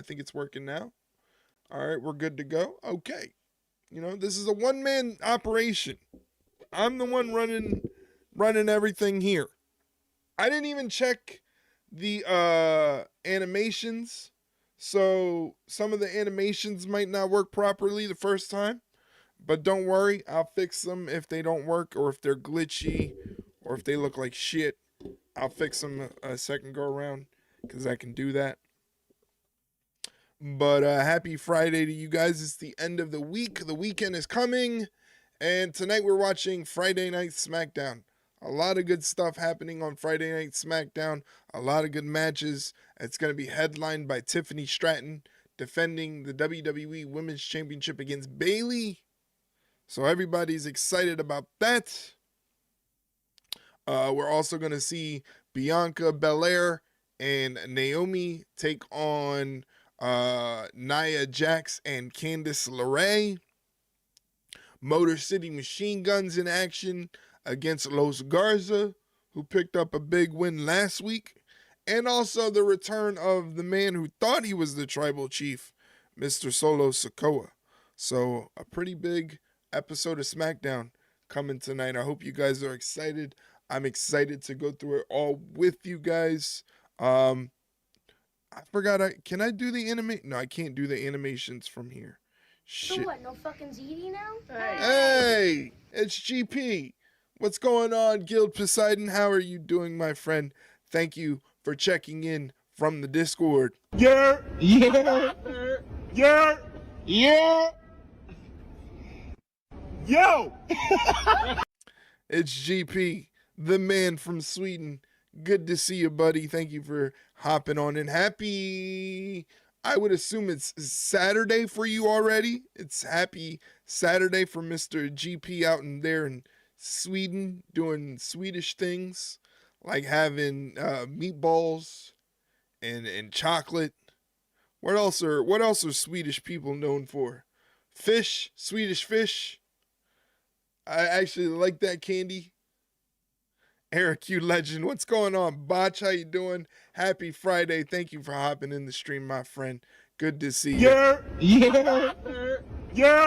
I think it's working now. All right, we're good to go. Okay. This is a one-man operation. I'm the one running everything here. I didn't even check the animations. So some of the animations might not work properly the first time, but don't worry, I'll fix them if they don't work or if they're glitchy or if they look like shit. I'll fix them a second go around because I can do that. But happy Friday to you guys. It's the end of the week. The weekend is coming. And tonight we're watching Friday Night SmackDown. A lot of good stuff happening on Friday Night SmackDown. A lot of good matches. It's going to be headlined by Tiffany Stratton defending the WWE Women's Championship against Bayley. So everybody's excited about that. We're also going to see Bianca, Belair, and Naomi take on Nia Jax and Candice LaRae. Motor City Machine Guns in action against Los Garza, who picked up a big win last week. And also the return of the man who thought he was the tribal chief, Mr. Solo Sikoa. So a pretty big episode of SmackDown coming tonight. I hope you guys are excited. I'm excited to go through it all with you guys. I forgot. Can I do the anime? No, I can't do the animations from here. Shit. So what? No fucking ZD now? Hey, it's GP. What's going on, Guild Poseidon? How are you doing, my friend? Thank you for checking in from the Discord. Yeah. Yo. It's GP, the man from Sweden. Good to see you, buddy. Thank you for hopping on. And happy, I would assume it's Saturday for you already. It's happy Saturday for Mr. GP out in there in Sweden doing Swedish things like having meatballs and chocolate. What else are Swedish people known for? Fish, Swedish fish. I actually like that candy. Eric, you legend. What's going on? Botch, how you doing? Happy Friday. Thank you for hopping in the stream, my friend. Good to see you. Yeah.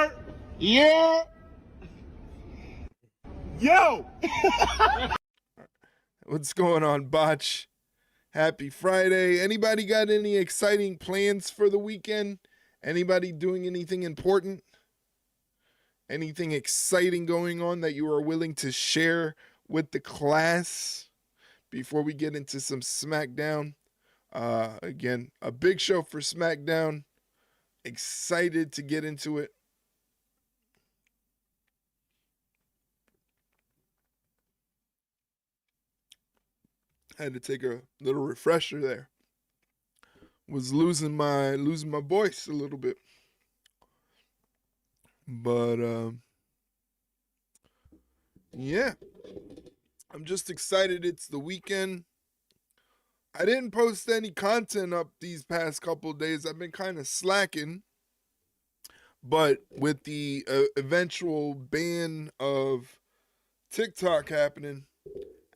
Yo. What's going on, Botch? Happy Friday. Anybody got any exciting plans for the weekend? Anybody doing anything important? Anything exciting going on that you are willing to share with the class before we get into some SmackDown? Again, a big show for SmackDown. Excited to get into it. Had to take a little refresher there. Was losing my voice a little bit. But yeah. I'm just excited it's the weekend. I didn't post any content up these past couple of days. I've been kind of slacking. But with the eventual ban of TikTok happening,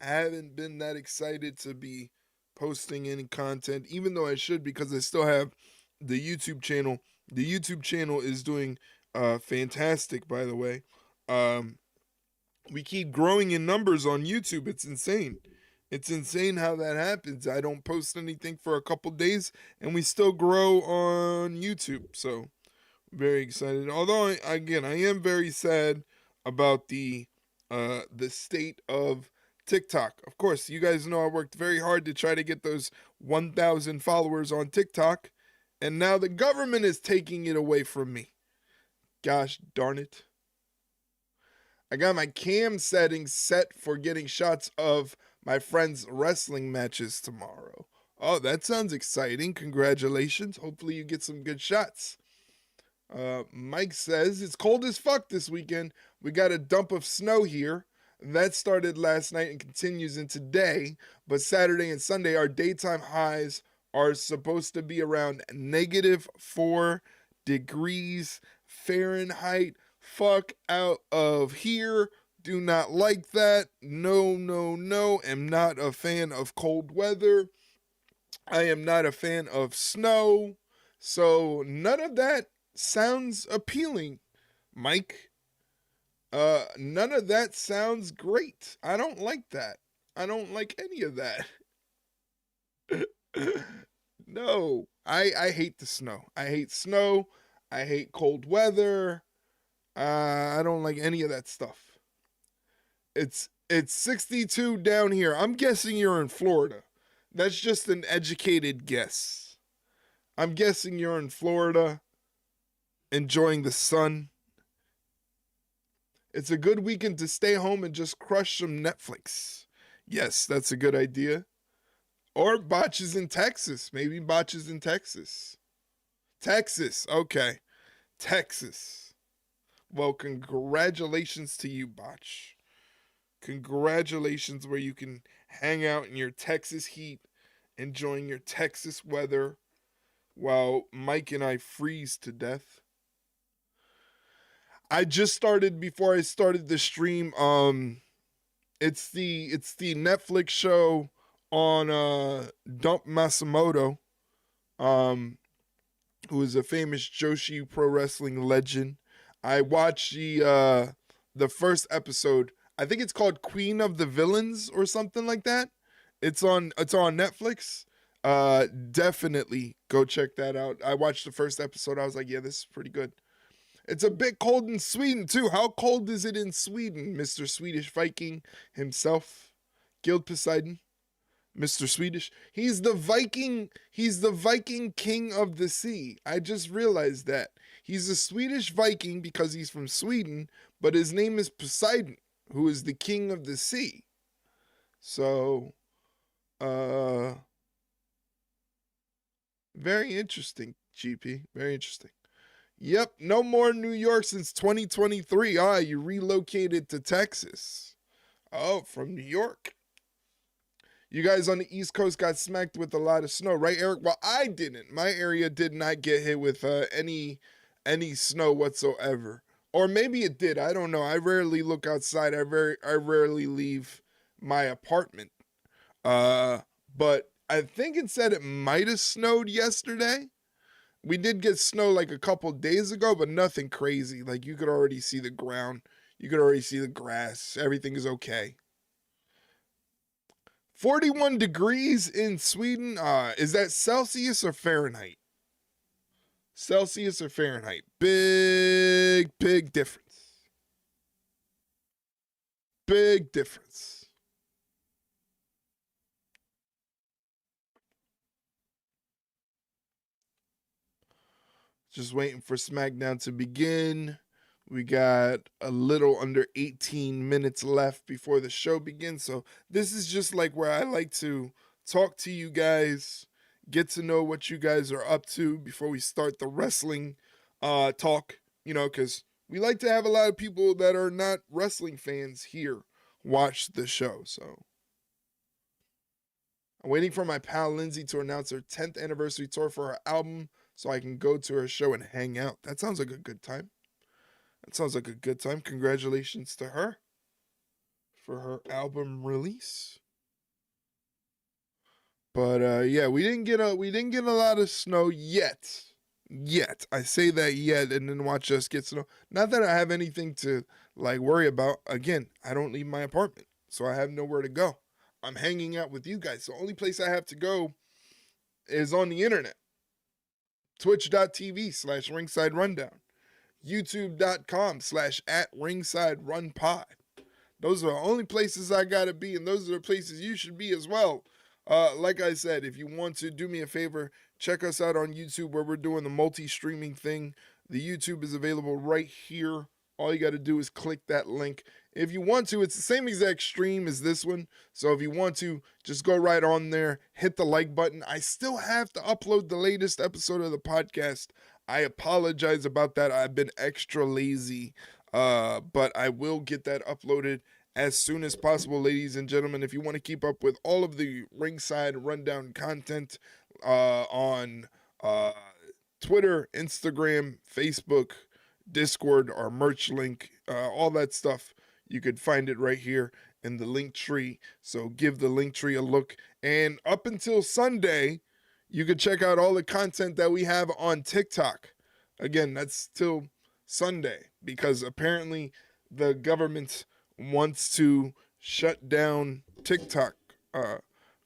I haven't been that excited to be posting any content, even though I should, because I still have the YouTube channel. The YouTube channel is doing fantastic, by the way. We keep growing in numbers on YouTube. It's insane. It's insane how that happens. I don't post anything for a couple days, and we still grow on YouTube. So, very excited. Although, again, I am very sad about the state of TikTok. Of course, you guys know I worked very hard to try to get those 1,000 followers on TikTok, and now the government is taking it away from me. Gosh darn it. I got my cam settings set for getting shots of my friends' wrestling matches tomorrow. Oh, that sounds exciting. Congratulations. Hopefully you get some good shots. Mike says, it's cold as fuck this weekend. We got a dump of snow here. That started last night and continues into today. But Saturday and Sunday, our daytime highs are supposed to be around -4 degrees Fahrenheit. Fuck out of here. Do not like that. No. Am not a fan of cold weather. I am not a fan of snow. So none of that sounds appealing, Mike. None of that sounds great. I don't like that. I don't like any of that. No, I hate the snow. I hate snow. I hate cold weather. I don't like any of that stuff. It's 62 down here. I'm guessing you're in Florida. That's just an educated guess. I'm guessing you're in Florida enjoying the sun. It's a good weekend to stay home and just crush some Netflix. Yes, that's a good idea. Or botches in Texas. Maybe botches in Texas. Texas. Okay. Texas. Well, congratulations to you, Botch. Congratulations where you can hang out in your Texas heat, enjoying your Texas weather while Mike and I freeze to death. I just started before I started the stream. It's the Netflix show on Dump Masamoto, who is a famous Joshi pro wrestling legend. I watched the first episode. I think it's called Queen of the Villains or something like that. It's on Netflix. Definitely go check that out. I watched the first episode. I was like, yeah, this is pretty good. It's a bit cold in Sweden too. How cold is it in Sweden, Mr. Swedish Viking himself? Guild Poseidon, Mr. Swedish. He's the Viking king of the sea. I just realized that. He's a Swedish Viking because he's from Sweden, but his name is Poseidon, who is the king of the sea. So, very interesting, GP. Very interesting. Yep, no more New York since 2023. Ah, you relocated to Texas. Oh, from New York. You guys on the East Coast got smacked with a lot of snow, right, Eric? Well, I didn't. My area did not get hit with any snow whatsoever. Or maybe it did. I don't know. I rarely look outside. I rarely leave my apartment. But I think it said it might have snowed yesterday. We did get snow like a couple days ago, but nothing crazy. Like you could already see the ground. You could already see the grass. Everything is okay. 41 degrees in Sweden. Is that Celsius or Fahrenheit? Celsius or Fahrenheit? Big difference. Big difference. Just waiting for SmackDown to begin. We got a little under 18 minutes left before the show begins. So this is just like where I like to talk to you guys, get to know what you guys are up to before we start the wrestling talk, because we like to have a lot of people that are not wrestling fans here watch the show. So I'm waiting for my pal Lindsay to announce her 10th anniversary tour for her album so I can go to her show and hang out. That sounds like a good time. Congratulations to her for her album release. But yeah, we didn't get a lot of snow yet. I say that yet, and then watch us get snow. Not that I have anything to worry about. Again, I don't leave my apartment, so I have nowhere to go. I'm hanging out with you guys. The only place I have to go is on the internet. Twitch.tv/ringside rundown. YouTube.com/@ringsiderunpod. Those are the only places I gotta be, and those are the places you should be as well. Like I said, if you want to do me a favor, check us out on YouTube where we're doing the multi-streaming thing. The YouTube is available right here. All you got to do is click that link. If you want to, it's the same exact stream as this one. So if you want to, just go right on there, hit the like button. I still have to upload the latest episode of the podcast. I apologize about that. I've been extra lazy, but I will get that uploaded as soon as possible, ladies and gentlemen. If you want to keep up with all of the Ringside Rundown content on Twitter, Instagram, Facebook, Discord, our merch link, all that stuff, you could find it right here in the link tree. So give the link tree a look. And up until Sunday, You could check out all the content that we have on TikTok. Again, that's till Sunday because apparently the government wants to shut down TikTok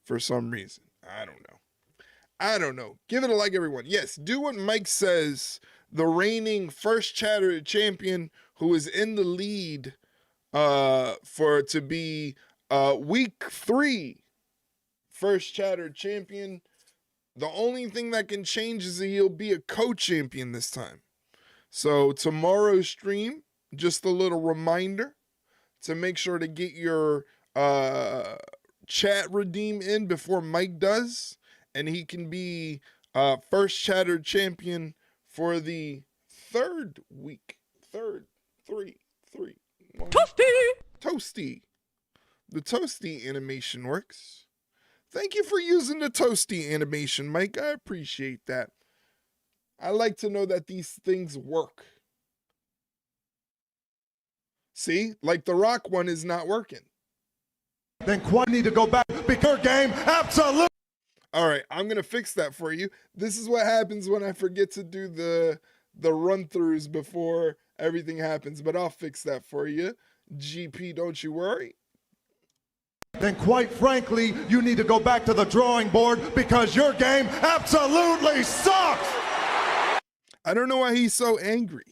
for some reason. I don't know. Give it a like, everyone. Yes, do what Mike says. The reigning first chatter champion who is in the lead to be week 3 first chatter champion. The only thing that can change is that he'll be a co-champion this time. So tomorrow's stream, just a little reminder to make sure to get your chat redeem in before Mike does, and he can be first chatter champion for the 3rd week. 3rd, 3, 1. Toasty. The Toasty animation works. Thank you for using the Toasty animation, Mike. I appreciate that. I like to know that these things work. See, like the Rock one is not working. Then quite need to go back because your game absolutely. All right, I'm going to fix that for you. This is what happens when I forget to do the run-throughs before everything happens, but I'll fix that for you. GP, don't you worry. Then quite frankly, you need to go back to the drawing board because your game absolutely sucks. I don't know why he's so angry.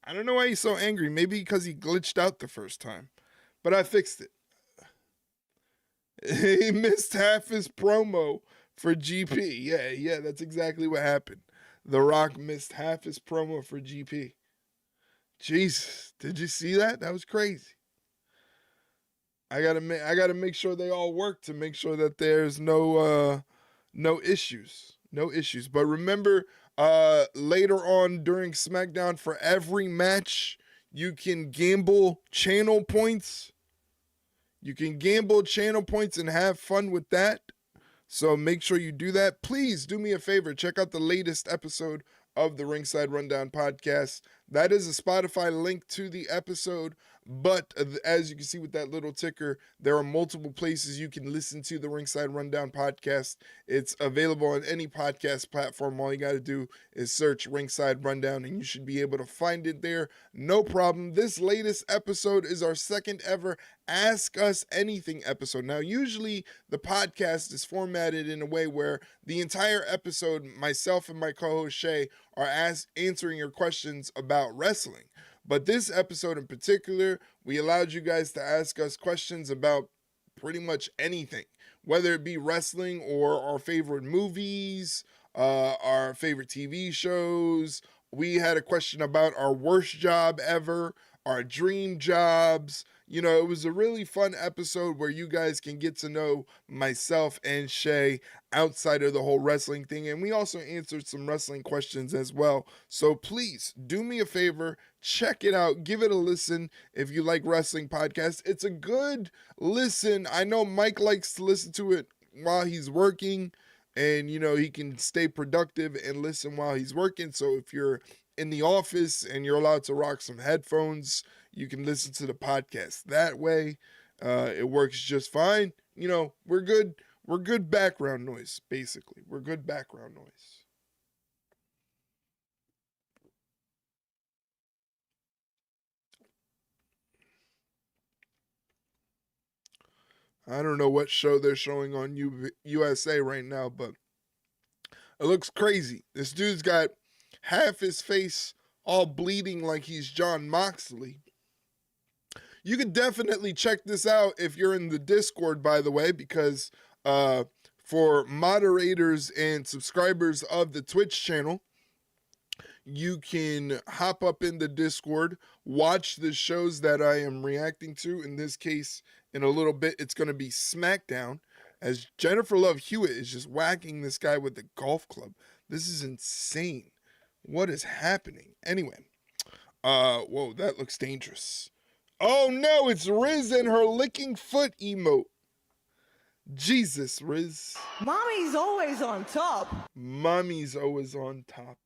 Maybe because he glitched out the first time, but I fixed it. He missed half his promo for GP. Yeah, that's exactly what happened. The Rock missed half his promo for GP. Jesus, did you see that? That was crazy. I gotta make sure they all work to make sure that there's no issues. But remember, later on during SmackDown, for every match, you can gamble channel points. You can gamble channel points and have fun with that. So make sure you do that. Please do me a favor. Check out the latest episode of the Ringside Rundown podcast. That is a Spotify link to the episode. But as you can see with that little ticker, there are multiple places you can listen to the Ringside Rundown podcast. It's available on any podcast platform. All you got to do is search Ringside Rundown and you should be able to find it there. No problem. This latest episode is our second ever Ask Us Anything episode. Now, usually the podcast is formatted in a way where the entire episode, myself and my co-host Shay are answering your questions about wrestling. But this episode in particular, we allowed you guys to ask us questions about pretty much anything, whether it be wrestling or our favorite movies, our favorite TV shows. We had a question about our worst job ever, our dream jobs. You know, it was a really fun episode where you guys can get to know myself and Shay outside of the whole wrestling thing. And we also answered some wrestling questions as well. So please do me a favor, check it out, give it a listen if you like wrestling podcasts. It's a good listen. I know Mike likes to listen to it while he's working and, you know, he can stay productive and listen while he's working. So if you're in the office and you're allowed to rock some headphones, you can listen to the podcast that way. It works just fine. You know, we're good background noise, basically. We're good background noise. I don't know what show they're showing on USA right now, but it looks crazy. This dude's got half his face all bleeding like he's John Moxley. You could definitely check this out if you're in the Discord, by the way, because for moderators and subscribers of the Twitch channel, you can hop up in the Discord, watch the shows that I am reacting to. In this case, in a little bit, it's going to be SmackDown, as Jennifer Love Hewitt is just whacking this guy with the golf club. This is insane. What is happening? Anyway, whoa, that looks dangerous. Oh no, it's Riz and her licking foot emote. Jesus, Riz. Mommy's always on top. Mommy's always on top.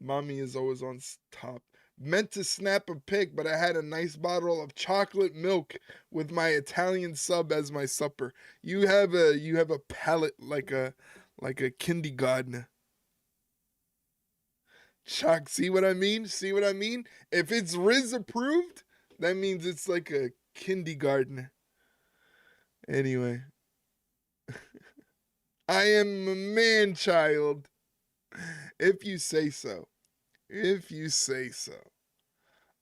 Mommy is always on top. Meant to snap a pic, but I had a nice bottle of chocolate milk with my Italian sub as my supper. You have a palate like a kindergartner. Chuck, see what I mean? See what I mean? If it's Riz approved, that means it's like a kindergartner. Anyway, I am a man child. If you say so. If you say so.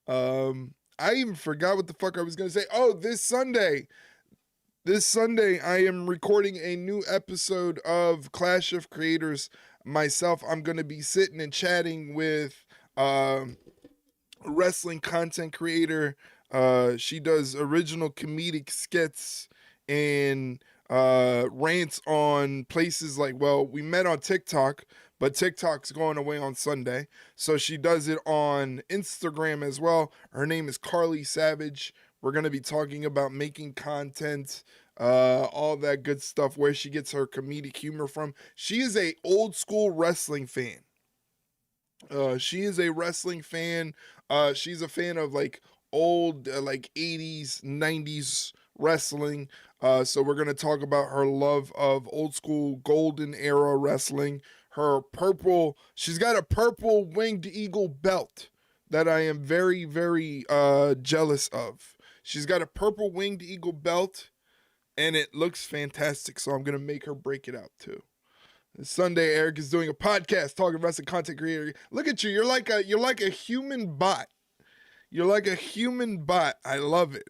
I even forgot what the fuck I was gonna say. Oh, this Sunday I am recording a new episode of Clash of Creators. Myself, I'm gonna be sitting and chatting with wrestling content creator. She does original comedic skits and rants on places like, well, we met on TikTok, but TikTok's going away on Sunday. So she does it on Instagram as well. Her name is Carly Savage. We're going to be talking about making content, all that good stuff, where she gets her comedic humor from. She is a old school wrestling fan. She's a fan of like old, like 80s, 90s wrestling. So we're going to talk about her love of old school golden era wrestling. She's got a purple winged eagle belt that I am very, very jealous of. She's got a purple winged eagle belt and it looks fantastic. So I'm going to make her break it out too. This Sunday, Eric is doing a podcast talking wrestling content creator. Look at you. You're like a human bot. You're like a human bot. I love it.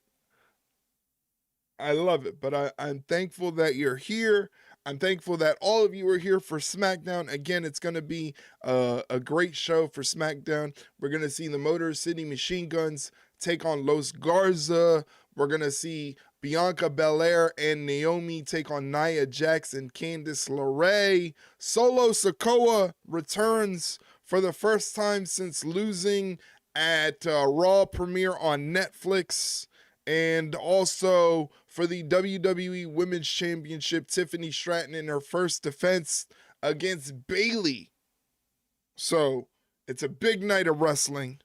I love it. But I'm thankful that you're here. I'm thankful that all of you are here for SmackDown. Again, it's going to be a great show for SmackDown. We're going to see the Motor City Machine Guns take on Los Garza. We're going to see Bianca, Belair, and Naomi take on Nia Jax and Candice LaRae. Solo Sikoa returns for the first time since losing at Raw premiere on Netflix. And also for the WWE Women's Championship, Tiffany Stratton in her first defense against Bayley. So it's a big night of wrestling.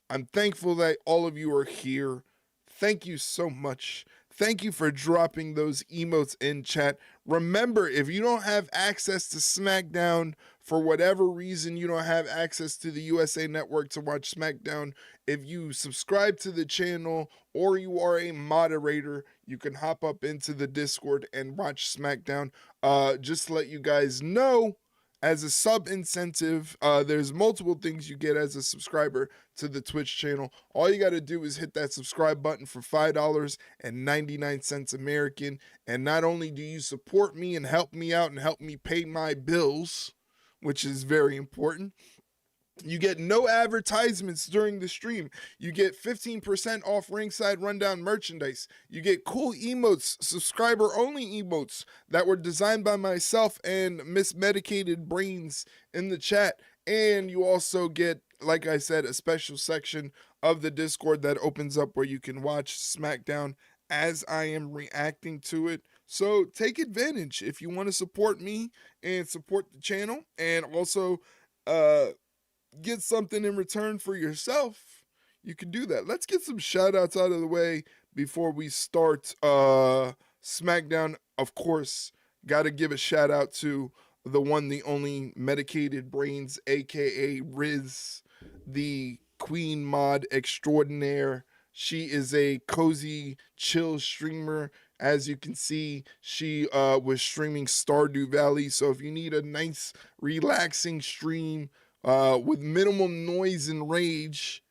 I'm thankful that all of you are here. Thank you so much. Thank you for dropping those emotes in chat. Remember, if you don't have access to SmackDown, for whatever reason you don't have access to the USA Network to watch SmackDown, if you subscribe to the channel or you are a moderator, you can hop up into the Discord and watch SmackDown. Just to let you guys know, as a sub incentive, there's multiple things you get as a subscriber to the Twitch channel. All you got to do is hit that subscribe button for $5.99 American. And not only do you support me and help me out and help me pay my bills, which is very important, you get no advertisements during the stream. You get 15% off Ringside Rundown merchandise. You get cool emotes, subscriber-only emotes that were designed by myself and Miss Medicated Brains in the chat. And you also get, like I said, a special section of the Discord that opens up where you can watch SmackDown as I am reacting to it. So take advantage if you want to support me and support the channel, and also get something in return for yourself. You can do that. Let's get some shout outs out of the way before we start SmackDown. Of course, got to give a shout out to the one, the only Medicated Brains, aka Riz, the Queen Mod Extraordinaire. She is a cozy, chill streamer. As you can see, she was streaming Stardew Valley. So if you need a nice, relaxing stream with minimal noise and rage,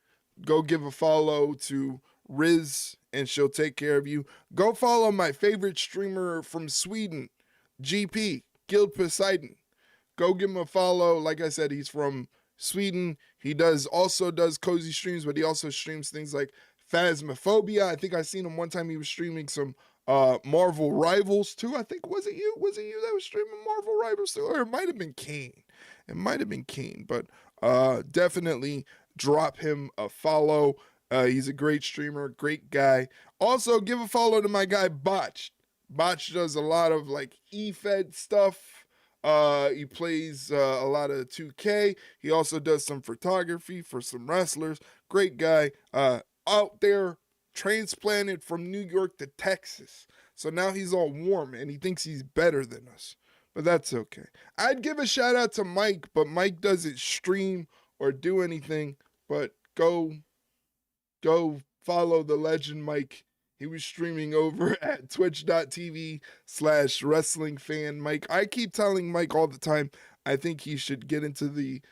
go give a follow to Riz and she'll take care of you. Go follow my favorite streamer from Sweden, GP, Guild Poseidon. Go give him a follow. Like I said, he's from Sweden. He also does cozy streams, but he also streams things like Phasmophobia. I think I seen him one time. He was streaming some Marvel Rivals too. I think, was it you that was streaming Marvel Rivals too? Or it might have been Kane. But definitely drop him a follow. He's a great streamer, great guy. Also, give a follow to my guy Botch. Botch does a lot of like E-Fed stuff. He plays a lot of 2K. He also does some photography for some wrestlers. Great guy. Out there, transplanted from New York to Texas. So now he's all warm and he thinks he's better than us. But that's okay. I'd give a shout out to Mike, but Mike doesn't stream or do anything. But go follow the legend Mike. He was streaming over at twitch.tv/wrestling fan Mike. I keep telling Mike all the time, I think he should get into the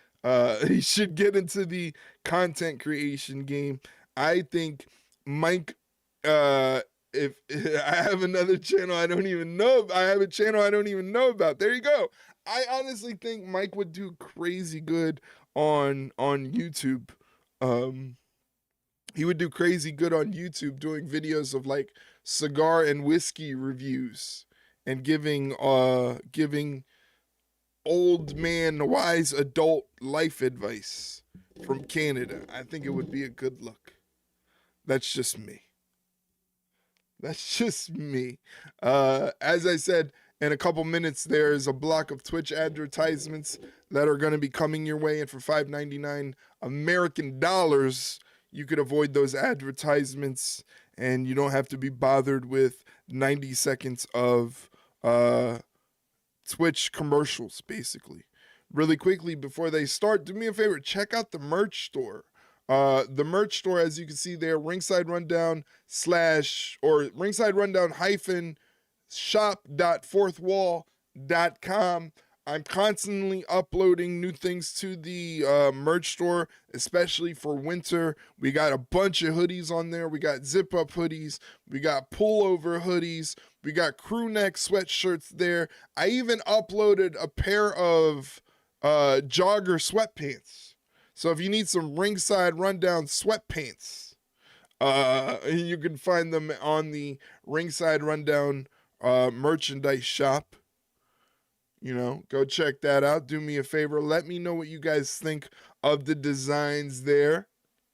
content creation game. I think Mike, if I have another channel I don't even know, I have a channel I don't even know about. There you go. I honestly think Mike would do crazy good on YouTube. He would do crazy good on YouTube doing videos of like cigar and whiskey reviews and giving old man wise adult life advice from Canada. I think it would be a good look. That's just me. As I said, in a couple minutes, there's a block of Twitch advertisements that are going to be coming your way. And for $5.99 American dollars, you could avoid those advertisements and you don't have to be bothered with 90 seconds of Twitch commercials, basically. Really quickly, before they start, do me a favor, check out the merch store. The merch store, as you can see there, ringside rundown shop.fourthwall.com. I'm constantly uploading new things to the merch store, especially for winter. We got a bunch of hoodies on there. We got zip-up hoodies. We got pullover hoodies. We got crew neck sweatshirts there. I even uploaded a pair of jogger sweatpants. So if you need some ringside rundown sweatpants, you can find them on the ringside rundown merchandise shop. You know, go check that out. Do me a favor. Let me know what you guys think of the designs there.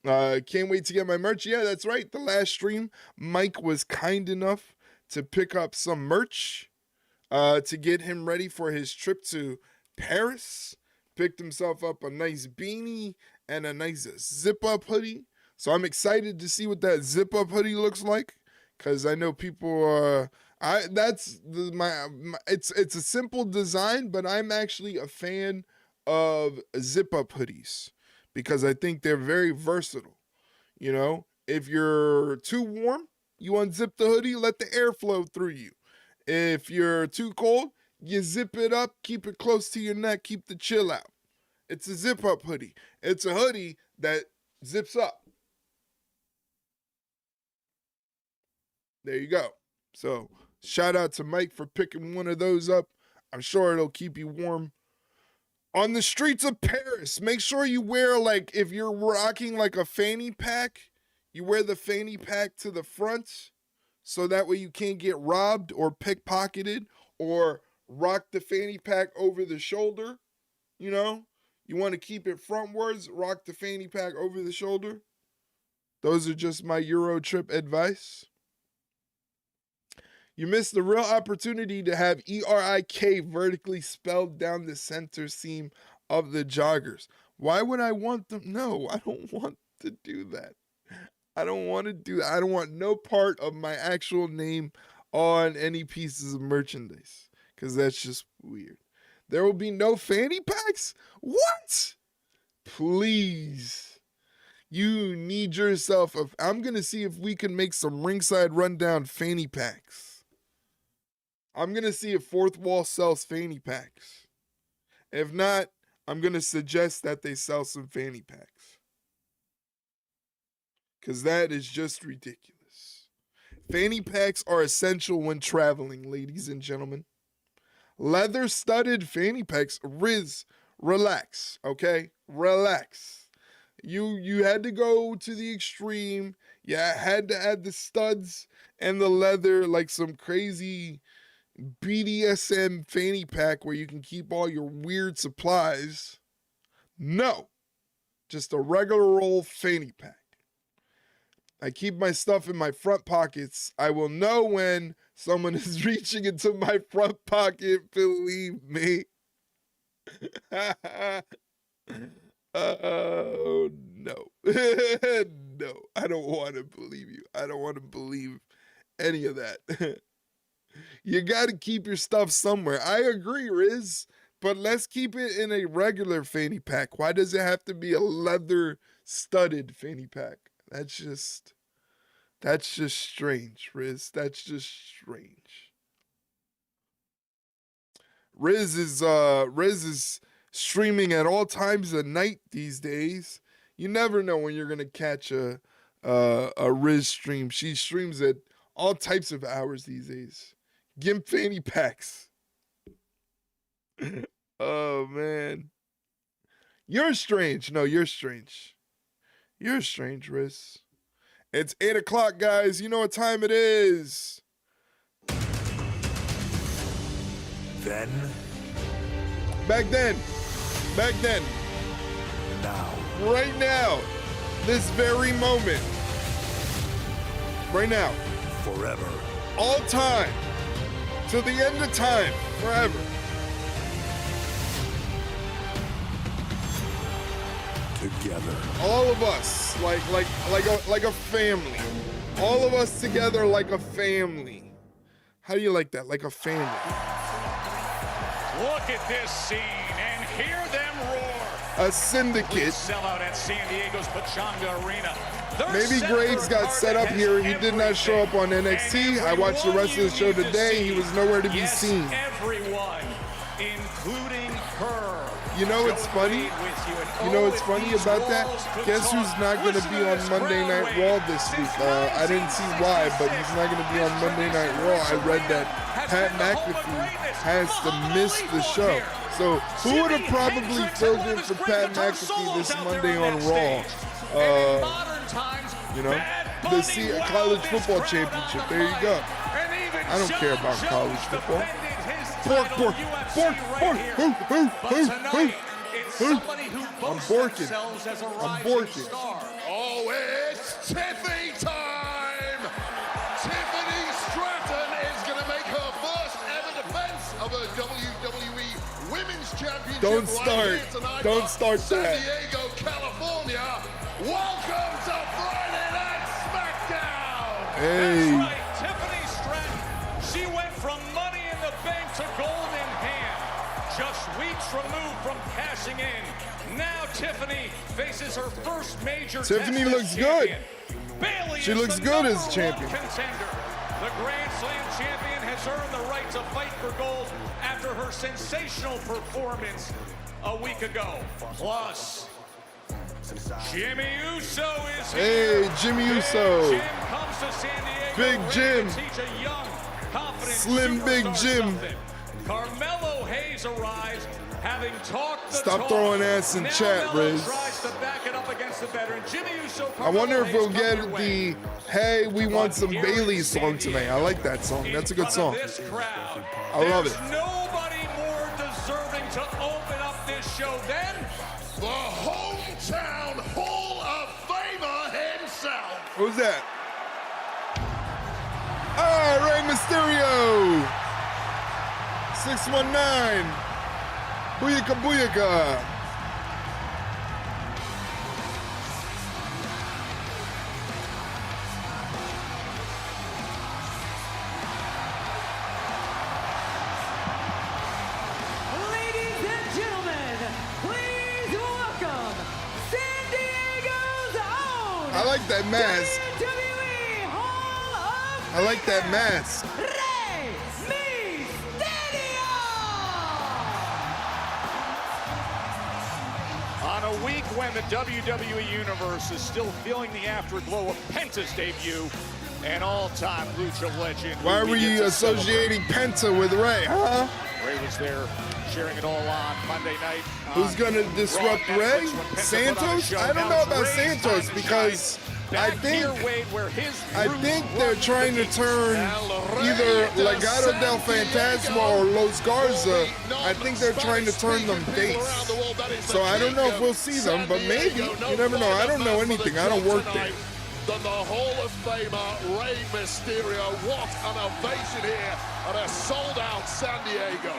Can't wait to get my merch. Yeah, that's right. The last stream, Mike was kind enough to pick up some merch to get him ready for his trip to Paris. Picked himself up a nice beanie and a nice zip-up hoodie. So I'm excited to see what that zip-up hoodie looks like, because I know people it's a simple design, but I'm actually a fan of zip-up hoodies because I think they're very versatile. You know, if you're too warm, you unzip the hoodie, let the air flow through you. If you're too cold, you zip it up, keep it close to your neck, keep the chill out. It's a zip-up hoodie. It's a hoodie that zips up. There you go. So shout out to Mike for picking one of those up. I'm sure it'll keep you warm. On the streets of Paris, make sure you wear, like, if you're rocking like a fanny pack, you wear the fanny pack to the front so that way you can't get robbed or pickpocketed, or rock the fanny pack over the shoulder. You know, you want to keep it frontwards, rock the fanny pack over the shoulder. Those are just my Euro trip advice. You missed the real opportunity to have ERIK vertically spelled down the center seam of the joggers. Why would I want them? No, I don't want to do that. I don't want to do that. I don't want no part of my actual name on any pieces of merchandise, because that's just weird. There will be no fanny packs? What? Please. You need yourself I'm going to see if we can make some ringside rundown fanny packs. I'm going to see if Fourth Wall sells fanny packs. If not, I'm going to suggest that they sell some fanny packs, because that is just ridiculous. Fanny packs are essential when traveling, ladies and gentlemen. Leather-studded fanny packs. Relax, okay? Relax. You had to go to the extreme. You had to add the studs and the leather, like some crazy BDSM fanny pack where you can keep all your weird supplies. No, just a regular old fanny pack. I keep my stuff in my front pockets. I will know when someone is reaching into my front pocket, believe me. Oh, no. No, I don't want to believe you. I don't want to believe any of that. You got to keep your stuff somewhere. I agree, Riz, but let's keep it in a regular fanny pack. Why does it have to be a leather-studded fanny pack? That's just strange, Riz. That's just strange. Riz is streaming at all times of night these days. You never know when you're gonna catch a Riz stream. She streams at all types of hours these days. Gimp fanny packs. Oh man. You're strange. No, you're strange. You're strange, Riz. It's 8 o'clock, guys. You know what time it is. Then. Back then. Now. Right now. This very moment. Right now. Forever. All time. To the end of time. Forever. Together. All of us. Like a family. All of us together like a family. How do you like that? Like a family. Look at this scene and hear them roar. A syndicate. Sell out at San Diego's Pechanga Arena. Maybe Graves got set up here. He did not show up on NXT. I watched the rest of the show today. He was nowhere to be seen. Everyone, including her. You know what's funny? You know what's funny about that? Guess who's not going to be on Monday Night Raw this week? I didn't see why, but he's not going to be on Monday Night Raw. I read that Pat McAfee has to miss the show. So who would have probably filled in for Pat McAfee this Monday on Raw? You know, the college football championship. There you go. I don't care about college football. Pork. I'm borking. Oh, it's Tiffany time! Tiffany Stratton is going to make her first ever defense of a WWE Women's Championship. Don't start. Don't start that. San Diego, California. Welcome to Friday Night SmackDown. Hey. That's right, Tiffany Stratton. She went from Money in the Bank to Gold in Hand. Just weeks removed from cashing in. Now Tiffany faces her first major Tiffany test looks as good. champion. Bayley She is looks the good as #1 champion. Contender. The Grand Slam champion has earned the right to fight for gold after her sensational performance a week ago. Plus, Jimmy Uso is here. Hey, Jimmy Uso. Big Jim comes to San Diego Big ready Jim. to teach a young, confident Slim Big superstar Jim. something. Carmelo Hayes arrives, having talked the Stop talk. throwing ass in Now chat, Melo Riz. tries to back it up against the veteran Jimmy Uso. I wonder if we'll Carmelo Hayes get come your the way. "Hey, we want But some here Bayley" in San song tonight. I like that song. That's a good in song. front of this crowd, I love there's it. nobody more deserving to open up this show than The hometown Hall of Famer himself. Who's that? Oh, Rey Mysterio. 619. Booyaka booyaka. Ladies and gentlemen, please welcome San Diego's own I like that mask. WWE Hall of I like that mask. Rey Mysterio! on a week when the WWE Universe is still feeling the afterglow of Penta's debut, an all-time lucha legend. Why who were we get you to associating Penta with Ray, huh? celebrate. Ray was there cheering it all on Monday night. Who's gonna disrupt Raw Ray? Netflix when Penta put on a Santos? show. I don't Now know it's about Ray's time Santos to because shine. I Back think here, Wade, where his I roots think run they're the trying to deep. turn either Legado del Fantasma or Los Garza. I think they're trying to turn them face. So I don't know if we'll see them, but maybe. You never know. I don't know anything. I don't work there. Than the Hall of Famer Rey Mysterio. What an ovation here at a sold-out San Diego.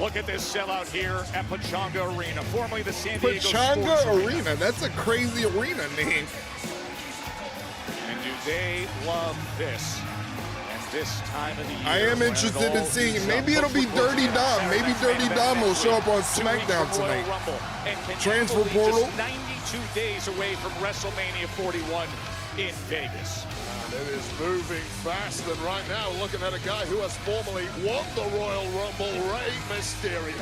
Look at this sellout here at Pachanga Arena, formerly the San Diego Pachanga Sports Arena. That's a crazy arena name. And do they love this? And this time of the year, I am interested in seeing it. Maybe it'll be Dirty Dom. Maybe Dirty Dom will show up on SmackDown tonight. Transfer portal. Just 92 days away from WrestleMania 41 in Vegas. It is moving fast, and right now looking at a guy who has formerly won the Royal Rumble, Rey Mysterio.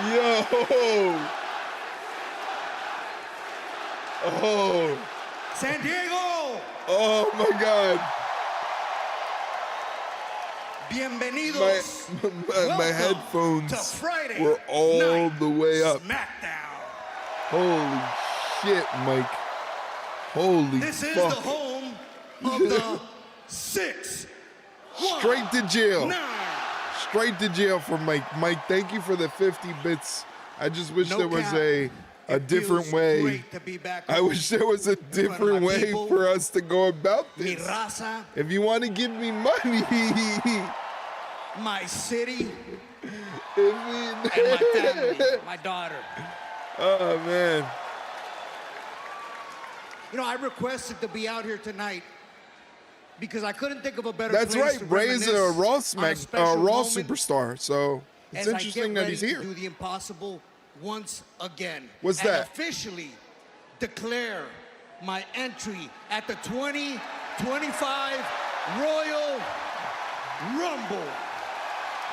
Yo. Oh. San Diego. Oh my God. Bienvenidos. My headphones to Friday were all Night the way up. SmackDown. Holy shit, Mike. Holy This is fuck. the home of the 6 Straight to jail. 9. Straight to jail for Mike. Mike, thank you for the 50 bits. I just wish No there was cap. a It different feels way. Great to be back I wish there was a different my way people, for us to go about Mi this. raza, If you want to give me money, my city, if and my family, my daughter. Oh man. You know, I requested to be out here tonight because I couldn't think of a better That's place right. to Ray's a reminisce Raw on a Raw special moment superstar, so it's as interesting I that get he's ready here. to do the impossible once again. What's and that? Officially declare my entry at the 2025 Royal Rumble.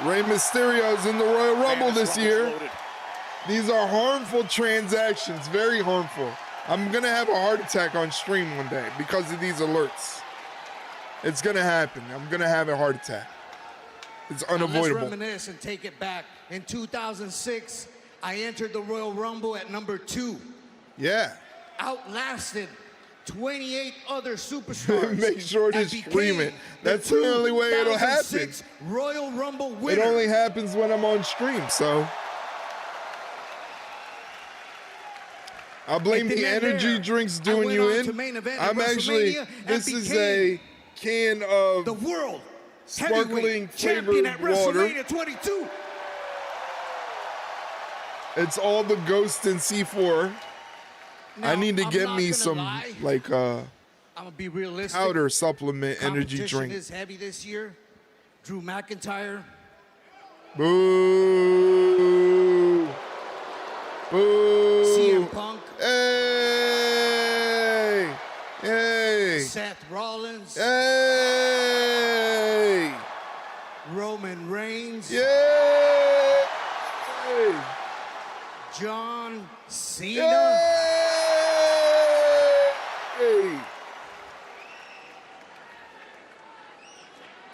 Rey Mysterio's in the Royal Rumble this year. Loaded. These are harmful transactions, very harmful. I'm gonna have a heart attack on stream one day because of these alerts. It's gonna happen. I'm gonna have a heart attack. It's Now, let's unavoidable. reminisce and take it back. In 2006, I entered the Royal Rumble at number 2. Yeah. Outlasted 28 other superstars. Make sure to and stream it. became That's the the only way it'll happen. 2006 Royal Rumble It winner. only happens when I'm on stream, so. I'll blame It didn't the end energy there. drinks I doing went you on in. to main event at I'm actually, WrestleMania and this is became a can of the world sparkling heavyweight champion flavored at water. WrestleMania 22. It's all the Ghost and C4. Now, I need to I'm get not me gonna some lie. like I'm gonna be realistic. powder supplement energy Competition drink. is heavy this year. Drew McIntyre, Boo! Boo! CM Punk, Hey! Hey! Seth Rollins, Hey! Roman Reigns, Yay! John Cena. Yay!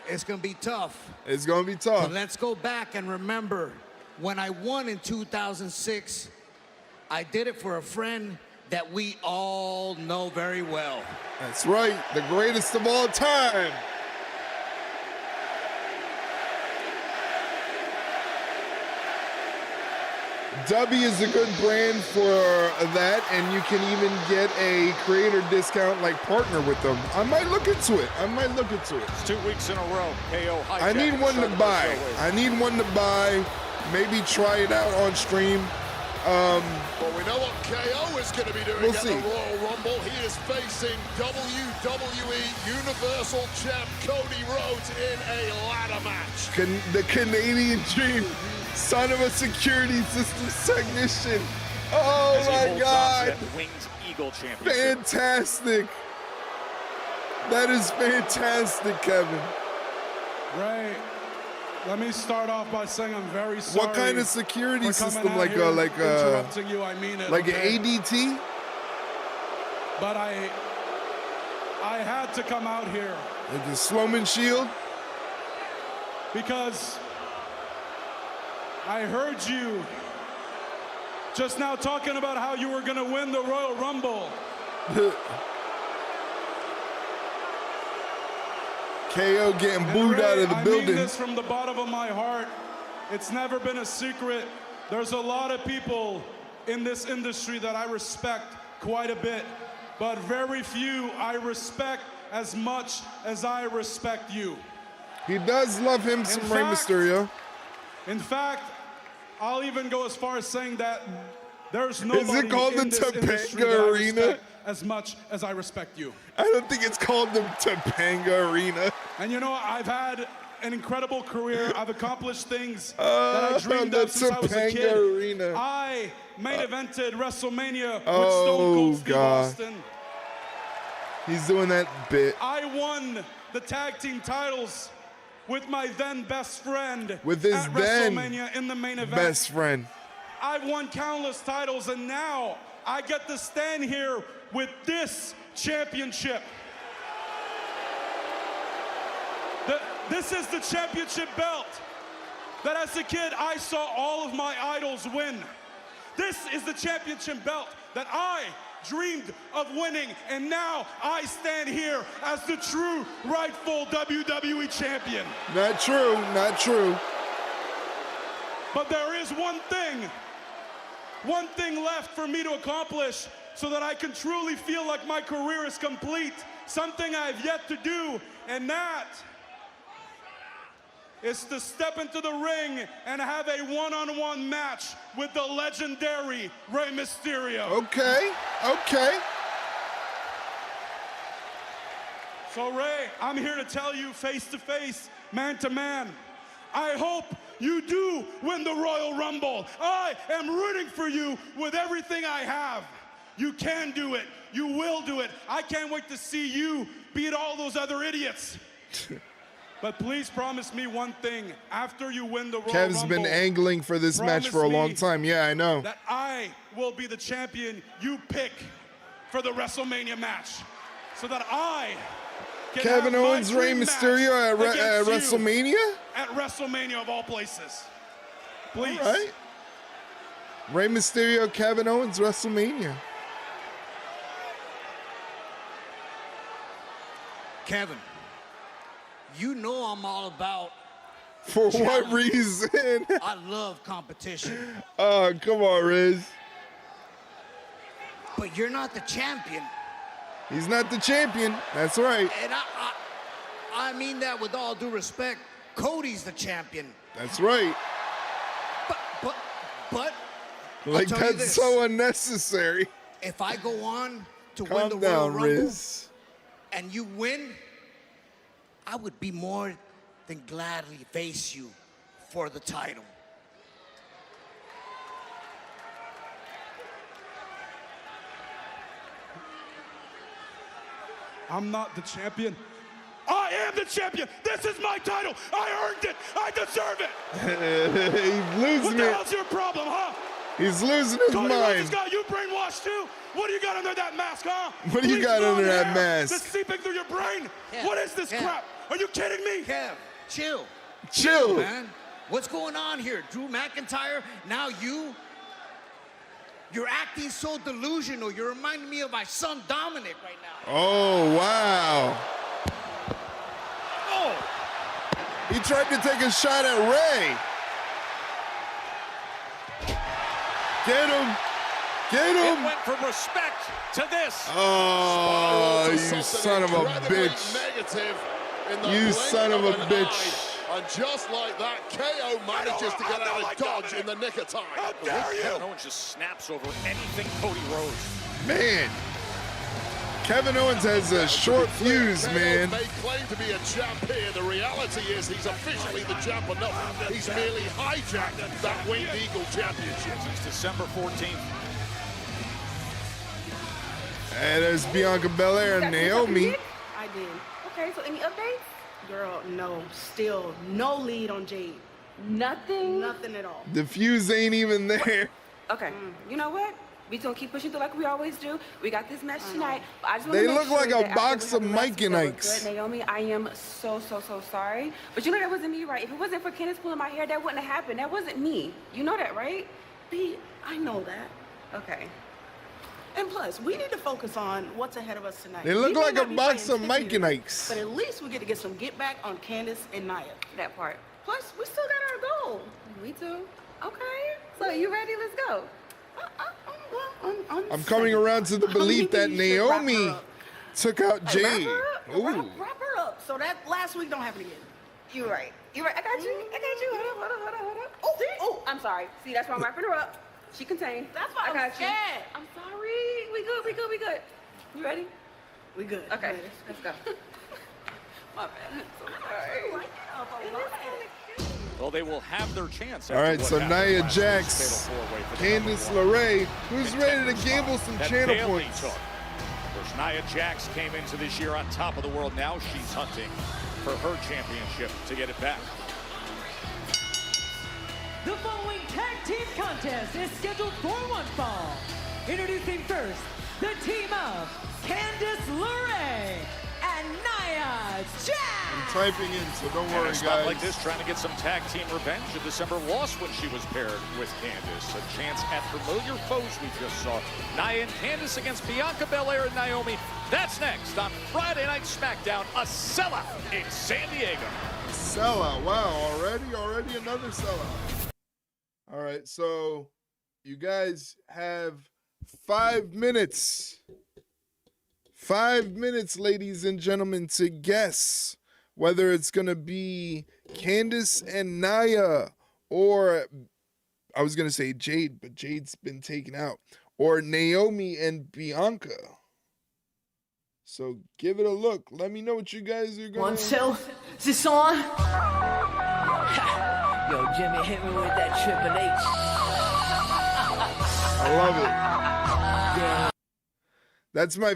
It's gonna be tough. It's gonna be tough. But let's go back and remember when I won in 2006, I did it for a friend that we all know very well. That's right, the greatest of all time. W is a good brand for that, and you can even get a creator discount like partner with them. I might look into it. It's 2 weeks in a row. KO hijacked I need the one to start of our buy. show with. I need one to buy. Maybe try it out on stream. Well, we know what KO is going to be doing We'll at see. the Royal Rumble. He is facing WWE Universal Champ Cody Rhodes in a ladder match. The Canadian Dream, son of a security systems technician. Oh As he my holds on to God. that Winged Eagle Championship. Fantastic. That is fantastic, Kevin. Ray, let me start off by saying I'm very sorry. What kind of security for coming system? out Like here a interrupting you. I mean it. like okay? an ADT? But I had to come out here Like the Sloman Shield? because I heard you just now talking about how you were going to win the Royal Rumble. KO getting And booed Ray, out of the I building. mean this from the bottom of my heart. It's never been a secret. There's a lot of people in this industry that I respect quite a bit, but very few I respect as much as I respect you. He does love him some Rey Mysterio. In fact, I'll even go as far as saying that there's nobody called in the this industry Topanga that I Arena? respect as much as I respect you. I don't think it's called the Topanga Arena. And you know, I've had an incredible career. I've accomplished things that I dreamed of since I was a kid. Arena. I main evented WrestleMania with Oh, Stone Cold Steve God. Austin. He's doing that bit. I won the tag team titles with my then best friend With his at then WrestleMania in the main event. best friend. I've won countless titles, and now I get to stand here with this championship. This is the championship belt that as a kid I saw all of my idols win. This is the championship belt that I dreamed of winning, and now I stand here as the true rightful WWE champion. Not true, not true. But there is one thing left for me to accomplish so that I can truly feel like my career is complete. Something I have yet to do, and that is to step into the ring and have a one-on-one match with the legendary Rey Mysterio. Okay, okay. So Rey, I'm here to tell you face to face, man to man, I hope you do win the Royal Rumble. I am rooting for you with everything I have. You can do it. You will do it. I can't wait to see you beat all those other idiots. But please promise me one thing. After you win the Royal Kev's Rumble, been angling for this match for a long time. Yeah, I know. that I will be the champion you pick for the WrestleMania match, so that I can Kevin have my Owens, Rey dream match Mysterio at against you WrestleMania? At WrestleMania of all places. Please. All right. Rey Mysterio, Kevin Owens, WrestleMania. Kevin, you know I'm all about For what reason? I love competition. Oh, come on, Riz. But you're not the champion. He's not the champion. That's right. And I mean that with all due respect. Cody's the champion. That's right. But Like, I'll tell you that's this. so unnecessary. If I go on to win Calm the Royal down, Rumble Riz. and you win, I would be more than gladly face you for the title. I'm not the champion. I am the champion. This is my title. I earned it. I deserve it. He's losing What the it. hell's your problem, huh? He's losing his Cody Rhodes has mind. got you brainwashed too? What do you got under that mask, huh? What do you Bleach got blonde under that hair mask? That's seeping through your brain? Kev, What is this Kev. crap? Are you kidding me? Kev, chill. Chill. Man, what's going on here? Drew McIntyre, now you're acting so delusional. You're reminding me of my son Dominic right now. Oh, wow. Oh, He tried to take a shot at Rey. Get him. Get It him. went from respect to this. Oh, you Something son of a incredibly bitch. negative in the You blink son of a an bitch. eye. And just like that, KO manages to get out of dodge in the nick of time. How dare you? Kevin Owens just snaps over anything Cody Rhodes. Man. Kevin Owens has a short fuse, KO man. may claim to be a champ here. The reality is he's officially the champ enough. He's merely hijacked that Winged Eagle championship. Since December 14th. And there's Bianca Belair and Naomi. I did. Okay, so any updates? Girl, no. Still no lead on Jade. Nothing. Nothing at all. The fuse ain't even there. Okay. You know what? We gonna keep pushing through like we always do. We got this match tonight. But I just wanna They make look sure like a that after box we of have the Mike matches and that were Ikes. good, Naomi, I am so sorry. But you know that wasn't me, right? If it wasn't for Candice pulling my hair, that wouldn't have happened. That wasn't me. You know that, right? B, I know that. Okay. And plus, we need to focus on what's ahead of us tonight. They look We may like a not be box playing of Mike Tiffany and tonight, Ikes. But at least we get to get some get back on Candice and Nia. That part. Plus, we still got our goal. Me too. Okay. So you ready? Let's go. I'm coming around to the belief that Naomi took out Jade. Ooh. Wrap her up so that last week don't happen again. You're right. You're right. I got you. Hold up. Oh, I'm sorry. See, that's why I'm wrapping her up. She contained. That's why I got I'm scared. I'm sorry. We good. You ready? We good. Okay. Let's go. My bad. I'm so sorry. Well, they will have their chance. All right, so Nia Jax, Candice LaRae, who's ready to gamble some channel Bayley points. took. Whereas Nia Jax came into this year on top of the world. Now she's hunting for her championship to get it back. The following tag team contest is scheduled for one fall. Introducing first, the team of Candice LaRae and Nia Jax. I'm typing in, so don't worry, And a spot guys. like this, trying to get some tag team revenge. A December loss when she was paired with Candice. A chance at familiar foes we just saw. Nia and Candice against Bianca, Belair, and Naomi. That's next on Friday Night SmackDown, a sellout in San Diego. Sellout. Wow, already another sellout. All right, so you guys have 5 minutes. 5 minutes, ladies and gentlemen, to guess whether it's going to be Candice and Nia, or I was going to say Jade, but Jade's been taken out, or Naomi and Bianca. So give it a look. Let me know what you guys are going to... 1, 2, is this on? Yo, Jimmy, hit me with that Triple H. I love it. That's my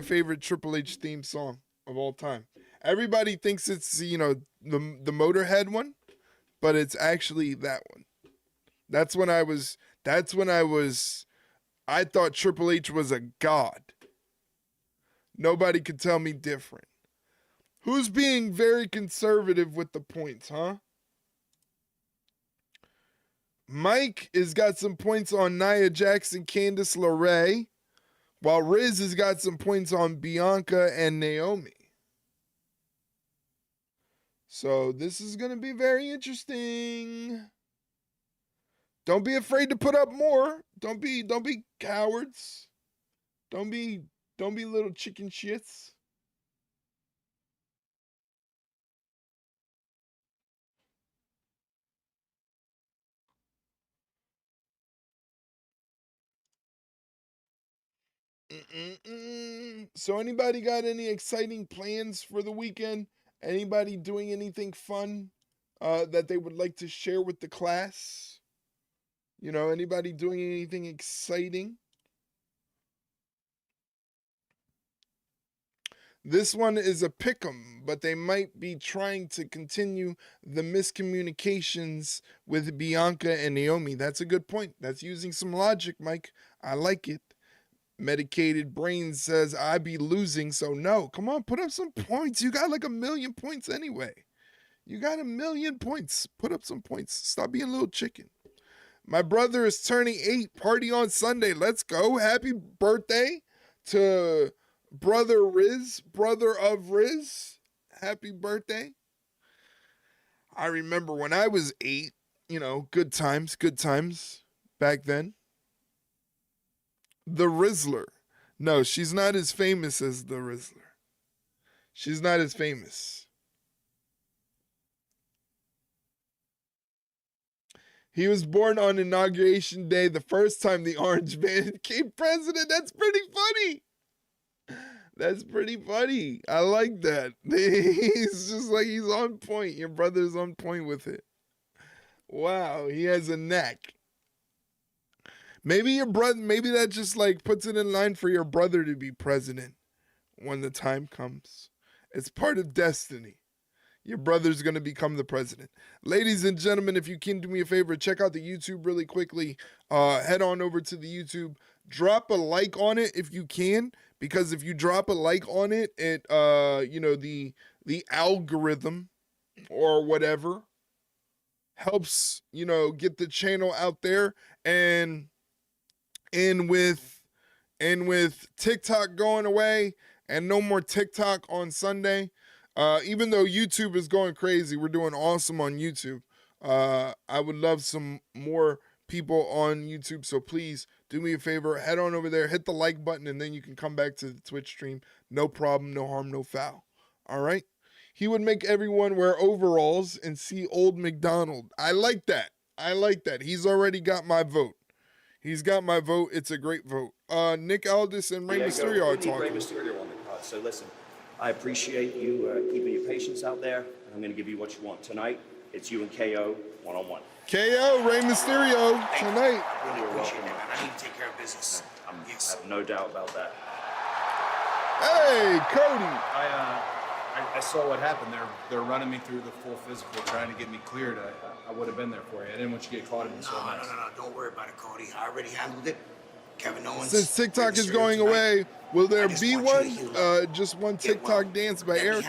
favorite Triple H theme song of all time. Everybody thinks it's, you know, the Motorhead one, but it's actually that one. I thought Triple H was a god. Nobody could tell me different. Who's being very conservative with the points, huh? Mike has got some points on Nia Jax and Candice LaRae, while Riz has got some points on Bianca and Naomi. So this is going to be very interesting. Don't be afraid to put up more. Don't be cowards. Don't be little chicken shits. So anybody got any exciting plans for the weekend? Anybody doing anything fun that they would like to share with the class? You know, anybody doing anything exciting? This one is a pick'em, but they might be trying to continue the miscommunications with Bianca and Naomi. That's a good point. That's using some logic, Mike. I like it. Medicated Brain says, I be losing, so no. Come on, put up some points. You got like 1 million points anyway. You got 1 million points. Put up some points. Stop being a little chicken. My brother is turning 8. Party on Sunday. Let's go. Happy birthday to brother Riz, brother of Riz. Happy birthday. I remember when I was 8, you know, good times back then. The Rizzler. No, she's not as famous as the Rizzler. She's not as famous. He was born on Inauguration Day, the first time the Orange Man became president. That's pretty funny. That's pretty funny. I like that. He's just like, he's on point. Your brother's on point with it. Wow, he has a knack. Maybe your brother, maybe that just like puts it in line for your brother to be president when the time comes. It's part of destiny. Your brother's going to become the president. Ladies and gentlemen, if you can do me a favor, check out the YouTube really quickly. Head on over to the YouTube. Drop a like on it if you can, because if you drop a like on it, it you know, the algorithm or whatever helps, you know, get the channel out there. And with TikTok going away and no more TikTok on Sunday, even though YouTube is going crazy, we're doing awesome on YouTube. I would love some more people on YouTube. So please do me a favor, head on over there, hit the like button, and then you can come back to the Twitch stream. No problem, no harm, no foul. All right? He would make everyone wear overalls and see Old McDonald. I like that. I like that. He's already got my vote. He's got my vote. It's a great vote. Nick Aldis and Rey Mysterio are talking. Rey Mysterio on the card. So listen, I appreciate you keeping your patience out there. And I'm going to give you what you want. Tonight, it's you and KO one-on-one. KO, Rey Mysterio, tonight. Really appreciate it, man. I need to take care of business. I have no doubt about that. Hey, Cody. I saw what happened. They're running me through the full physical, trying to get me cleared. I would have been there for you. I didn't want you to get caught in this whole mess. No, don't worry about it, Cody. I already handled it. Kevin Owens. Since TikTok is going away, will there be one? Just one TikTok dance by Eric?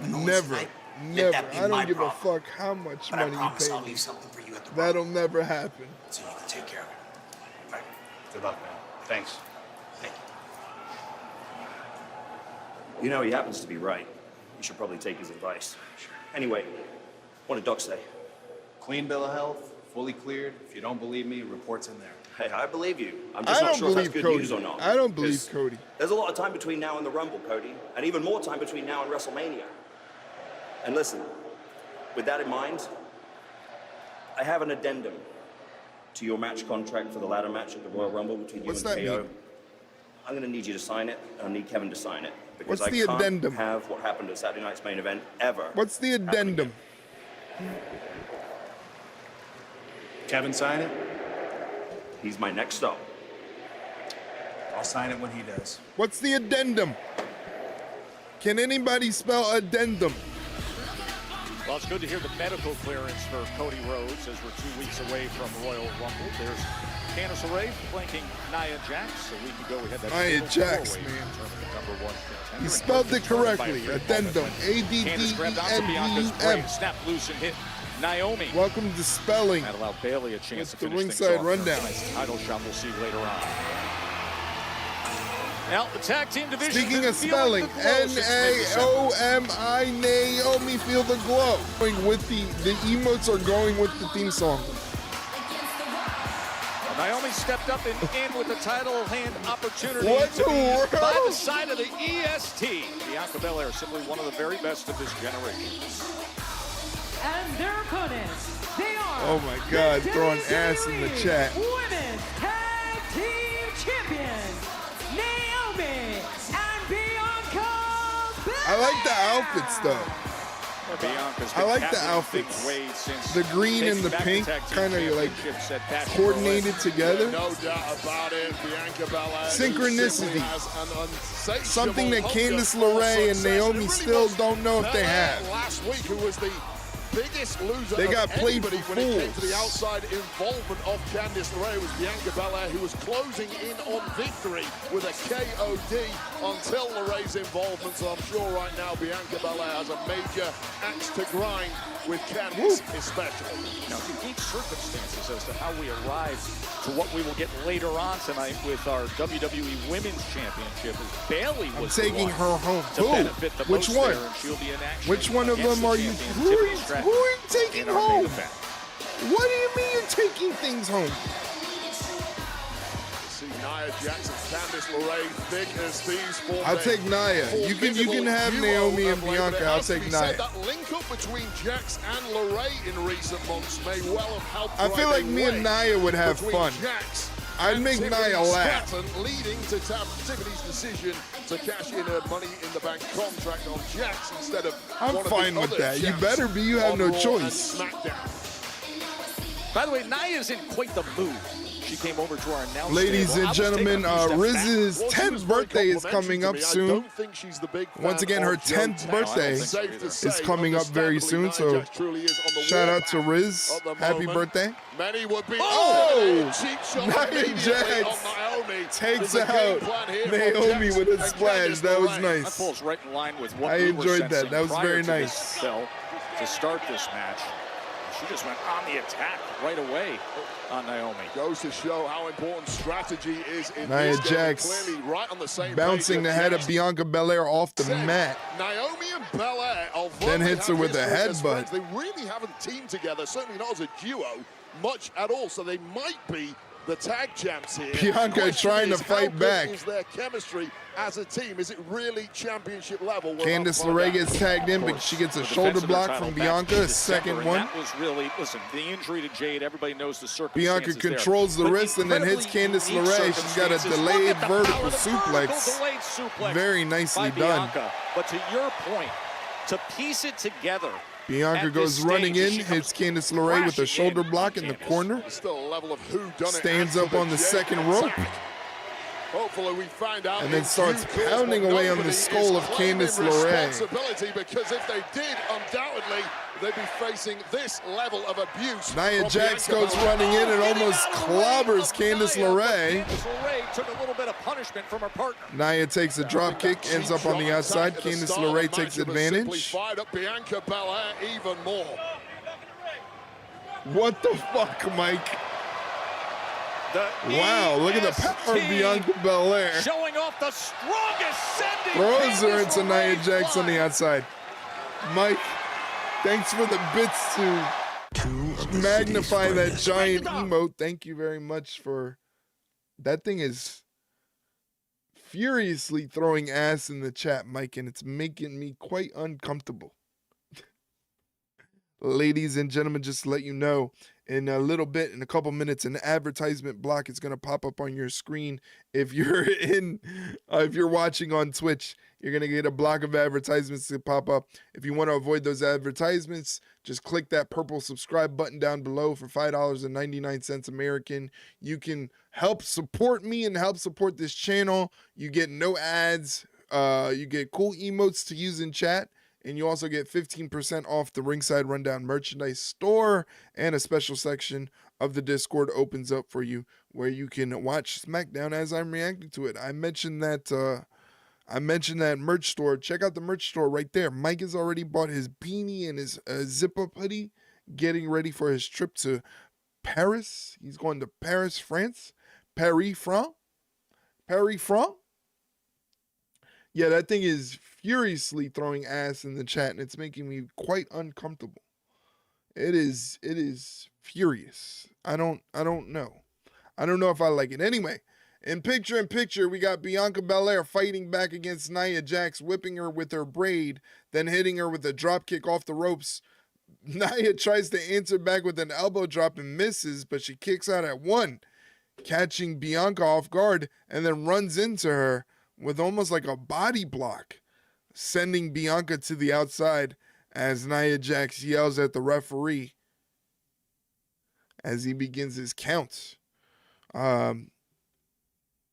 Never. Never. I don't give a fuck how much money you pay. I'll leave something for you at the That'll never happen. so you can take care of it. Right. Good luck, man. Thanks. Thank you. You know, he happens to be right. You should probably take his advice. Sure. Anyway, what did Doc say? Clean bill of health, fully cleared. If you don't believe me, report's in there. Hey, I believe you. I'm just not sure if that's good news or not. I don't believe Cody. There's a lot of time between now and the Rumble, Cody, and even more time between now and WrestleMania. And listen, with that in mind, I have an addendum to your match contract for the ladder match at the Royal Rumble between you and KO. I'm going to need you to sign it, and I need Kevin to sign it. Because What's the I addendum? can't have what happened at Saturday night's main event ever. What's the addendum? Kevin sign it? He's my next stop. I'll sign it when he does. What's the addendum? Can anybody spell addendum? Well, it's good to hear the medical clearance for Cody Rhodes as we're 2 weeks away from Royal Rumble. There's Candice LaRae flanking Nia Jax. A week ago, we had that Nia Jax, man. He spelled it correctly. Addendum. Candice grabbed onto Bianca's A-D-D-E-M-B-U-M. brain, snapped loose and hit Naomi. Welcome to spelling. That allowed Bayley a chance to the finish things ringside off. rundown. Nice title shot we'll see later on. Now, the tag team division. Speaking of spelling, Naomi, Naomi, feel the glow. With the emotes are going with the theme song. Naomi stepped up and in with the title hand opportunity What to the be world? by the side of the EST. Bianca Belair, simply one of the very best of this generation. And their opponents, they are Oh my God, throwing ass in the chat. Women's Tag Team Champions, Naomi and Bianca Belair. I like the outfits though. Bianca's I been like the captain of big outfits. ways since The green and the taking pink back the tag kind team of like championships at Bash coordinated together. No doubt about it. Bianca Belair. Synchronicity. Something Something that Candice LaRae and Naomi still don't know if they have. Last week, who was the biggest loser They got of played anybody for when it came to the fools. outside involvement of Candice LaRae. It was Bianca Belair who was closing in on victory with a KOD until LaRae's involvement. So I'm sure right now Bianca Belair has a major axe to grind with Candice especially. Now, unique circumstances as to how we arrived to what we will get later on tonight with our WWE Women's Championship. As Bayley was taking the her one home. to Who? benefit the Which most one? there, and she'll be in action Which one of against them the are you? champion, Who are Tiffany you, Stratton, who are you taking in our main home? event. What do you mean you're taking things home? See Nia Jax and Candice LaRae thick as thieves for I'll take Nia. You can have Naomi and Bianca. I'll take Nia. That link up between Jax and LaRae in recent months may well have helped. I feel like me and Nia would have fun. I'd make Nia laugh. Stratton, leading to Tiffany's decision to cash in her Money in the Bank contract on Jax instead of I'm one fine of the with other that. You champs better be. You have on no Raw and choice. SmackDown. By the way, Nia's in quite the mood. She came over to our announcement. Ladies and gentlemen, Riz's 10th birthday is coming up soon. Once again, her 10th birthday is coming up very soon, so shout out to Riz. Happy birthday. Many would be Nia Jax takes out Naomi with a splash. That was That nice. falls right in line with what I we were enjoyed that. sensing That was prior very to this nice. bell to start this match. She just went on the attack right away on Naomi. Goes to show how important strategy is in Nia this game. Jax Clearly right on the same bouncing page the head of Jax. Bianca Belair off the mat. Naomi and Belair, Then hits her with a headbutt. They really haven't teamed together, certainly not as a duo, much at all. So they might be the tag champs here. Bianca trying to fight back. Is their chemistry as a team? Is it really championship level? Candice LaRae gets tagged in, but she gets a shoulder block from Bianca, a second one. That was really, listen, the injury to Jade, everybody knows the circumstances. Bianca controls the wrist and then hits Candice LaRae. She's got a delayed vertical suplex. Very nicely done. But to your point, to piece it together, Bianca goes running in, hits Candice LaRae with a shoulder block in the corner. Still a level of who-done-it. Stands up on the second rope. Hopefully we find out. And then starts pounding away on the skull of Candice LaRae. Because if they did, undoubtedly, they'd be facing this level of abuse. Nia Jax goes running in and almost clobbers Candice LaRae. LaRae took a little bit of punishment from her partner. Nia takes a drop kick, ends up on the outside. Candice LaRae takes advantage. Fired up Bianca Belair even more. What the fuck, Mike? Wow, look at the power of Bianca Belair. Showing off the strongest sending. Throws her into Nia Jax on the outside. Mike, thanks for the bits to magnify that giant emote. Thank you very much for that. Thing is furiously throwing ass in the chat, Mike, and it's making me quite uncomfortable. Ladies and gentlemen, just to let you know, in a little bit, in a couple minutes, an advertisement block is going to pop up on your screen. If you're if you're watching on Twitch, you're going to get a block of advertisements to pop up. If you want to avoid those advertisements, just click that purple subscribe button down below for $5.99 American. You can help support me and help support this channel. You get no ads. You get cool emotes to use in chat. And you also get 15% off the Ringside Rundown merchandise store, and a special section of the Discord opens up for you where you can watch SmackDown as I'm reacting to it. I mentioned that merch store. Check out the merch store right there. Mike has already bought his beanie and his zip-up hoodie, getting ready for his trip to Paris. He's going to Paris, France. Paris, France. Yeah, that thing is furiously throwing ass in the chat, and it's making me quite uncomfortable. It is furious. I don't know. I don't know if I like it. Anyway, in picture, we got Bianca Belair fighting back against Nia Jax, whipping her with her braid, then hitting her with a drop kick off the ropes. Nia tries to answer back with an elbow drop and misses, but she kicks out at one, catching Bianca off guard, and then runs into her with almost like a body block, sending Bianca to the outside as Nia Jax yells at the referee as he begins his counts.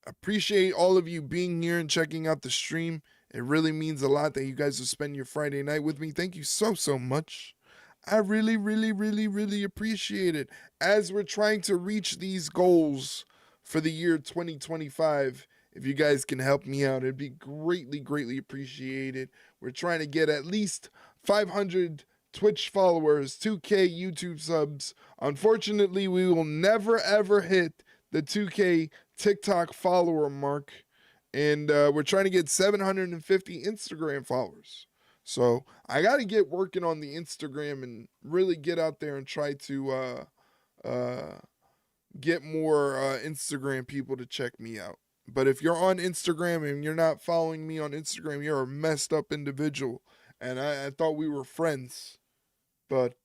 Appreciate all of you being here and checking out the stream. It really means a lot that you guys will spend your Friday night with me. Thank you so much. I really appreciate it. As we're trying to reach these goals for the year 2025, if you guys can help me out, it'd be greatly appreciated. We're trying to get at least 500 Twitch followers, 2K YouTube subs. Unfortunately, we will never ever hit the 2K TikTok follower mark. And we're trying to get 750 Instagram followers. So I got to get working on the Instagram and really get out there and try to get more Instagram people to check me out. But if you're on Instagram and you're not following me on Instagram, you're a messed up individual. And I thought we were friends. But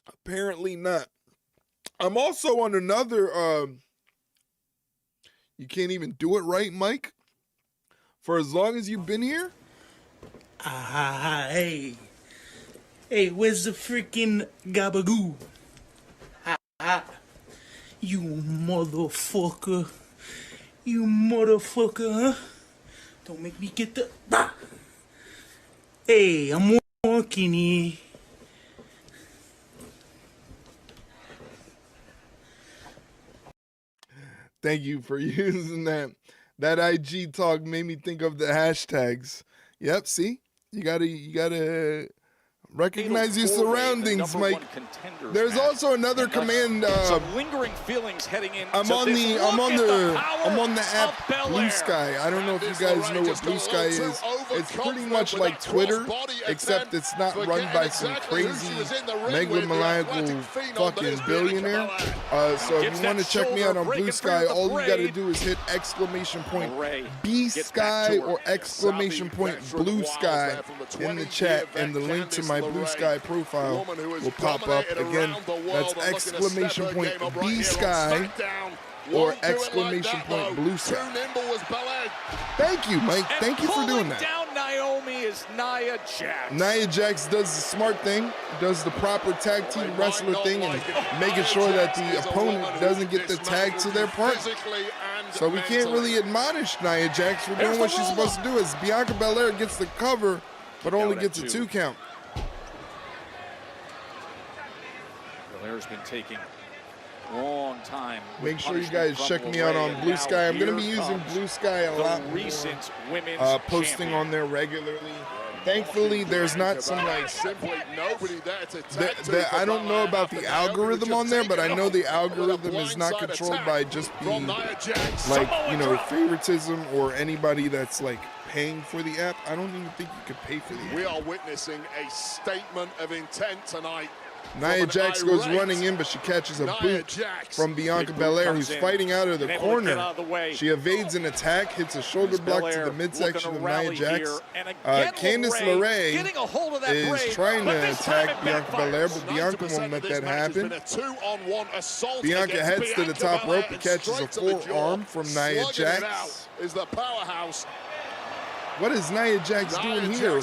apparently not. I'm also on another, you can't even do it right, Mike? For as long as you've been here? Hey, where's the freaking gabagoo? You motherfucker. You motherfucker, huh? Don't make me get the... Ah! Hey, I'm walking here. Thank you for using that. That IG talk made me think of the hashtags. Yep, see? You gotta Recognize your surroundings, Mike. There's match. also another command. Some lingering feelings heading in. I'm on the app Blue Sky. I don't know if you guys know what Blue Sky is. It's pretty much like Twitter, except it's not run by some crazy megalomaniacal fucking billionaire. So if you want to check me out on Blue Sky, all you gotta do is hit !, B Sky or ! Blue Sky in the chat, and the link to my Blue Sky profile will pop up. Again, that's ! B Sky or ! Blue Sky. Thank you, Mike. Thank you for doing that. Down Naomi is Nia Jax. Nia Jax does the smart thing, does the proper tag team wrestler thing, and making sure that the opponent doesn't get the tag to their partner. So we can't really admonish Nia Jax for doing what she's supposed to do. As Bianca Belair gets the cover, but only gets a 2 count. Belair's been taking long time. Make sure you guys check me out on Blue Sky. I'm going to be using Blue Sky a lot more, posting on there regularly. Thankfully, there's not some like I don't know about the algorithm on there, but I know the algorithm is not controlled by just the like favoritism or anybody that's like paying for the app. I don't even think you could pay for the app. We are witnessing a statement of intent tonight. Nia Jax goes running in, but she catches a boot from Bianca Belair, who's fighting out of the corner. She evades an attack, hits a shoulder block to the midsection of Nia Jax. Candice LaRae is trying to attack Bianca Belair, but Bianca won't let that happen. Bianca heads to the top rope and catches a forearm from Nia Jax. What is Nia Jax doing here?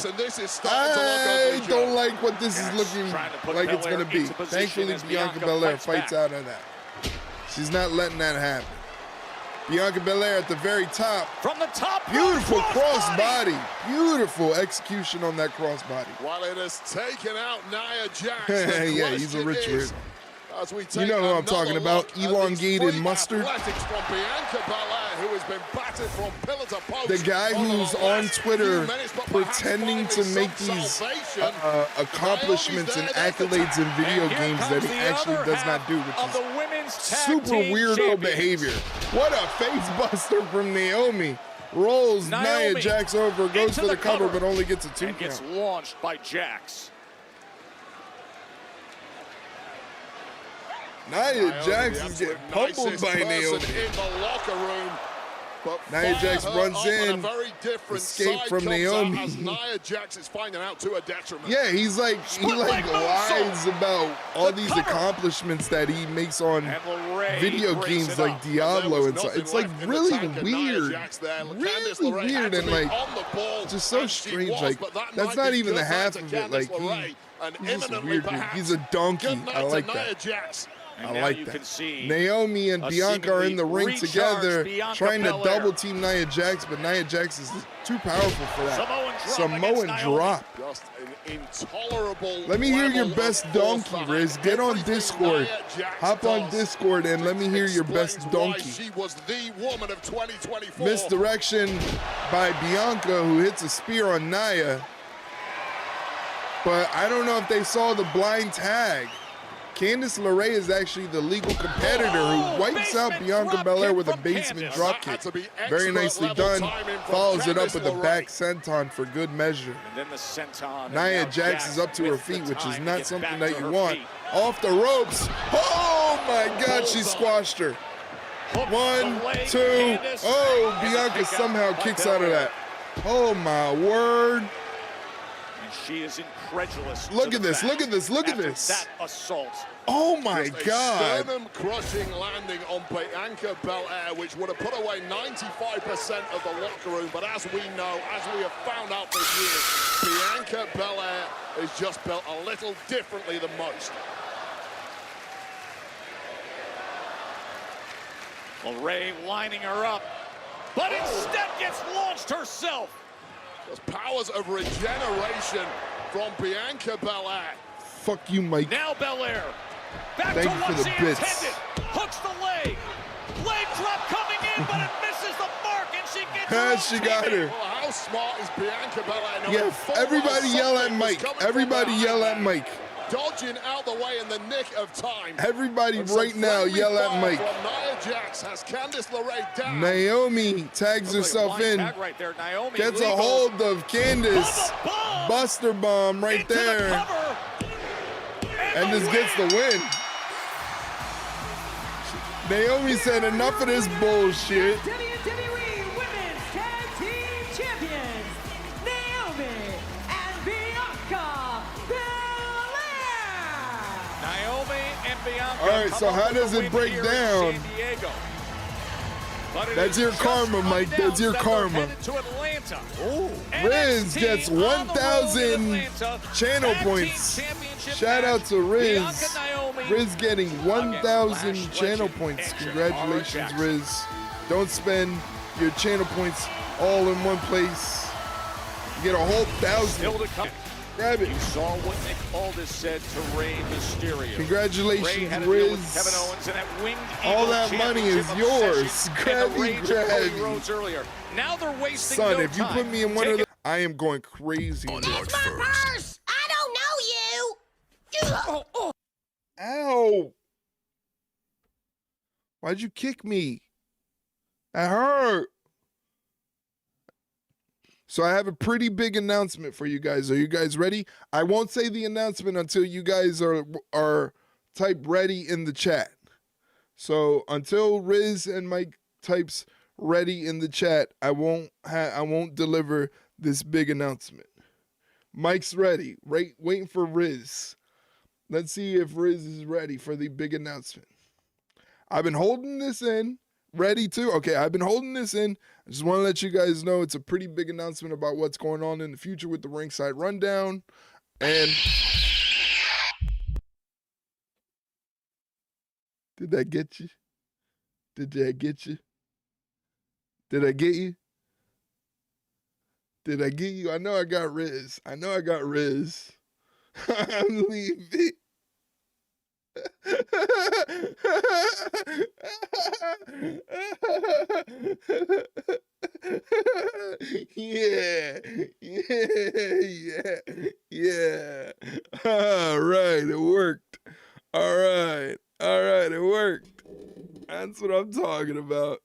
I don't like what this is looking like it's going to be. Thankfully, Bianca Belair fights out of that. She's not letting that happen. Bianca Belair at the very top. From the top. Beautiful crossbody. Beautiful execution on that crossbody. While it has taken out Nia Jax. Yeah, he's a rich weirdo. You know who I'm talking about, elongated mustard. The guy who's on Twitter pretending to make these accomplishments and accolades in video games that he actually does not do, which is super weirdo behavior. What a face buster from Naomi. Rolls Nia Jax over, goes for the cover, but only gets a 2 count. Gets launched by Jax. Nia Jax is getting pummeled by Naomi. Nia Jax runs in, escape from Naomi. Nia Jax is finding out to a detriment. Yeah, he lies about all these accomplishments that he makes on video games like Diablo and stuff. It's like really weird, and like just so strange. Like that's not even the half of it. Like he's just a weird dude. He's a donkey. I like that. I like that. Naomi and Bianca are in the ring together, trying to double team Nia Jax, but Nia Jax is too powerful for that. Samoan drop. Just an intolerable. Let me hear your best donkey, Riz. Get on Discord. Hop on Discord and let me hear your best donkey. She was the woman of 2024. Misdirection by Bianca, who hits a spear on Nia. But I don't know if they saw the blind tag. Candice LaRae is actually the legal competitor who wipes out Bianca Belair with a basement dropkick. Very nicely done. Follows it up with a back senton for good measure. Nia Jax is up to her feet, which is not something that you want. Off the ropes. Oh my God, she squashed her. 1, 2. Oh, Bianca somehow kicks out of that. Oh my word. She is incredulous. Look at this, look at this, look at this. That assault. Oh my God. Sternum-crushing landing on Bianca Belair, which would have put away 95% of the locker room. But as we know, as we have found out for years, Bianca Belair is just built a little differently than most. LaRae lining her up, but instead gets launched herself. There's powers of regeneration from Bianca Belair. Fuck you, Mike. Now Belair. Back Thank to you what for the she bits. intended. Hooks the leg. Leg drop coming in, but it misses the mark, and she She got her. Well, how smart is Bianca Belair? Yes, everybody yell at Mike. Everybody yell at Mike. Dodging out the way in the nick of time. Everybody right now yell at Mike. Nia Jax has Candice LaRae down. Naomi tags herself in. Right there. Naomi gets a hold of Candice. Buster bomb right there. And just gets the win. Naomi said enough of this bullshit. WWE Women's Tag Team Champions, Naomi and Bianca Belair. Naomi and Bianca. All right, so how does it break down? That's your karma, Mike. That's your karma. Riz gets 1,000 channel points. Shout out to Riz. Riz getting 1,000 channel points. Congratulations, Riz. Don't spend your channel points all in one place. You get a whole 1,000. Grab it. You saw what Nick Aldis said to Rey Mysterio. Congratulations, Riz. All that money is yours. Grab it. Now they're wasting Son, no if you time. put me in one of the, I am going crazy. On March 1st. I don't know you. Ow! Why'd you kick me? That hurt. So I have a pretty big announcement for you guys. Are you guys ready? I won't say the announcement until you guys are type ready in the chat. So until Riz and Mike types ready in the chat, I won't deliver this big announcement. Mike's ready. Waiting for Riz. Let's see if Riz is ready for the big announcement. I've been holding this in. Ready to? Okay, I've been holding this in. I just want to let you guys know it's a pretty big announcement about what's going on in the future with the Ringside Rundown. And did that get you? Did that get you? Did I get you? Did I get you? I know I got Riz. I know I got Riz. I'm leaving. Yeah. All right, it worked. All right, it worked. That's what I'm talking about.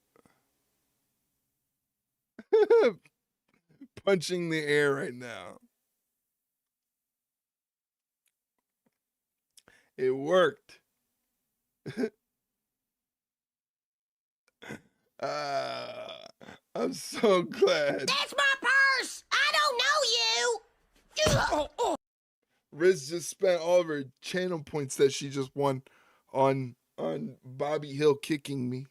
Punching the air right now. It worked. I'm so glad. That's my purse. I don't know you. Riz just spent all of her channel points that she just won on Bobby Hill kicking me.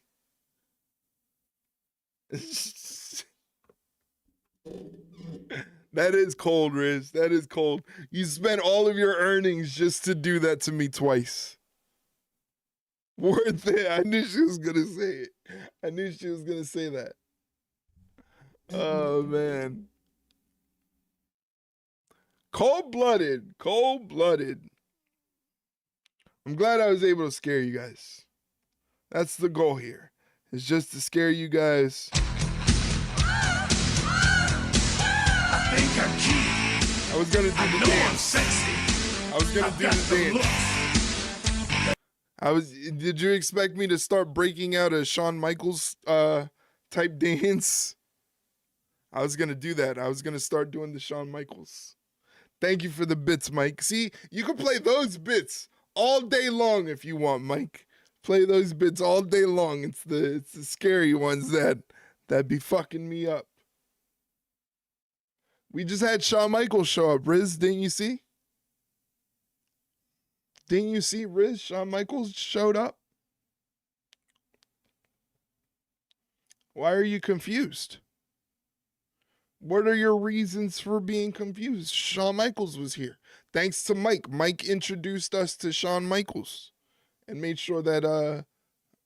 That is cold, Riz. That is cold. You spent all of your earnings just to do that to me twice. Worth it. I knew she was going to say it. I knew she was going to say that. Oh, man. Cold-blooded. Cold-blooded. I'm glad I was able to scare you guys. That's the goal here. It's just to scare you guys. I was gonna do the dance. I was gonna do the dance. Did you expect me to start breaking out a Shawn Michaels type dance? I was gonna do that. I was gonna start doing the Shawn Michaels. Thank you for the bits, Mike. See, you can play those bits all day long if you want, Mike. Play those bits all day long. It's the scary ones that be fucking me up. We just had Shawn Michaels show up, Riz. Didn't you see? Didn't you see, Riz? Shawn Michaels showed up. Why are you confused? What are your reasons for being confused? Shawn Michaels was here. Thanks to Mike. Mike introduced us to Shawn Michaels and made sure that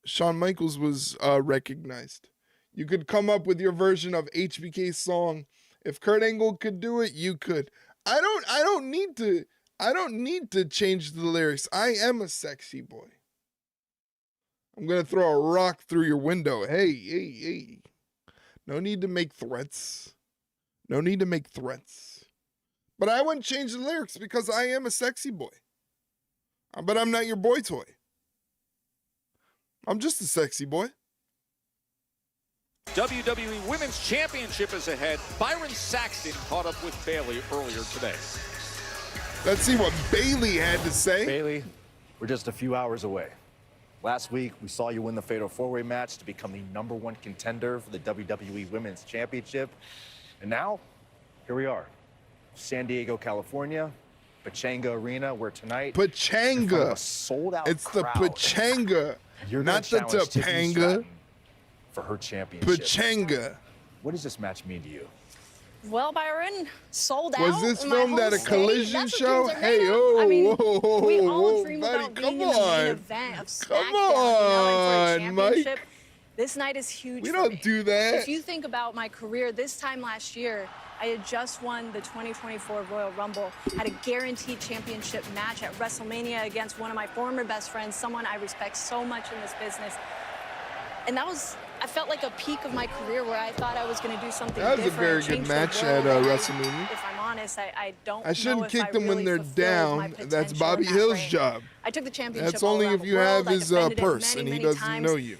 Shawn Michaels was recognized. You could come up with your version of HBK's song. If Kurt Angle could do it, you could. I don't need to change the lyrics. I am a sexy boy. I'm gonna throw a rock through your window. Hey. No need to make threats. No need to make threats. But I wouldn't change the lyrics because I am a sexy boy. But I'm not your boy toy. I'm just a sexy boy. WWE Women's Championship is ahead. Byron Saxton caught up with Bayley earlier today. Let's see what Bayley had to say. Bayley, we're just a few hours away. Last week, we saw you win the Fatal 4-Way match to become the #1 contender for the WWE Women's Championship. And now, here we are. San Diego, California, Pachanga Arena, where tonight... Pachanga. A sold-out It's the crowd. Pachanga, You're not the Tiffany Topanga. Stratton for her championship. Pachanga. What does this match mean to you? Well, Byron, sold out. Was this in my filmed at a home collision state. That's what show? dreams are Hey, made of. oh, I mean, whoa, we all whoa, dream buddy, about come being in the main on. event of SmackDown, Come you know, and for a on, Mike. championship. This night is huge We for don't me. do that. If you think about my career, this time last year, I had just won the 2024 Royal Rumble, had a guaranteed championship match at WrestleMania against one of my former best friends, someone I respect so much in this business. And that was, I felt like a peak of my career where I thought I was going to do something That was a different. very and good change the match world. at And WrestleMania. If I'm honest, I don't I shouldn't know if kick I them when really they're fulfilled my down. That's potential Bobby in that Hill's reign. job. I took the championship That's all only around if the you world. have I his defended it purse many, and he many doesn't times. know you.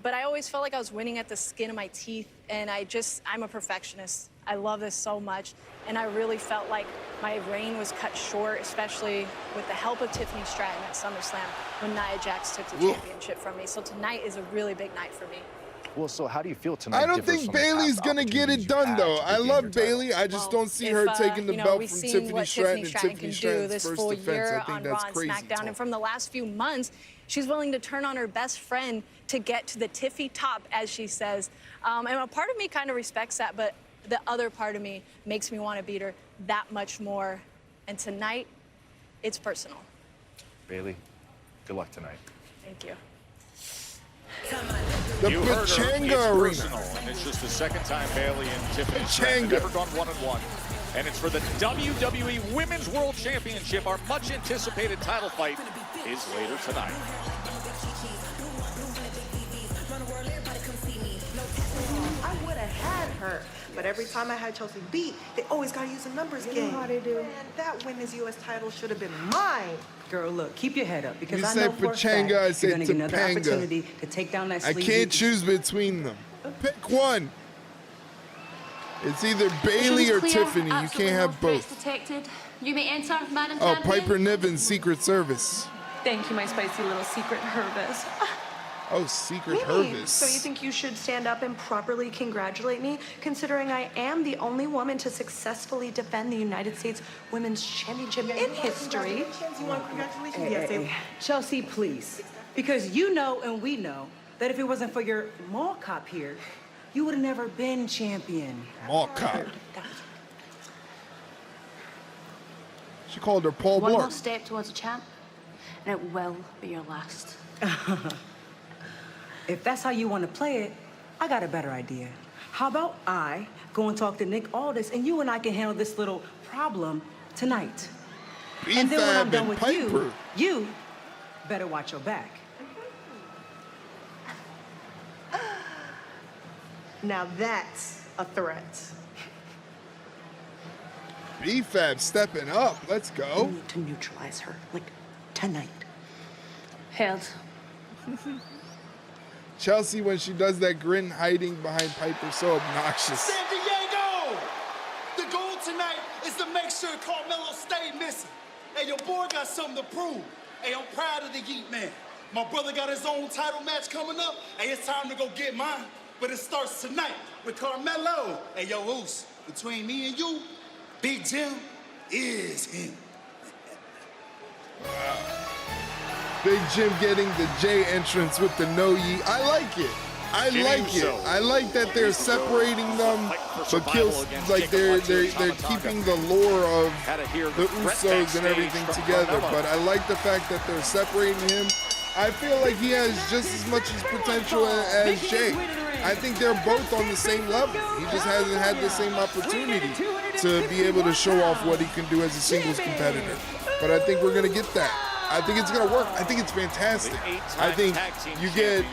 But I always felt like I was winning at the skin of my teeth, and I'm a perfectionist. I love this so much, and I really felt like my reign was cut short, especially with the help of Tiffany Stratton at SummerSlam when Nia Jax took the championship from me. So tonight is a really big night for me. Well, so how do you feel tonight? I don't differs think from the Bayley's past going to get opportunities it you done, had though. to I regain love your title? Bayley. I just don't see her taking the belt from Tiffany Stratton and Tiffany Stratton's this first full defense. year I think on that's Raw and crazy SmackDown, talk. and from the last few months, she's willing to turn on her best friend to get to the Tiffy top, as she says. And a part of me kind of respects that, but the other part of me makes me want to beat her that much more. And tonight, it's personal. Bayley, good luck tonight. Thank you. The You heard her. Pachanga It's Arena. personal, and it's just the second time Bayley and Tiffany Pachanga. Stratton have ever gone 1-1. And it's for the WWE Women's World Championship. Our much anticipated title fight is later tonight. I would have had her, but every time I had Chelsea beat, they always got to use a numbers game. How they do? Man, that women's U.S. title should have been mine. Girl, look, keep your head up because You I say know for a Pachanga, fact I say you're gonna get another Topanga. opportunity to take down that I sleazy... can't choose between them. Pick one. It's either Bayley or Tiffany. You can't have both. Detected. You may enter, Madam Oh, Champion. Piper Niven's Secret Service. Thank you, my spicy little secret Hervis. Oh, Secret Really? Hervis. So you think you should stand up and properly congratulate me, considering I am the only woman to successfully defend the United States Women's Championship in history? You want congratulations? Yes, Hey, Chelsea, please. Because you know and we know that if it wasn't for your mall cop here, you would have never been champion. Mall cop. She called her Paul One more Blart. step towards a champ, and it will be your last. If that's how you want to play it, I got a better idea. How about I go and talk to Nick Aldis and you and I can handle this little problem tonight. And then when I'm done with you better watch your back. Now that's a threat. B-Fab stepping up. Let's go. We need to neutralize her, like tonight. Held. Chelsea, when she does that grin hiding behind Piper, so obnoxious. San Diego! The goal tonight is to make sure Carmelo stay missing. Hey, your boy got something to prove. Hey, I'm proud of the Yeet Man. My brother got his own title match coming up. Hey, it's time to go get mine. But it starts tonight with Carmelo. Hey, yo, Oos, between me and you, Big Jim is him. Big Jim getting the J entrance with the no ye. I like it. I like it. I like that they're separating them, but like they're keeping the lore of the Usos and everything together. But I like the fact that they're separating him. I feel like he has just as much as potential as Jay. I think they're both on the same level. He just hasn't had the same opportunity to be able to show off what he can do as a singles competitor. But I think we're gonna get that. I think it's gonna work. I think it's fantastic. I think you get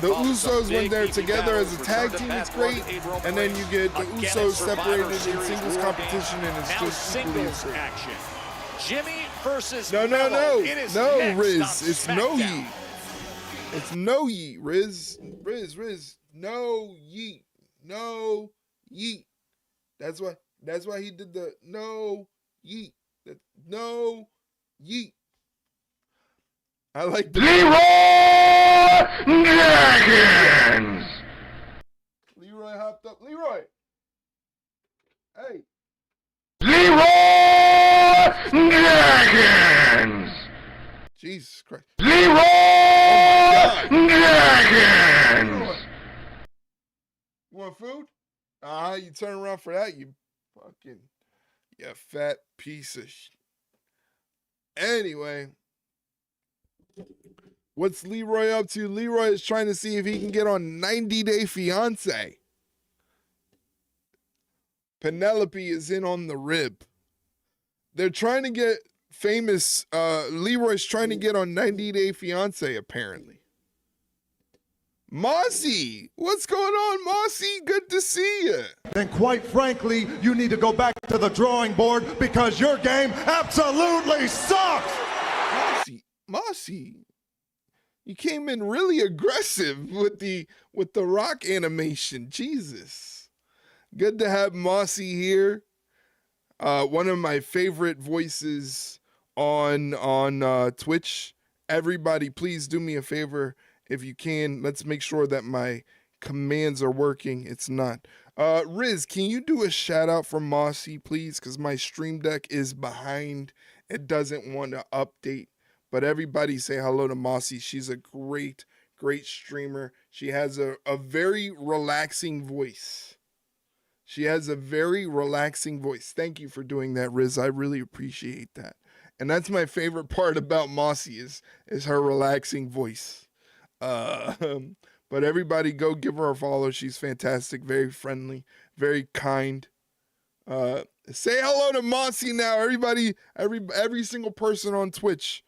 the Usos when they're together as a tag team, it's great, and then you get the Usos separated in singles competition, and it's just equally as great. Jimmy versus No, It is next Riz. on It's SmackDown. no yeet. It's no yeet, Riz. Riz. No yeet. No yeet. That's why he did the no yeet. No yeet. I like the Leroy Dragons. Leroy hopped up. Leroy. Hey. Leroy Dragons. Jesus Christ. Leroy Dragons. Leroy. You want food? You turn around for that, you fat piece of shit. Anyway, what's Leroy up to? Leroy is trying to see if he can get on 90 Day Fiance. Penelope is in on the rib. They're trying to get famous. Leroy's trying to get on 90 Day Fiance, apparently. Mossy, what's going on, Mossy? Good to see you. Then quite frankly, you need to go back to the drawing board because your game absolutely sucks. Mossy, you came in really aggressive with the rock animation. Jesus. Good to have Mossy here. One of my favorite voices on Twitch. Everybody, please do me a favor. If you can, let's make sure that my commands are working. It's not. Riz, can you do a shout out for Mossy, please? Because my stream deck is behind. It doesn't want to update. But everybody say hello to Mossy. She's a great, great streamer. She has a very relaxing voice. She has a very relaxing voice. Thank you for doing that, Riz. I really appreciate that. And that's my favorite part about Mossy is her relaxing voice. But everybody go give her a follow. She's fantastic, very friendly, very kind. Say hello to Mossy now. Everybody, every single person on Twitch,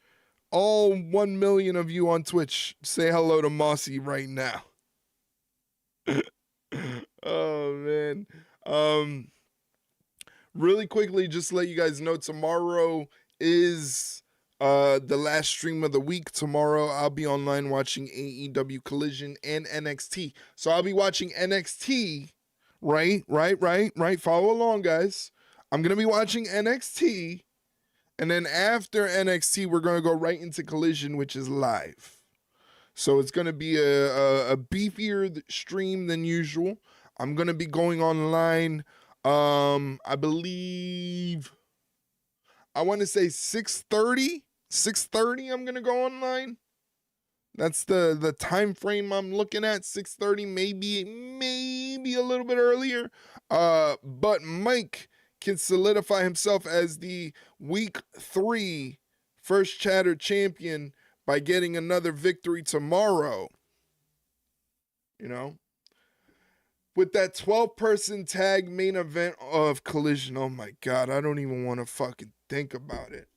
all 1 million of you on Twitch, say hello to Mossy right now. Oh man. Really quickly, just to let you guys know, tomorrow is the last stream of the week. Tomorrow I'll be online watching AEW Collision and NXT. So I'll be watching NXT, right? Follow along, guys. I'm going to be watching NXT, and then after NXT, we're going to go right into Collision, which is live. So it's going to be a beefier stream than usual. I'm going to be going online, I believe, I want to say 6:30. 6:30 I'm going to go online. That's the time frame I'm looking at. 6:30, maybe a little bit earlier. But Mike can solidify himself as the week 3 First Chatter champion by getting another victory tomorrow. You know, with that 12-person tag main event of Collision. Oh my God, I don't even want to fucking think about it.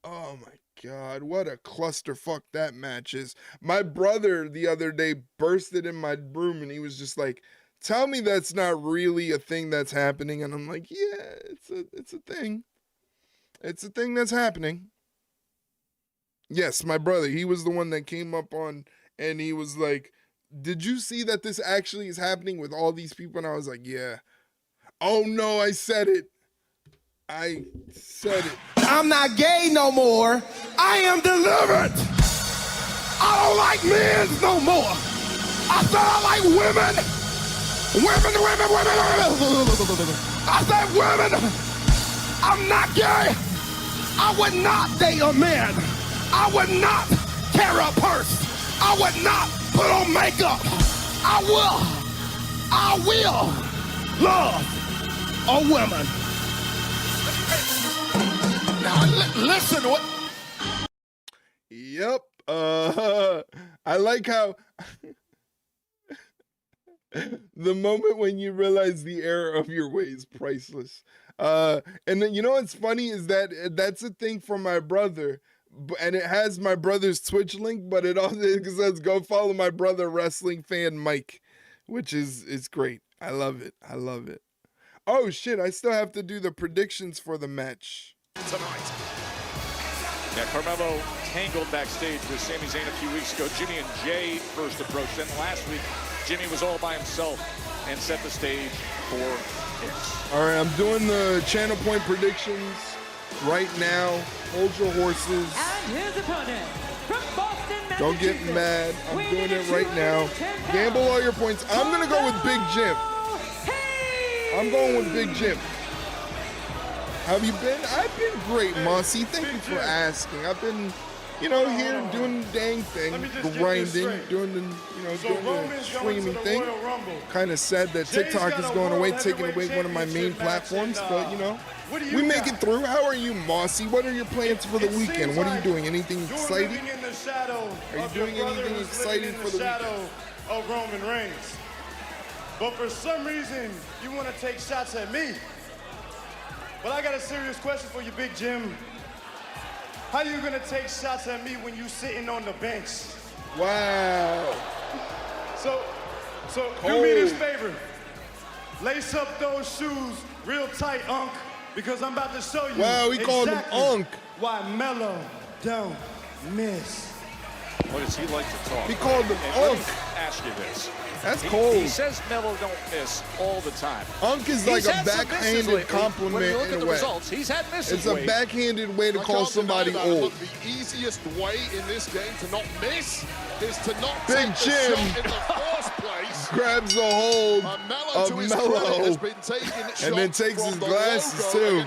Oh my God, what a clusterfuck that match is. My brother the other day bursted in my room and he was just like, tell me that's not really a thing that's happening. And I'm like, yeah, it's a thing. It's a thing that's happening. Yes, my brother, he was the one that came up on and he was like, did you see that this actually is happening with all these people? And I was like, yeah. Oh no, I said it. I said it. I'm not gay no more. I am delivered. I don't like men no more. I said I like women. Women. I said women. I'm not gay. I would not date a man. I would not carry a purse. I would not put on makeup. I will love a woman. Now listen. What? Yep. I like how the moment when you realize the error of your ways, priceless. And then you know what's funny is that that's a thing for my brother, and it has my brother's Twitch link, but it also says go follow my brother wrestling fan Mike, which is great. I love it. I love it. Oh shit, I still have to do the predictions for the match tonight. Yeah, Carmelo tangled backstage with Sami Zayn a few weeks ago. Jimmy and Jay first approached. Then last week, Jimmy was all by himself and set the stage for hits. All right, I'm doing the channel point predictions right now. Hold your horses. And his opponent from Boston, Massachusetts. Don't get mad. I'm doing it right now. Gamble all your points. I'm going to go with Big Jim. I'm going with Big Jim. How have you been? I've been great, Mossy. Thank you for asking. I've been, here doing the dang thing, grinding, doing the streaming thing. Kind of sad that TikTok is going away, taking away one of my main platforms, but we make it through. How are you, Mossy? What are your plans for the weekend? What are you doing? Anything exciting? Are you doing anything exciting for the weekend? Of Roman Reigns. But for some reason, you want to take shots at me. But I got a serious question for you, Big Jim. How you gonna take shots at me when you sitting on the bench? Wow. So do me this favor. Lace up those shoes real tight, Unc, because I'm about to show you called him Unc. Why Melo don't miss. What does he like to talk? He called him Let Unc. me ask you this. That's cold. He says Melo don't miss all the time. Unc is like a backhanded compliment when you look at in the a way. Results, he's had misses. It's a backhanded way to call somebody old. The easiest way in this game to not miss is to not Big take Jim the shot in the first place. grabs a hold of Melo and then takes his glasses too.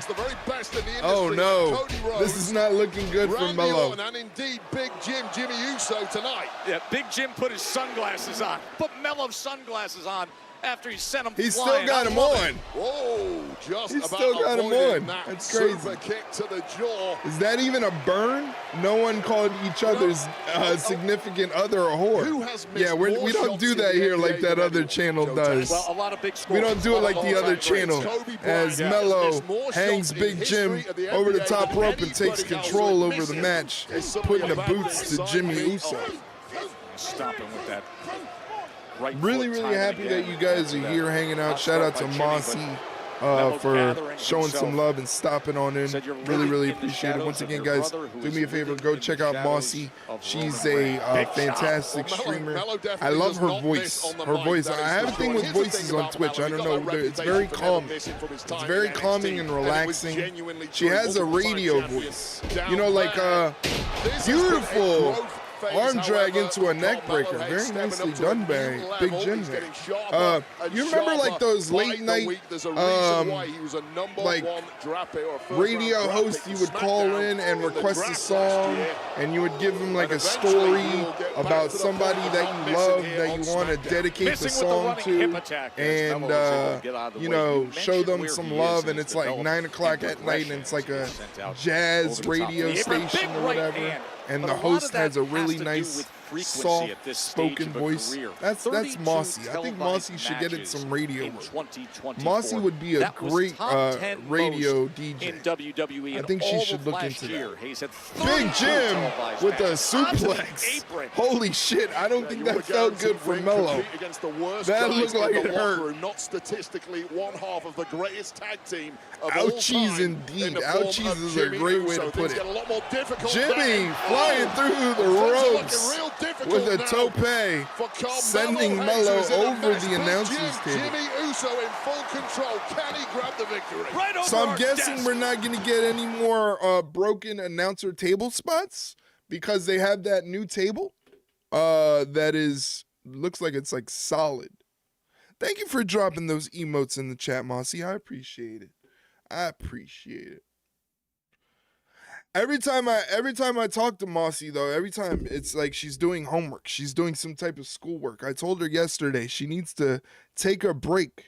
Oh no, this is not looking good for Melo. And indeed, Big Jim, Jimmy Uso tonight. Yeah, Big Jim put his sunglasses on. Put Melo's sunglasses on after he sent him He's flying. still got him on. Whoa, just He's about still got him avoiding on. that That's crazy. super kick to the jaw. Is that even a burn? No one called each other's significant other a whore. Who has missed Yeah, we more don't do shots that in the here like NBA that than other anyone? channel Joe does. Well, a lot of big We don't do it like the other It's channel, Kobe Bryant as has Melo missed more hangs shots in Big Jim history of the over the NBA top than rope and takes anybody else control would over miss the him. match, It's putting the somebody boots to about Jimmy inside Uso. Stopping with that. Right Really, foot really timing happy again. that you guys are here hanging out. Hot Shout out start to by Jimmy, Mossy Melo for gathering showing himself. some love and stopping on in. Said you're Really, really in the appreciate it. shadows Once of again, your guys, brother who do is me a favor, living go in check the out shadows Mossy. of She's Roman a Reigns. Big fantastic shot. streamer. Melo I definitely love does her not voice. miss on the Her mic, voice. that I is have a for thing sure. with Here's the voices thing on about Twitch. Melo. I don't He's got know. that It's reputation very for never calming. missing from his It's time very in calming NXT, and and it was relaxing. genuinely She true. has a Multiple-time radio champion voice. down You know, like bad. This has been a beautiful growth phase, arm drag however, into a neck Carmelo breaker. Hayes Very stepping nicely up to a done new by level. Big He's Jim there. getting sharper and You remember like sharper those by late the night week. There's a reason why he was a number like one draft pick or a first radio round draft host pick you for would call SmackDown in and the request a draft song, last year. and you would give him like And a eventually story he will get back about to the somebody point of that not you missing love here that on you want to SmackDown. dedicate the Missing with the song running to, hip attack as and Melo was able to get out of the you way. know, You show mentioned them where some he is love, in and his it's like development 9 o'clock and at night, and it's like a progression. Sent out jazz over the top. radio The apron, station big or right whatever, hand. and But the a lot host of that has a really has to do nice, with frequency soft at this stage spoken of a voice. career. That's 32 Mossy. I think Mossy should get it matches some radio in work. 2024. Mossy would be a That was great top 10 radio most DJ. in WWE. I think she all should of look last into year. that. Hayes had Big 32 Jim televised with a matches onto the suplex. apron. Holy shit, I don't think that felt good for Melo. Against the worst That guys looked like in the it locker hurt. room, not statistically one half of the greatest tag team of all Ouchies time indeed. in the form Ouchies of is a Jimmy great way Uso. to Things put get a it. lot more difficult Jimmy then. flying through the Things are ropes looking real difficult with a now tope, for Carmelo sending Hayes, Melo who's in over mess. the Big announcers Jim, table. Jimmy Uso in full control. Can he grab the victory? Right over So I'm our guessing desk. we're not going to get any more broken announcer table spots because they have that new table that looks like it's like solid. Thank you for dropping those emotes in the chat, Mossy. I appreciate it. I appreciate it. Every time I talk to Mossy though, every time it's like she's doing homework. She's doing some type of schoolwork. I told her yesterday she needs to take a break.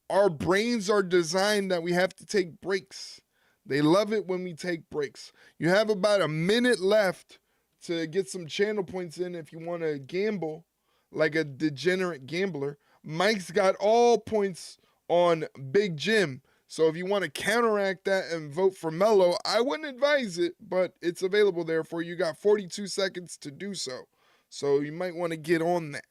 Our brains are designed that we have to take breaks. They love it when we take breaks. You have about a minute left to get some channel points in if you want to gamble like a degenerate gambler. Mike's got all points on Big Jim. So if you want to counteract that and vote for Melo, I wouldn't advise it, but it's available there for you. You got 42 seconds to do so. So you might want to get on that.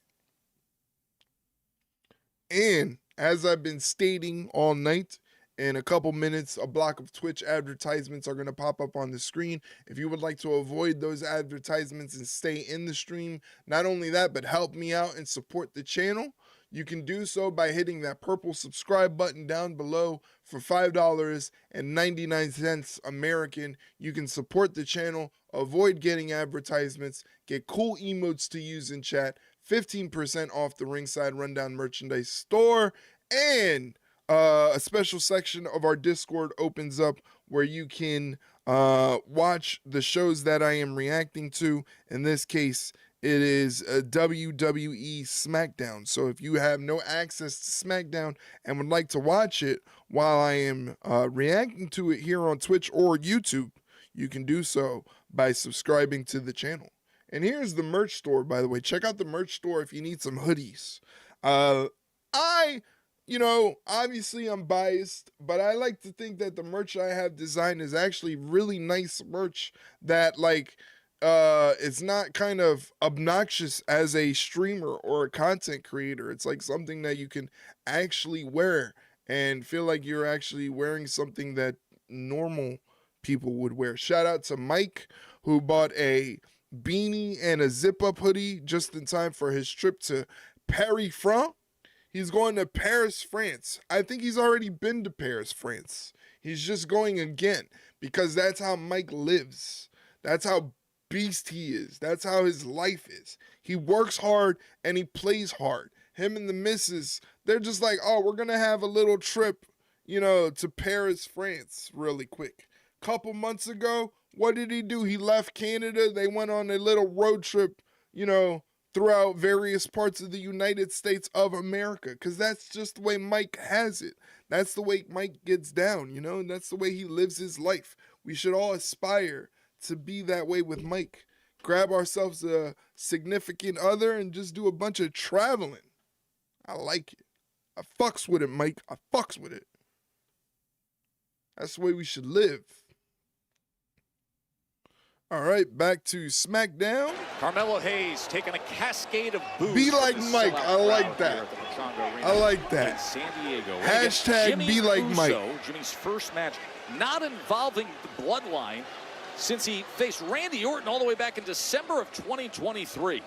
And as I've been stating all night, in a couple minutes, a block of Twitch advertisements are going to pop up on the screen. If you would like to avoid those advertisements and stay in the stream, not only that, but help me out and support the channel, you can do so by hitting that purple subscribe button down below. For $5.99 American, you can support the channel, avoid getting advertisements, get cool emotes to use in chat, 15% off the Ringside Rundown merchandise store, and a special section of our Discord opens up where you can watch the shows that I am reacting to. In this case, it is WWE SmackDown. So if you have no access to SmackDown and would like to watch it while I am reacting to it here on Twitch or YouTube, you can do so by subscribing to the channel. And here's the merch store, by the way. Check out the merch store if you need some hoodies. You know, obviously I'm biased, but I like to think that the merch I have designed is actually really nice merch that, like, it's not kind of obnoxious as a streamer or a content creator. It's like something that you can actually wear and feel like you're actually wearing something that normal people would wear. Shout out to Mike, who bought a beanie and a zip-up hoodie just in time for his trip to Paris-France. He's going to Paris, France. I think he's already been to Paris, France. He's just going again because that's how Mike lives. That's how beast he is. That's how his life is. He works hard and he plays hard. Him and the missus, they're just like, oh, we're going to have a little trip, you know, to Paris, France really quick. Couple months ago, what did he do? He left Canada. They went on a little road trip, you know, throughout various parts of the United States of America, because that's just the way Mike has it. That's the way Mike gets down, you know, and that's the way he lives his life. We should all aspire to be that way with Mike. Grab ourselves a significant other and just do a bunch of traveling. I like it. I fucks with it, Mike. I fucks with it. That's the way we should live. All right, back to SmackDown. Carmelo Hayes taking a cascade of boos. Be like Mike. I like that. I like that. In San Diego. Hashtag be like Mike. Jimmy's first match not involving the bloodline since he faced Randy Orton all the way back in December of 2023.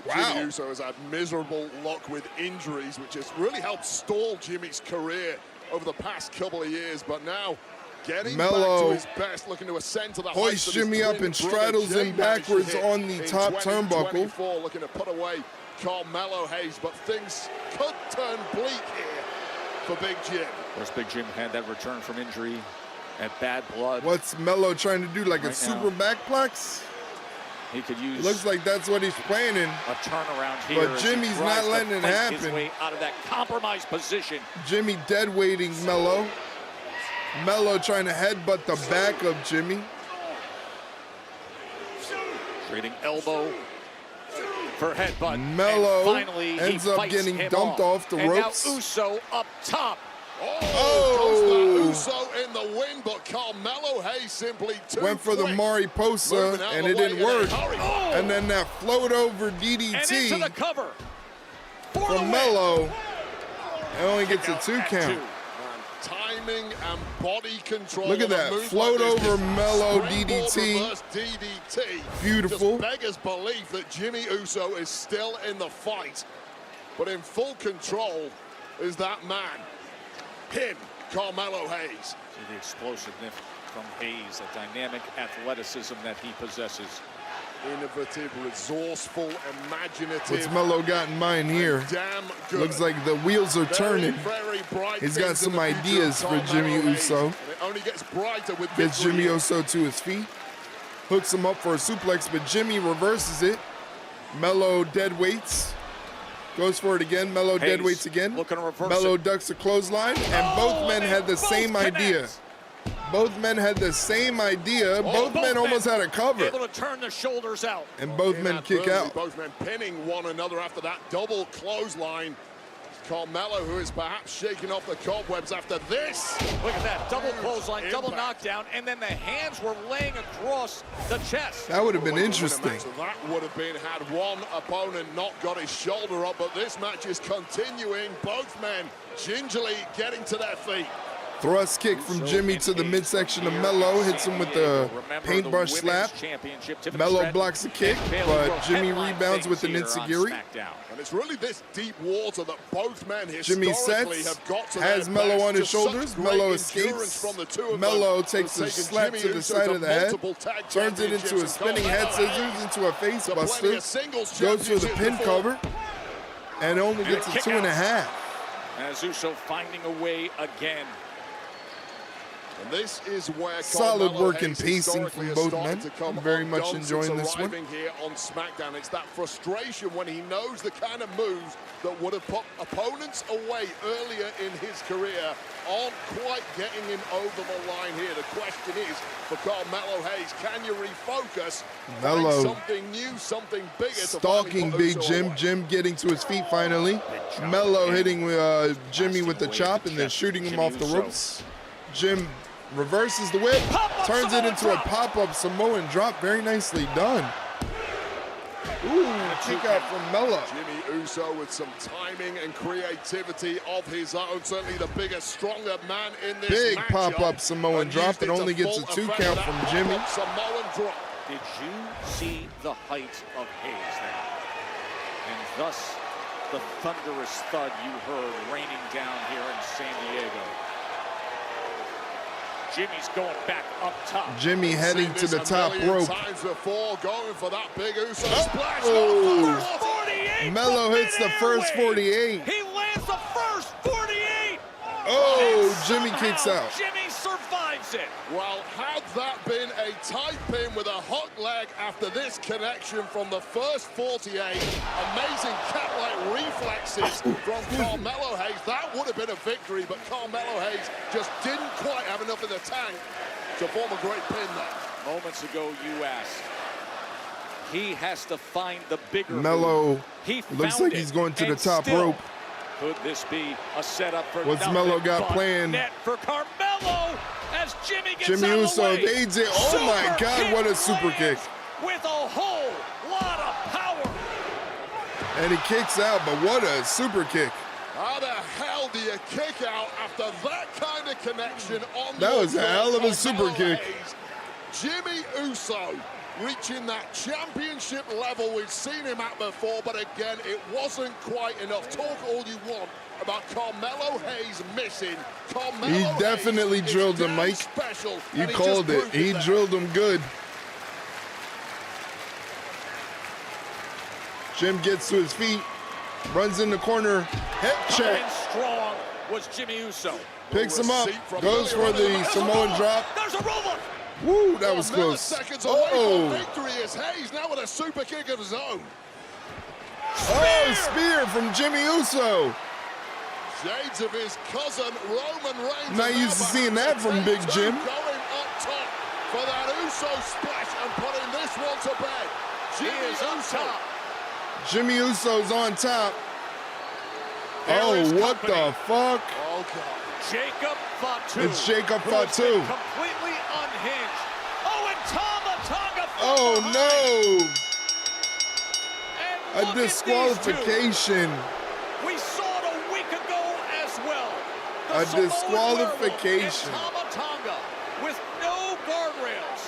Yeah, Jimmy Uso has had miserable luck with injuries, which has really helped stall Jimmy's career over the past couple of years. But now, getting back to his best, looking to ascend to the heights hoists Jimmy up and straddles him backwards on the top turnbuckle. Looking to put away Carmelo Hayes, but things could turn bleak here for Big Jim. Of course, Big Jim had that return from injury at Bad Blood. What's Melo trying to do, like a super backplex? He could use. Looks like that's what he's planning. A turnaround here. But Jimmy's not letting it happen. His way out of that compromised position. Jimmy dead weighting Melo. Melo trying to headbutt the back of Jimmy. Trading elbow for headbutt. Melo finally ends up getting dumped off the ropes. Now Uso up top. Oh! Uso in the win, but Carmelo Hayes simply too went for the Mariposa, and it didn't work. And then that float over DDT and into the cover from Melo. It only gets a 2 count. Timing and body control. Look at that float over Melo DDT. Beautiful. Just beggars belief that Jimmy Uso is still in the fight, but in full control is that man. Him, Carmelo Hayes. See the explosiveness from Hayes, the dynamic athleticism that he possesses. Innovative, resourceful, imaginative. What's Melo got in mind here? Damn good. Looks like the wheels are turning. Very bright. He's got some ideas for Jimmy Uso. And it only gets brighter with gets Jimmy Uso to his feet. Hooks him up for a suplex, but Jimmy reverses it. Melo dead weights. Goes for it again. Melo dead weights again. Melo ducks a clothesline, and both men had the same idea. Both men had the same idea. Both men almost had a cover. Able to turn the shoulders out. And both men kick out. Both men pinning one another after that double clothesline. Carmelo, who is perhaps shaking off the cobwebs after this. Look at that, double clothesline, double knockdown, and then the hands were laying across the chest. That would have been interesting. That would have been had one opponent not got his shoulder up, but this match is continuing. Both men gingerly getting to their feet. Thrust kick from Jimmy to the midsection of Melo, hits him with the paintbrush slap. Melo blocks the kick, but Jimmy rebounds with an enziguri. And it's really this deep water that both men Jimmy historically sets, have got to has their Melo best. on his Just shoulders. such great Melo endurance escapes. from the two of Melo them. takes a It's taken slap Jimmy to the Uso side of the head, multiple tag turns it into a championships, spinning and head Carmelo scissors into a face to plenty buster, of singles goes for the championship pin before. cover, and only gets a 2.5. As Uso finding a way again. And this is where Solid Carmelo work and Hayes pacing historically from has both started men. to come I'm very much undone enjoying since this one. arriving here on SmackDown. It's that frustration when he knows the kind of moves that would have put opponents away earlier in his career aren't quite getting him over the line here. The question is, for Carmelo Hayes, can you refocus? Melo Find something new, something bigger. stalking Big Jim. Jim getting to his feet finally. Melo hitting Jimmy with the chop and then shooting him off the ropes. Jim reverses the whip, turns it into a pop-up Samoan drop. Very nicely done. Ooh, kick out from Melo. Jimmy Uso with some timing and creativity of his own. Certainly the bigger, stronger man in this Big matchup. pop-up Samoan drop. It only gets a 2 count from Jimmy. Samoan drop. Did you see the height of Hayes there? And thus, the thunderous thud you heard raining down here in San Diego. Jimmy's going back up top. Jimmy heading to the top rope. Times before, going for that big Uso splash. Oh, 48. Melo hits the first 48. He lands the first 48. Oh, Jimmy kicks out. Jimmy survives it. Well, had that been a tight pin with a hook leg after this connection from the first 48, amazing cat-like reflexes from Carmelo Hayes, that would have been a victory, but Carmelo Hayes just didn't quite have enough in the tank to form a great pin there. Moments ago, you asked. He has to find the bigger Melo move. He looks like he's going to the top rope. Could this be a setup for What's Melo got planned? Net for Carmelo as Jimmy gets Jimmy out Uso of the way. evades it. Oh my God, what a super kick. With a whole lot of power. And he kicks out, but what a super kick. How the hell do you kick out after that kind of connection on That your was a hell of a super kick. Hayes? Jimmy Uso reaching that championship level we've seen him at before, but again, it wasn't quite enough. Talk all you want about Carmelo Hayes missing. Carmelo He definitely Hayes drilled him, damn Mike. special, You and called just it. proved He there. drilled him good. Jim gets to his feet, runs in the corner, head check. Coming strong was Jimmy Uso. Picks him up, goes for the Samoan drop. There's a roll-up. Woo, that was close. Seconds away Oh, from victory is Hayes now with a super kick of his own. oh, spear from Jimmy Uso. Shades of his cousin Roman Reigns. Not used to seeing that from Big Jim. Going up top for that Uso splash and putting this one to bed. Jimmy Uso. Jimmy Uso's on top. There is Oh, what company. the fuck? Oh, God. Jacob Fatu. It's Jacob who has Fatu. been completely unhinged. Oh, and Tama Tonga from Oh, behind. no. And A look at these disqualification. two. We saw it a week ago as well. The A Samoan disqualification. Werewolf and Tama Tonga with no guardrails,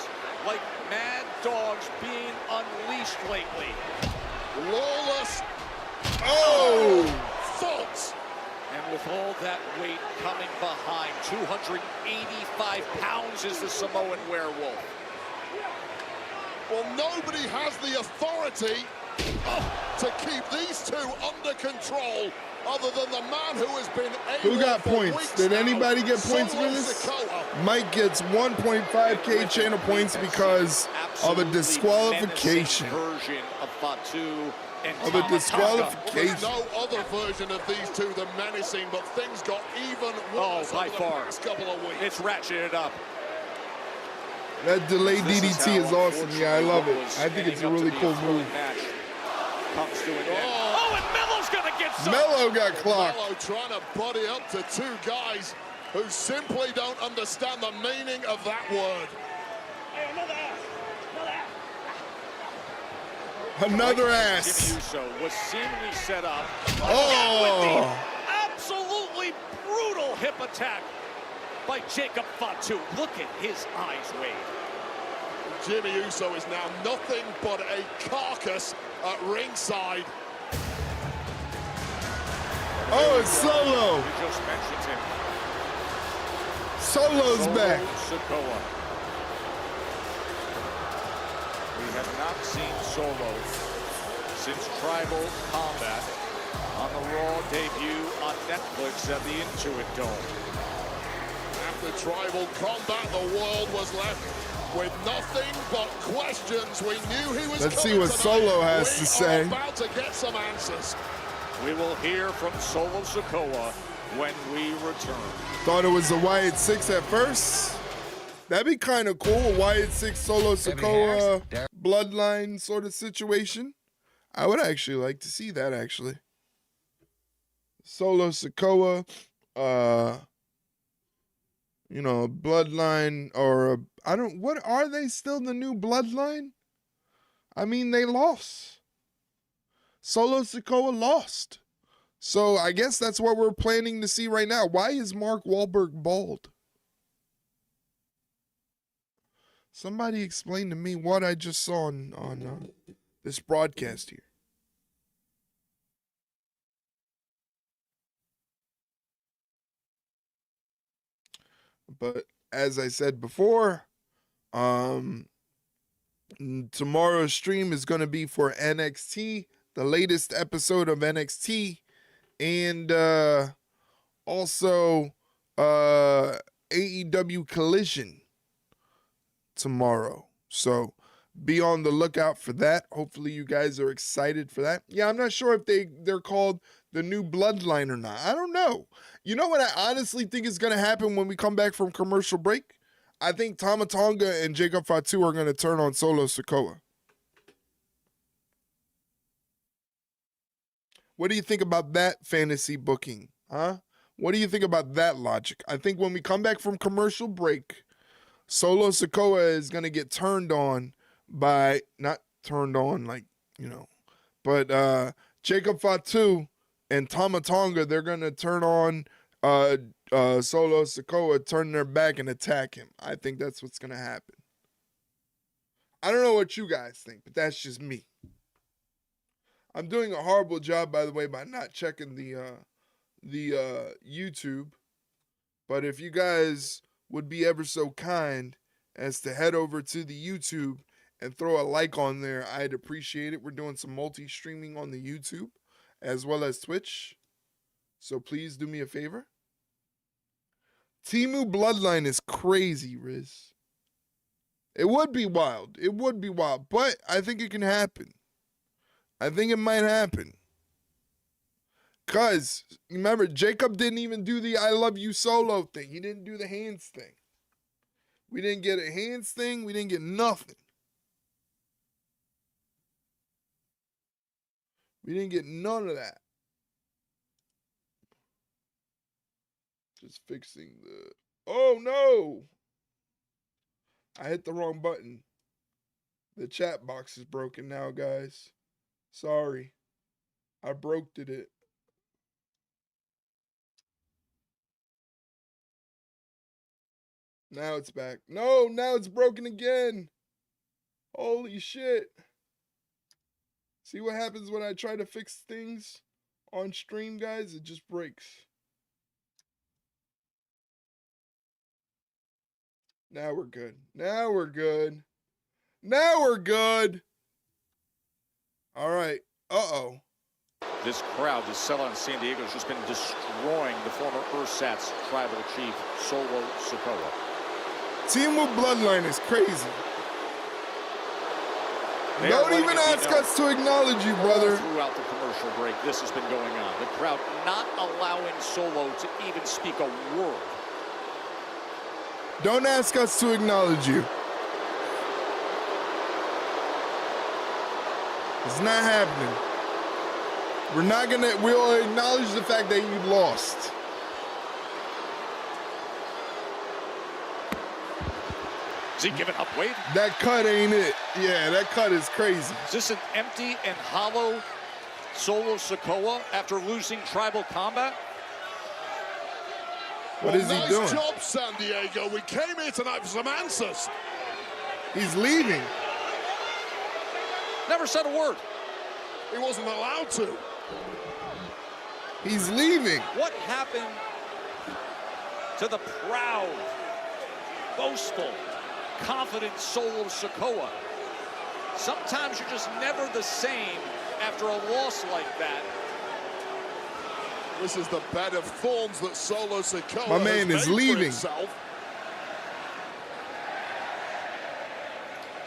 like mad dogs being unleashed lately. Lawless. Oh! Thoughts. And with all that weight coming behind, 285 pounds is the Samoan Werewolf. Well, nobody has the authority to keep these two under control other than the man who has been able. Who got for points? weeks Did now. anybody get points for Solo this? Sikoa. Mike gets 1.5K channel points because of a disqualification. Version of Fatu and Of a Tama disqualification. There's no other version of these two than menacing, but things got even worse by over far. the past couple of weeks. It's ratcheted up. That delayed This is DDT is how, awesome. Yeah, I love it. unfortunately, I think it's a ending up really to be cool thrilling move. match comes to an end. Oh, and Melo's gonna gets up. Mello got clocked. Mello trying to buddy up to two guys who simply don't understand the meaning of that word. Another ass. Jimmy Uso was seemingly set up. Oh! Absolutely brutal hip attack by Jacob Fatu. Look at his eyes, Wade. Jimmy Uso is now nothing but a carcass at ringside. Oh, it's Solo. We just mentioned him. Solo's back. Sikoa. We have not seen Solo since Tribal Combat on the Raw debut on Netflix at the Intuit Dome. After Tribal Combat, the world was left with nothing but questions. We knew he was Let's see coming what tonight. Solo has to say. We are about to get some answers. We will hear from Solo Sikoa when we return. Thought it was a Wyatt 6 at first. That'd be kind of cool. A Wyatt 6 Solo Sikoa bloodline sort of situation. I would actually like to see that, actually. Solo Sikoa, you know, bloodline or what are they still the new bloodline? I mean, they lost. Solo Sikoa lost. So I guess that's what we're planning to see right now. Why is Mark Wahlberg bald? Somebody explain to me what I just saw on this broadcast here. But as I said before, tomorrow's stream is going to be for NXT, the latest episode of NXT, and also AEW Collision tomorrow. So be on the lookout for that. Hopefully you guys are excited for that. Yeah, I'm not sure if they're called the new bloodline or not. I don't know. You know what I honestly think is going to happen when we come back from commercial break? I think Tama Tonga and Jacob Fatu are going to turn on Solo Sikoa. What do you think about that fantasy booking? Huh? What do you think about that logic? I think when we come back from commercial break, Solo Sikoa is going to get turned on by, not turned on like, you know, but Jacob Fatu and Tama Tonga, they're going to turn on Solo Sikoa, turn their back and attack him. I think that's what's going to happen. I don't know what you guys think, but that's just me. I'm doing a horrible job, by the way, by not checking the YouTube. But if you guys would be ever so kind as to head over to the YouTube and throw a like on there, I'd appreciate it. We're doing some multi-streaming on the YouTube as well as Twitch. So please do me a favor. Temu Bloodline is crazy, Riz. It would be wild. It would be wild. But I think it can happen. I think it might happen. Because, remember, Jacob didn't even do the I love you Solo thing. He didn't do the hands thing. We didn't get a hands thing. We didn't get nothing. We didn't get none of that. Just fixing the... Oh, no! I hit the wrong button. The chat box is broken now, guys. Sorry. I broke it. Now it's back. No, now it's broken again. Holy shit. See what happens when I try to fix things on stream, guys? It just breaks. Now we're good. Now we're good. Now we're good. All right. Uh-oh. This crowd, this sellout in San Diego, has just been destroying the former Ursat's tribal chief, Solo Sikoa. Temu Bloodline is crazy. Don't even ask us to acknowledge you, brother. Throughout the commercial break, this has been going on. The crowd not allowing Solo to even speak a word. Don't ask us to acknowledge you. It's not happening. We'll acknowledge the fact that you lost. Is he giving up weight? That cut ain't it. Yeah, that cut is crazy. Is this an empty and hollow Solo Sikoa after losing Tribal Combat? What is he doing? Nice job, San Diego. We came here tonight for some answers. He's leaving. Never said a word. He wasn't allowed to. He's leaving. What happened to the proud, boastful, confident Solo Sikoa? Sometimes you're just never the same after a loss like that. This is the bed of thorns that Solo Sikoa My man has is made for leaving. himself.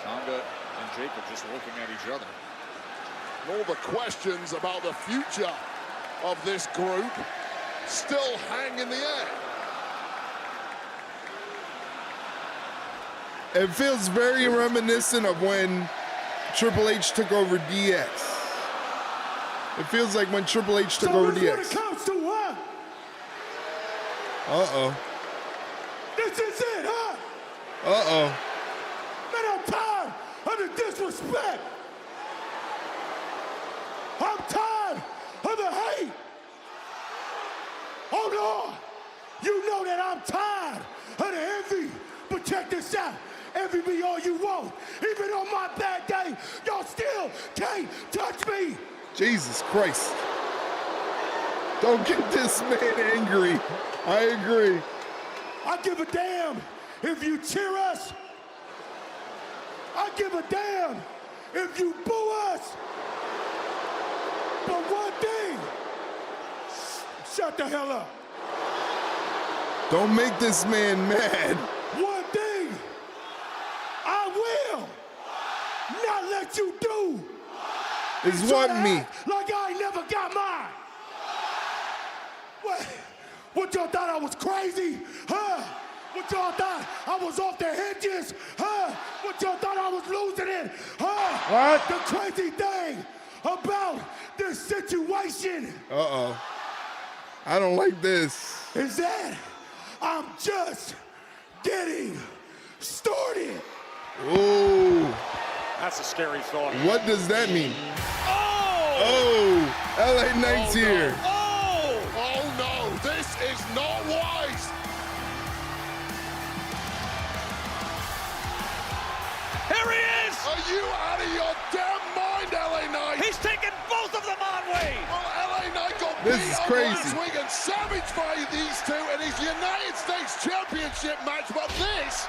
Tonga and Jacob just looking at each other. And all the questions about the future of this group still hang in the air. It feels very reminiscent of when Triple H took over DX. It feels like when Triple H took over DX. What it comes to, huh? Uh-oh. This is it, huh? Uh-oh. Man, I'm tired of the disrespect. I'm tired of the hate. Oh, Lord, you know that I'm tired of the envy. But check this out. Envy me all you want. Even on my bad day, y'all still can't touch me. Jesus Christ. Don't get this man angry. I agree. I give a damn if you cheer us. I give a damn if you boo us. But one thing, shut the hell up. Don't make this man mad. One thing, I will not let you do Is what me. like I ain't never got mine. What y'all thought I was crazy? Huh? What y'all thought I was off the hinges? Huh? What y'all thought I was losing it? Huh? What? The crazy thing about this situation Uh-oh. I don't like this. is that I'm just getting started. Ooh. That's a scary thought. What does that mean? Oh! Oh! LA Knight's here. Oh! Oh no, this is not wise. Here he is! Are you out of your damn mind, LA Knight? He's taken both of them on way! Well, LA Knight got This beat is up crazy. last week and savaged by these two in his United States Championship match, but this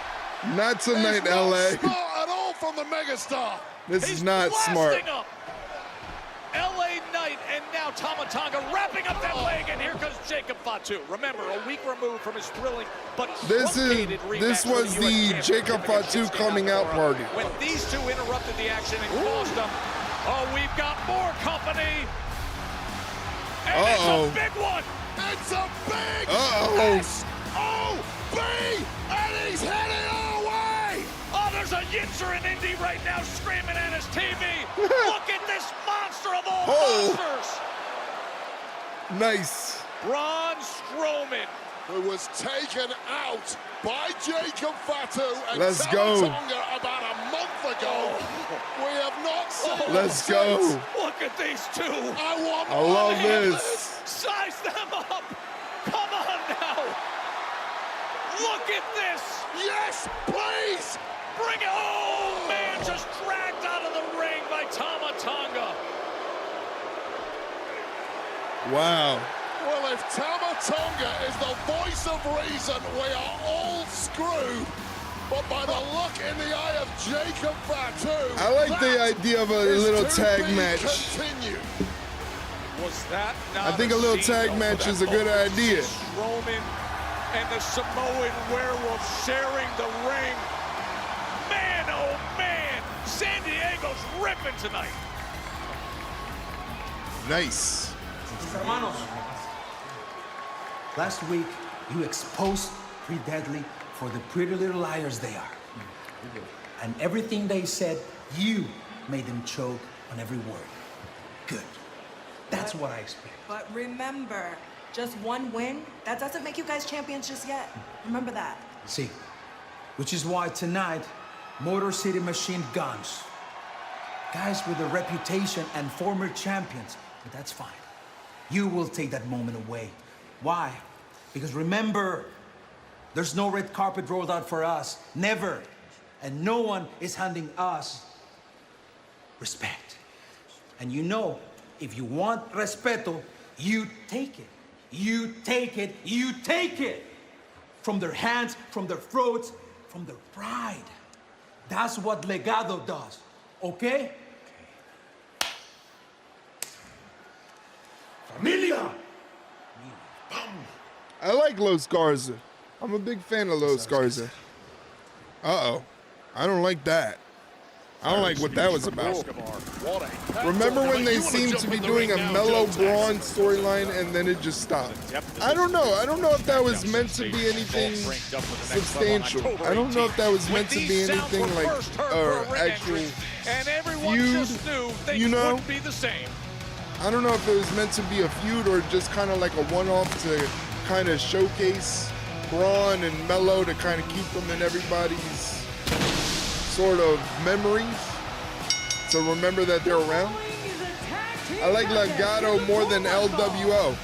Not tonight, is not LA. smart at all from the megastar. This He's is not smart. blasting up. LA Knight and now Tama Tonga wrapping up that leg, and here comes Jacob Fatu. Remember, a week removed from his thrilling but This truncated rematch was for the US Jacob Championship Fatu against coming Sikoa. out party. When these two interrupted the action and caused them, oh, we've got more company. And it's a big one. It's a big Uh-oh. S-O-B, and he's heading our way. Oh, there's a Yinzer in Indy right now screaming at his TV. Look at this monster of all monsters. Nice. Braun Strowman. Who was taken out by Jacob Fatu and Let's Tama go. Tonga about a month ago. We have not seen Let's them go. since. Look at these two. I love this. Size them up. Come on now. Look at this. Yes, please. Bring it. Oh, man, just dragged out of the ring by Tama Tonga. Wow. Well, if Tama Tonga is the voice of reason, we are all screwed. But by the look in the eye of Jacob Fatu, I like the idea of a little tag match. Continue. Was that not I think a little scene, tag though, match for is a that good moment? idea. Strowman and the Samoan werewolf sharing the ring. Man, oh man, San Diego's ripping tonight. Nice. Hermanos, last week you exposed Pretty Deadly for the pretty little liars they are. And everything they said, you made them choke on every word. Good. That's what I expect. But remember, just one win, that doesn't make you guys champions just yet. Remember that. See, which is why tonight, Motor City Machine Guns, guys with a reputation and former champions, but that's fine. You will take that moment away. Why? Because remember, there's no red carpet rolled out for us. Never. And no one is handing us respect. And you know, if you want respeto, you take it. You take it. You take it. From their hands, from their throats, from their pride. That's what Legado does. Okay? Familia! I like Los Garza. I'm a big fan of Los Garza. Uh-oh. I don't like that. I don't like what that was about. Remember when they seemed to be doing a Mellow Braun storyline and then it just stopped? I don't know. I don't know if that was meant to be anything substantial. I don't know if that was meant to be anything like actual feud, you know? I don't know if it was meant to be a feud or just kind of like a one-off to kind of showcase Braun and Mello to kind of keep them in everybody's sort of memories, so remember that they're around. I like Legado more than LWO.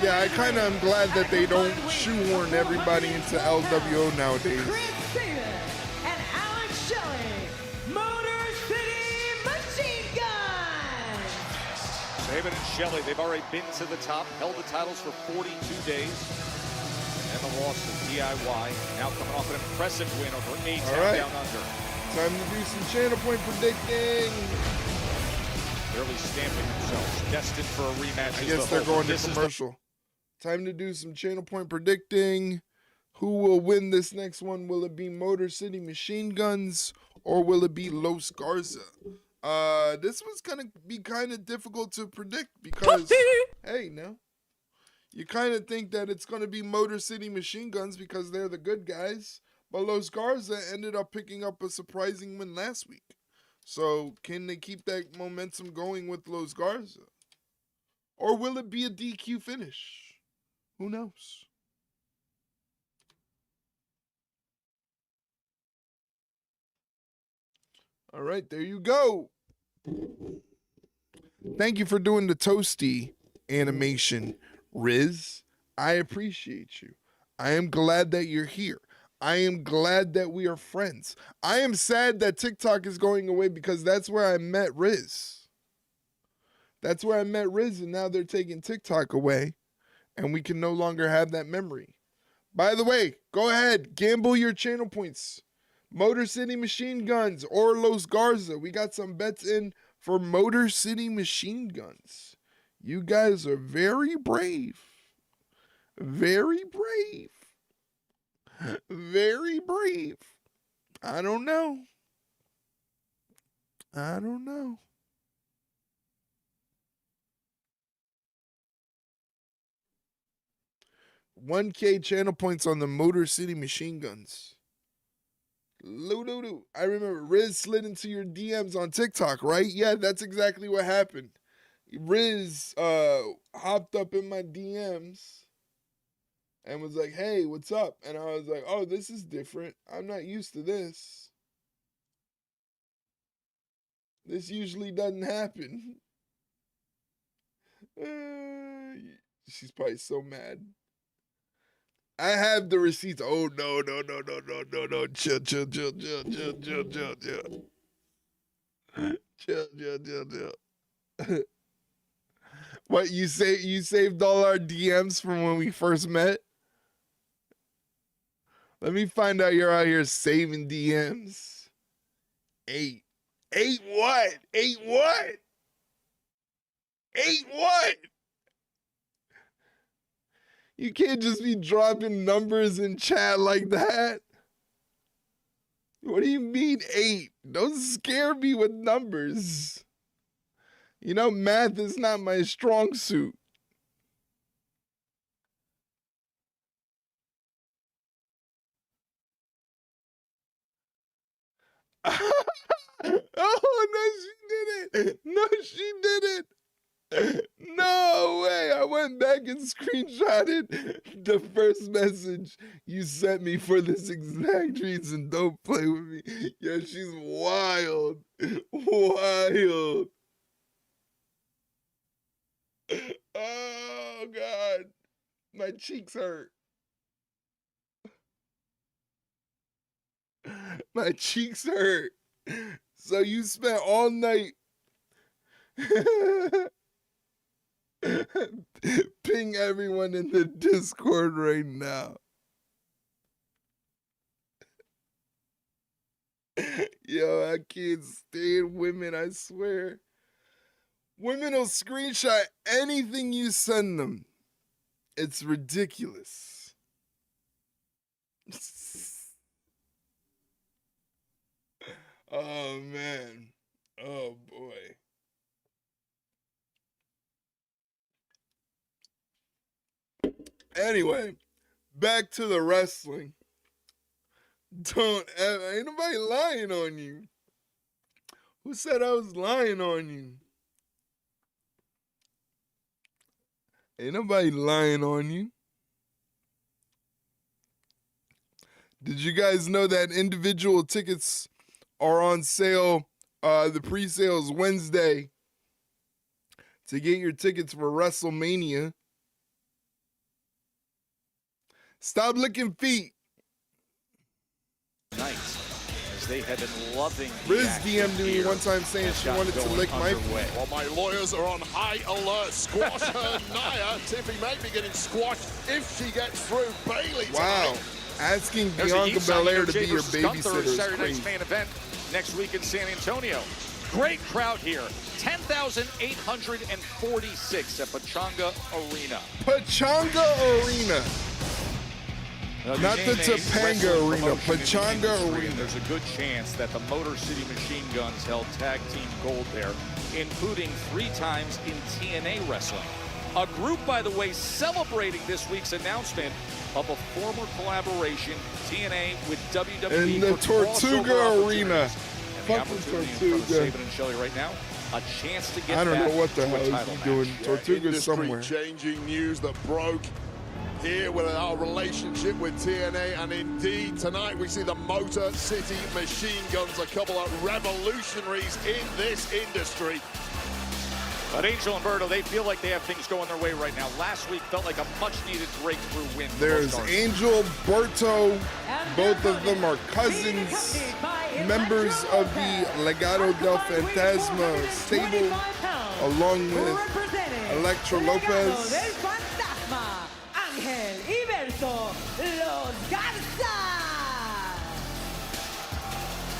Yeah, I kind of am glad that they don't shoehorn everybody into LWO nowadays. And Alex Shelley, Motor City Machine Gun. Saban and Shelley, they've already been to the top, held the titles for 42 days. And the loss to DIY, now coming off an impressive win over A-Town Down Under. Time to do some channel point predicting. Barely stamping themselves, destined for a rematch. I guess they're going to commercial. Time to do some channel point predicting. Who will win this next one? Will it be Motor City Machine Guns or will it be Los Garza? This one's gonna be kind of difficult to predict because hey, now you kind of think that it's gonna be Motor City Machine Guns because they're the good guys. But Los Garza ended up picking up a surprising win last week. So can they keep that momentum going with Los Garza? Or will it be a DQ finish? Who knows? All right, there you go. Thank you for doing the toasty animation, Riz. I appreciate you. I am glad that you're here. I am glad that we are friends. I am sad that TikTok is going away because that's where I met Riz. That's where I met Riz, and now they're taking TikTok away, and we can no longer have that memory. By the way, go ahead, gamble your channel points. Motor City Machine Guns or Los Garza. We got some bets in for Motor City Machine Guns. You guys are very brave. Very brave. Very brave. I don't know. I don't know. $1K channel points on the Motor City Machine Guns. I remember Riz slid into your DMs on TikTok, right? Yeah, that's exactly what happened. Riz hopped up in my DMs and was like, hey, what's up? And I was like, oh, this is different. I'm not used to this. This usually doesn't happen. She's probably so mad. I have the receipts. Oh, no. Chill. Chill. What, you saved all our DMs from when we first met? Let me find out you're out here saving DMs. 8 what? 8 what? 8 what? You can't just be dropping numbers in chat like that. What do you mean 8? Don't scare me with numbers. You know, math is not my strong suit. Oh, no, she didn't. No, she didn't. No way! I went back and screenshotted the first message you sent me for this exact reason. Don't play with me. Yeah, she's wild. Wild. Oh, God. My cheeks hurt. My cheeks hurt. So you spent all night ping everyone in the Discord right now. Yo, I can't stand women, I swear. Women will screenshot anything you send them. It's ridiculous. Oh, man. Oh, boy. Anyway, back to the wrestling. Ain't nobody lying on you. Who said I was lying on you? Ain't nobody lying on you. Did you guys know that individual tickets are on sale? The pre-sale is Wednesday. To get your tickets for WrestleMania. Stop licking feet. As they have been loving Riz DM'd me one time saying she wanted to lick my feet. Well, my lawyers are on high alert. Squash her Nia. Tiffany may be getting squashed if she gets through Bayley. Wow. Asking Bianca Belair to be your babysitter is Saturday crazy. night's main event next week in San Antonio. Great crowd here. 10,846 at Pachanga Arena. Pachanga Arena. Not the Topanga Arena, Pachanga Arena. There's a good chance that the Motor City Machine Guns held tag team gold there, including 3 times in TNA wrestling. A group, by the way, celebrating this week's announcement of a former collaboration, TNA with WWE. In the Tortuga Arena. Fuck the Tortuga. Saban and Shelley right now. A chance to get I don't know what the hell he's he's doing. Tortuga's somewhere. Changing news that broke here with our relationship with TNA, and indeed tonight we see the Motor City Machine Guns, a couple of revolutionaries in this industry. But Angel and Berto, they feel like they have things going their way right now. Last week felt like a much-needed breakthrough win. There's Angel, Berto, both of them are cousins, members of the Legado del Fantasma stable, along with Electra Lopez.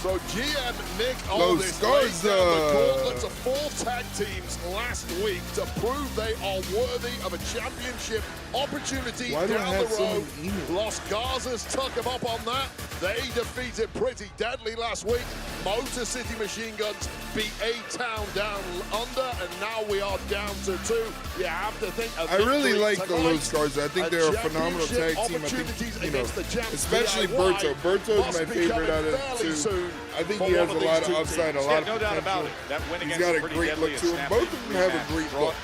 So GM Nick Aldis laid down the gauntlet to 4 tag teams last week to prove they are worthy of a championship opportunity down the road. Los Garzas took them up on that. They defeated Pretty Deadly last week. Motor City Machine Guns beat A-Town down under, and now we are down to 2. You have to think I really like the Los Garzas. I think they're a phenomenal tag team. I think, you know, especially Berto. Berto's my favorite out of the 2. I think he has a lot of upside, a lot of no doubt about potential. it. That win He's against got a Pretty great Deadly look to him. Both of them have a great look.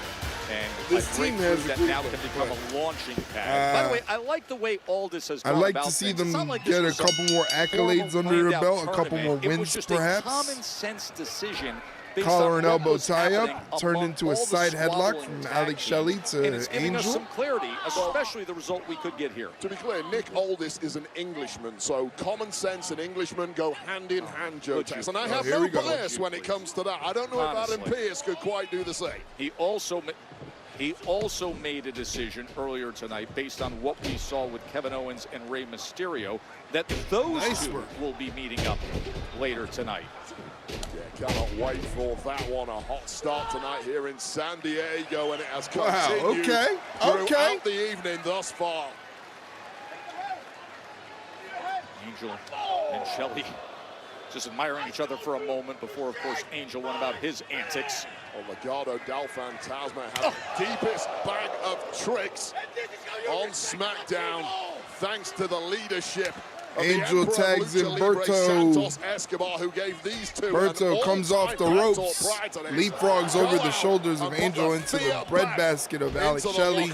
And This team has a that great now look. can become a launching pad. By the way, I like the way Aldis has gone I like about to see things. them It's not like get a this was couple more accolades formal under their planned-out belt, a couple more tournament. It was wins just perhaps. a common sense decision. based Collar on and what elbow was tie-up happening turned among into all a the side headlock squabbling from tag Alex teams. Shelley to And it's giving us Angel. some clarity, especially the result we could get here. To be clear, Nick Aldis is an Englishman, so common sense and Englishmen go hand in hand, Joe Tess. And I have no bias when it comes to that. I don't know if Adam Pearce could quite do the same. He also made a decision earlier tonight, based on what we saw with Kevin Owens and Rey Mysterio, that those two will be meeting up later tonight. Yeah, cannot wait for that one. A hot start tonight here in San Diego, and it has continued throughout the evening thus far. Angel and Shelley just admiring each other for a moment before, of course, Angel went about his antics. Oh, Legado del Fantasma has the deepest bag of tricks on SmackDown, thanks to the leadership Angel tags in Berto. Berto comes off the ropes, leapfrogs over the shoulders of Angel into the breadbasket of Alex Shelley.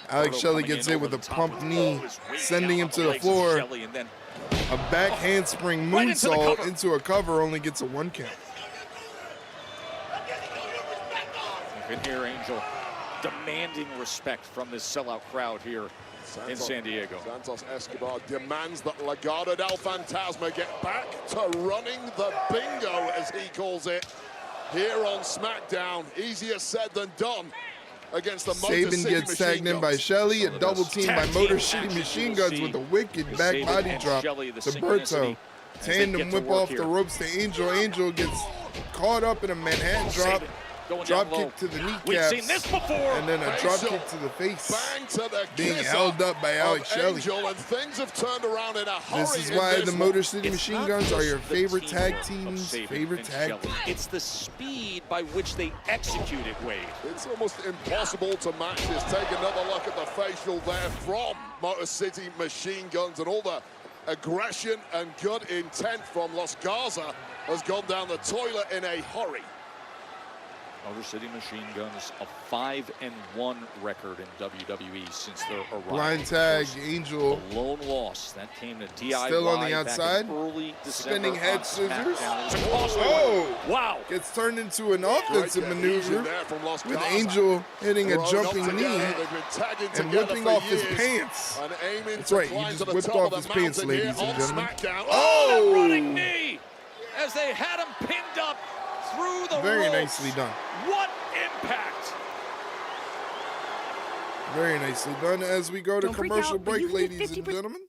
Alex Shelley gets hit with a pump knee, sending him to the floor. A back handspring moonsault into a cover, only gets a 1 count. You can hear Angel demanding respect from this sellout crowd here in San Diego. Santos Escobar demands that Legado del Fantasma get back to running the bingo, as he calls it, here on SmackDown. Easier said than done against the Motor Sabin City gets tagged in by Shelley, a double team by Motor City Machine Guns with a wicked back body drop to Berto. Tandem whip off the ropes to Angel. Angel gets caught up in a Manhattan drop. Drop kick to the kneecaps. We've seen this before. And then a drop kick to the face. Being held up by Alex Shelley. And things have turned around in a hurry. This is why the Motor City Machine Guns are your favorite tag team's favorite tag team. It's the speed by which they execute it, Wade. It's almost impossible to match this. Take another look at the facial there from Motor City Machine Guns, and all the aggression and good intent from Los Garza has gone down the toilet in a hurry. Motor City Machine Guns, a 5-1 record in WWE since their arrival. Blind tag, Angel. The lone loss that came to DIY. Still on the outside. Early Spinning head scissors. Oh, wow. Gets turned into an offensive maneuver with Angel hitting a jumping knee and whipping off his pants. That's right, he just whipped off his pants, ladies and gentlemen. Oh! Running knee as they had him pinned up through the Very ropes. nicely done. What impact! Very nicely done. As we go to commercial break, ladies and gentlemen.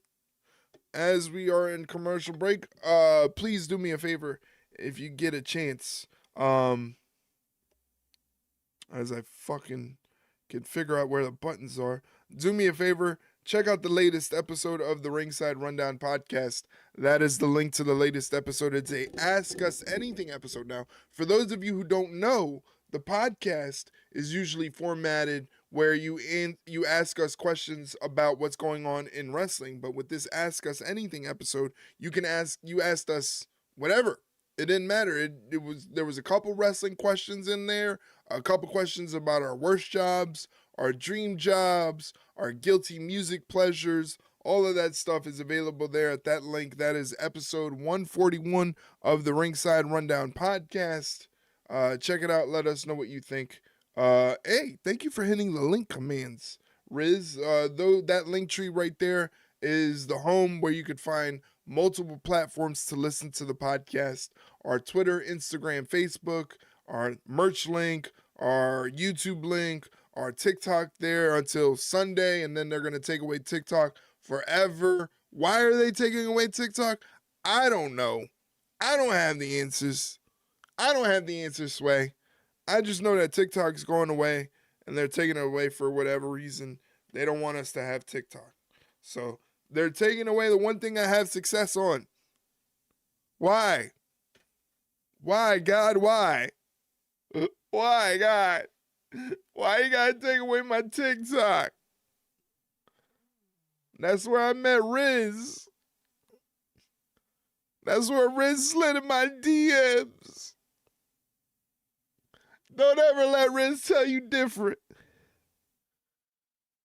As we are in commercial break, please do me a favor if you get a chance. As I fucking can figure out where the buttons are. Do me a favor. Check out the latest episode of the Ringside Rundown podcast. That is the link to the latest episode. It's a Ask Us Anything episode now. For those of you who don't know, the podcast is usually formatted where you ask us questions about what's going on in wrestling. But with this Ask Us Anything episode, you asked us whatever. It didn't matter. There was a couple wrestling questions in there, a couple questions about our worst jobs, our dream jobs, our guilty music pleasures. All of that stuff is available there at that link. That is episode 141 of the Ringside Rundown podcast. Check it out. Let us know what you think. Hey, thank you for hitting the link commands, Riz. Though that link tree right there is the home where you could find multiple platforms to listen to the podcast. Our Twitter, Instagram, Facebook, our merch link, our YouTube link, our TikTok there until Sunday, and then they're going to take away TikTok forever. Why are they taking away TikTok? I don't know. I don't have the answers. I don't have the answers, Sway. I just know that TikTok's going away, and they're taking it away for whatever reason. They don't want us to have TikTok. So they're taking away the one thing I have success on. Why? Why, God? Why? Why, God? Why you gotta take away my TikTok? That's where I met Riz. That's where Riz slid in my DMs. Don't ever let Riz tell you different.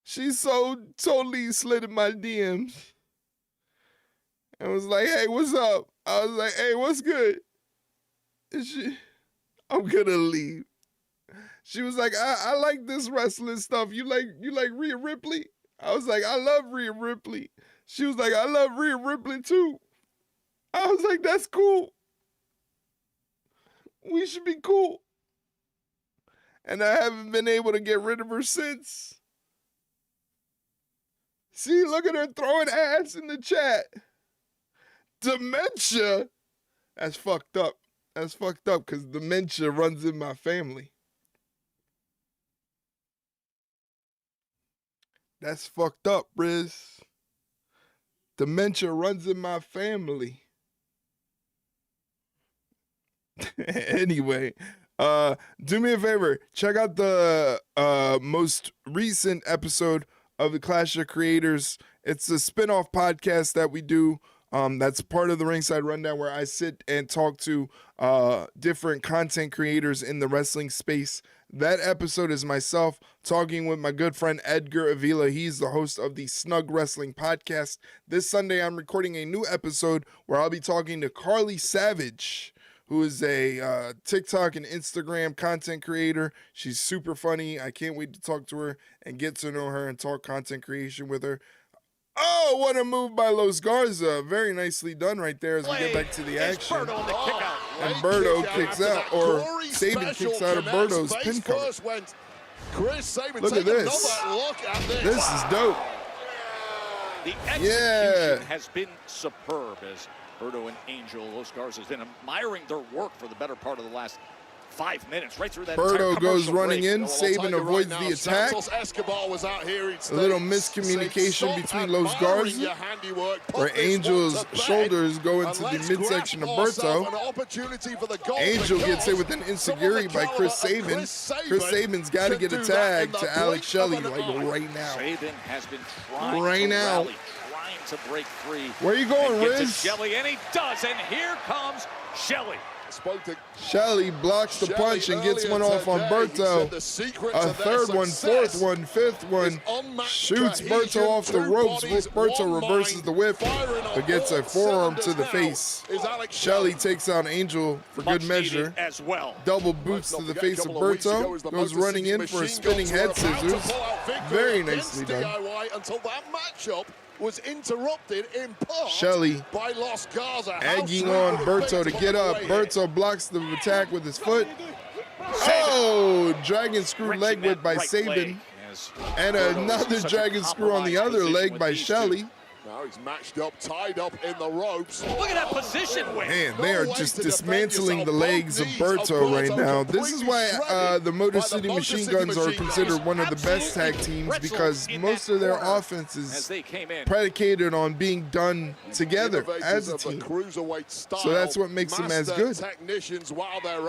She so totally slid in my DMs. And was like, hey, what's up? I was like, hey, what's good? And I'm gonna leave. She was like, I like this wrestling stuff. You like Rhea Ripley? I was like, I love Rhea Ripley. She was like, I love Rhea Ripley too. I was like, that's cool. We should be cool. And I haven't been able to get rid of her since. See, look at her throwing ass in the chat. Dementia? That's fucked up. That's fucked up because dementia runs in my family. That's fucked up, Riz. Dementia runs in my family. Anyway, do me a favor. Check out the most recent episode of the Clash of Creators. It's a spin-off podcast that we do That's part of the Ringside Rundown, where I sit and talk to different content creators in the wrestling space. That episode is myself talking with my good friend Edgar Avila. He's the host of the Snug Wrestling Podcast. This Sunday, I'm recording a new episode where I'll be talking to Carly Savage, who is a TikTok and Instagram content creator. She's super funny. I can't wait to talk to her and get to know her and talk content creation with her. Oh, what a move by Los Garza. Very nicely done right there as we get back to the action. And Berto kicks out, or Sabin kicks out of Berto's pin cover. Look at this. This is dope. The execution has been superb as Berto and Angel, Los Garza, has been admiring their work for the better part of the last 5 minutes, right through that. Berto goes running in. Sabin avoids the attack. A little miscommunication between Los Garza, where Angel's shoulders go into the midsection of Berto. Angel gets hit with an enziguri by Chris Sabin. Chris Sabin's got to get a tag to Alex Shelley, like right now. Sabin has been trying to break free. Where you going, Riz? Shelley, and he does, and here comes Shelley. Shelley blocks the punch and gets one off on Berto. A third one, fourth one, fifth one. Shoots Berto off the ropes. Berto reverses the whip, but gets a forearm to the face. Shelley takes out Angel for good measure. Double boots to the face of Berto. Goes running in for a spinning head scissors. Very nicely done. Was interrupted in part Shelley by Los Garza, egging on Berto to get up. Berto blocks the attack with his foot. Oh, dragon screw leg whip by Sabin. And another dragon screw on the other leg by Shelley. Now he's matched up, tied up in the ropes. Look at that position win. Man, they are just dismantling the legs of Berto right now. This is why the Motor City Machine Guns are considered one of the best tag teams, because most of their offense is predicated on being done together as a team. So that's what makes them as good.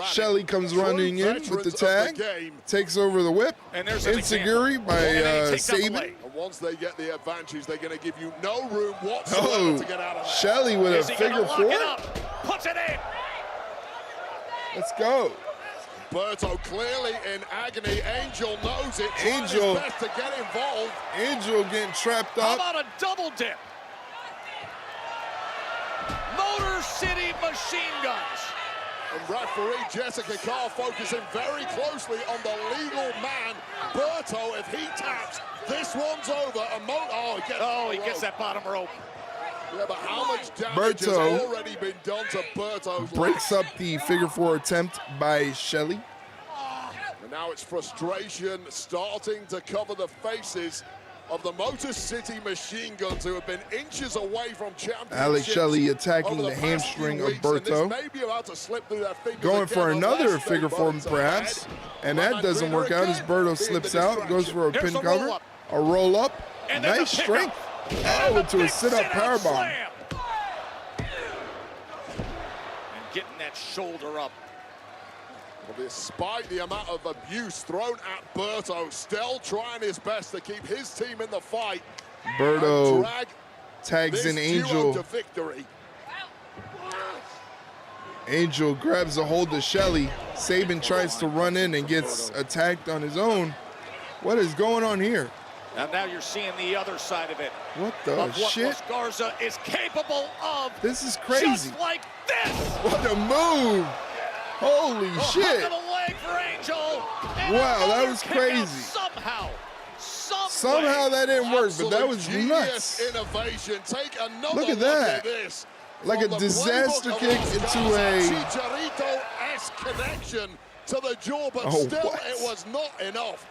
Shelley comes running in with the tag, takes over the whip. Enziguri by Sabin. Once they get the advantage, they're going to give you no room whatsoever to get out of that. Shelley with a figure four. Puts it in. Let's go. Berto clearly in agony. Angel knows it. Angel. Best to get involved. Angel getting trapped How up. about a double dip? Motor City Machine Guns. And referee Jessica Carr focusing very closely on the legal man, Berto. If he taps, this one's over. He gets that bottom rope. Yeah, but how much damage has already been done to Berto's breaks up the figure four attempt by Shelley. And now it's frustration starting to cover the faces of the Motor City Machine Guns, who have been inches away from championships. Alex Shelley attacking the hamstring of Berto. Going for another figure four perhaps. And that doesn't work out as Berto slips out. Goes for a pin cover. A roll up. Nice strength. Oh, into a sit-up powerbomb. And getting that shoulder up. Well, despite the amount of abuse thrown at Berto, still trying his best to keep his team in the fight. Berto tags in Angel. To victory. Angel grabs a hold of Shelley. Sabin tries to run in and gets attacked on his own. What is going on here? And now you're seeing the other side of it. What the shit? What Garza is capable of. This is crazy. Just like this. What a move. Holy shit. Hook of the leg for Angel. Wow, that was crazy. Somehow that didn't work, but that was nuts. Innovation. Take another look at that. This. Like a disaster kick into a Chicharito-esque connection to the jaw, but still it was not enough.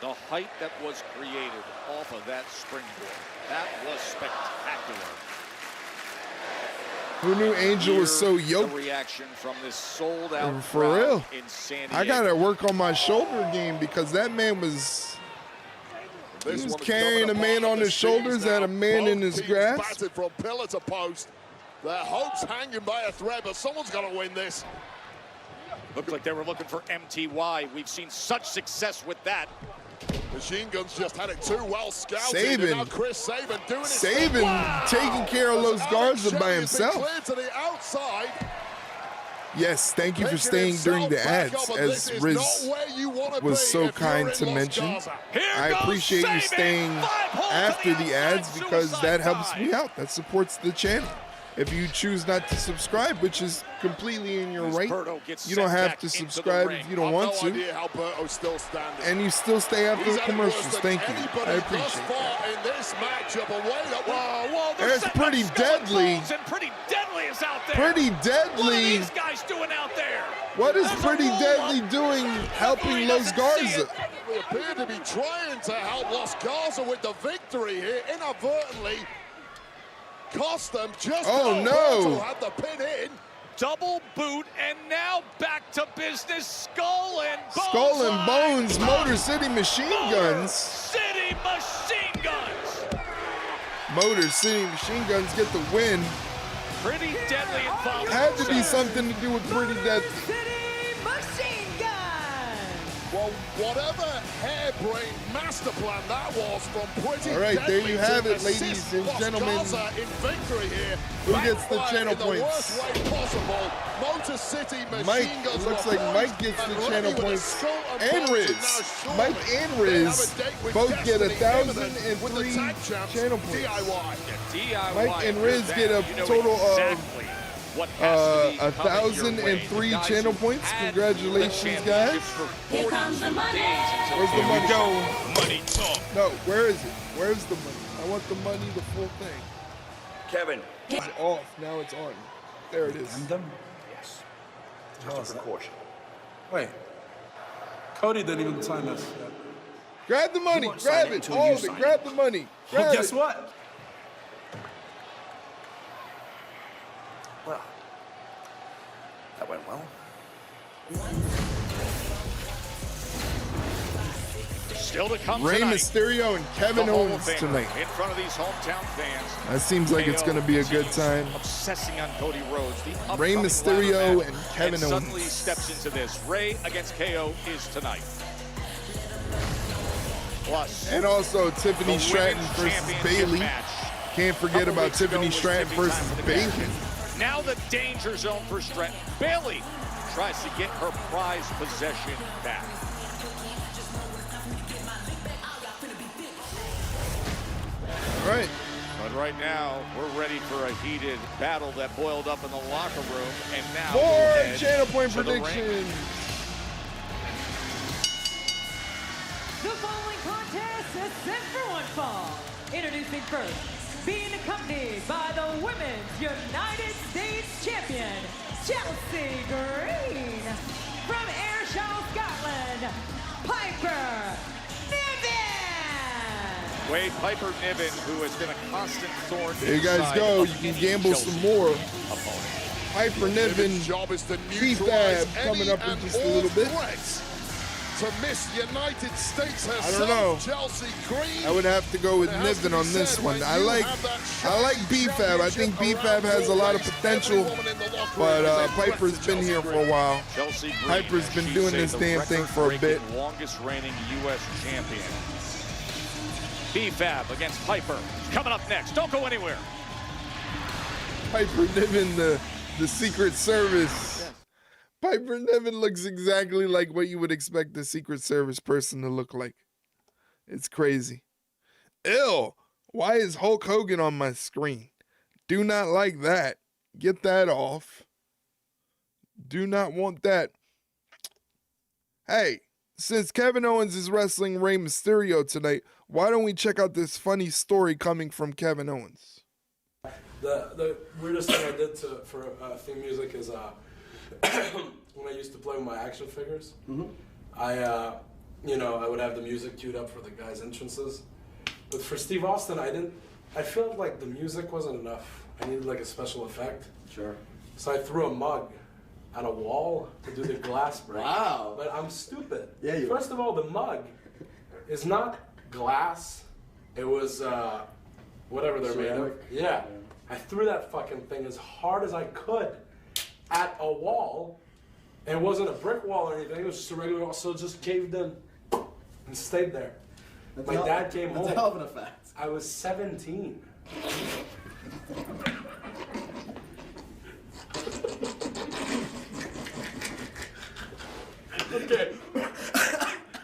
The height that was created off of that springboard, that was spectacular. Who knew Angel was so yoked? The reaction from this sold-out for real. In San Diego. I gotta work on my shoulder game, because that man was carrying a man on his shoulders, had a man in his grasp. Battered from pillar to post. Their hopes hanging by a thread, but someone's got to win this. Looked like they were looking for MTY. We've seen such success with that. Machine Guns just had it too well scouted. Sabin. And now Chris Sabin doing his Sabin thing. Wow. taking care of Los Garza by himself. Cleared to the outside. Yes, thank you for staying during the ads, as Riz was so kind to mention. I appreciate you staying after the ads because that helps me out. That supports the channel. If you choose not to subscribe, which is completely in your right, you don't have to subscribe if you don't want to. And you still stay after the commercials. Thank you. I appreciate that. There's Pretty Deadly. Pretty Deadly is out there. Pretty Deadly. What are these guys doing out there? What is Pretty Deadly doing helping Los Garza? We appear to be trying to help Los Garza with the victory here, inadvertently. Cost them just had the pin in. Double boot, and now back to business. Skull and Bones. Skull and Bones, Motor City Machine Guns. City Machine Guns. Motor City Machine Guns get the win. Pretty Deadly involved. Had to be something to do with Pretty Deadly. City Machine Guns. Well, whatever harebrained master plan that was from Pretty All right, there Deadly you have to it, ladies and gentlemen. in victory here. Who gets the channel points? The worst way possible. Motor City Machine Mike, Guns looks like Mike gets the channel points. And Riz. Mike and Riz both get 1,003 channel points. Mike and Riz get a total of 1,003 channel points. Congratulations, guys. Here comes the money. Where's the money? Go. Money talk. No, where is it? Where's the money? I want the money, the full thing. Kevin. It's off. Now it's on. There it is. I'm done. Yes. Just a precaution. Wait. Cody didn't even sign this yet. Grab the money. Grab it. Hold it. Grab the money. Well, guess what? Well, that went well. Still to come Rey tonight. Mysterio and Kevin The Hall of Owens Famer tonight. in front of these hometown fans. That seems like it's going to be a good time. Obsessing on Cody Rhodes. The Rey upcoming Mysterio ladder match, and Kevin Owens. Suddenly steps into this. Rey against KO is tonight. Plus, And also Tiffany the Stratton women's versus championship Bayley. match. Can't forget Couple about weeks ago Tiffany was Stratton Tiffany's versus time for the Bayley. match. Now the danger zone for Stratton. Bayley tries to get her prize possession back. All right. But right now, we're ready for a heated battle that boiled up in the locker room. And now More we'll head channel point to the ring. predictions. The following contest is set for one fall. Introducing first, being accompanied by the Women's United States Champion, Chelsea Green. From Ayrshire, Scotland, Piper Niven. Wade Piper Niven, who has been a constant thorn. There you guys go. You can gamble some more. Opponent. Piper Niven, job is to P-Fab coming up in just a little bit. To Miss United States herself, I don't know. Chelsea Green. I would have to go with Niven on this one. I like B-Fab. I think B-Fab has a lot of potential, but Piper's been here for a while. Chelsea Green, Piper's been she's doing this the damn thing for a bit. record-breaking longest reigning U.S. champion. B-Fab against Piper. Coming up next. Don't go anywhere. Piper Niven, the Secret Service. Piper Niven looks exactly like what you would expect the Secret Service person to look like. It's crazy. Ew. Why is Hulk Hogan on my screen? Do not like that. Get that off. Do not want that. Hey, since Kevin Owens is wrestling Rey Mysterio tonight, why don't we check out this funny story coming from Kevin Owens? The weirdest thing I did for theme music is when I used to play with my action figures, I would have the music queued up for the guys' entrances. But for Steve Austin, I felt like the music wasn't enough. I needed like a special effect. Sure. So I threw a mug at a wall to do the glass break. Wow. But I'm stupid. Yeah, you First of all, the mug is not glass. It was whatever they're made of. Yeah. I threw that fucking thing as hard as I could at a wall. And it wasn't a brick wall or anything. It was just a regular wall. So it just caved in and stayed there. My dad came home. That's a hell of an effect. I was 17. Okay.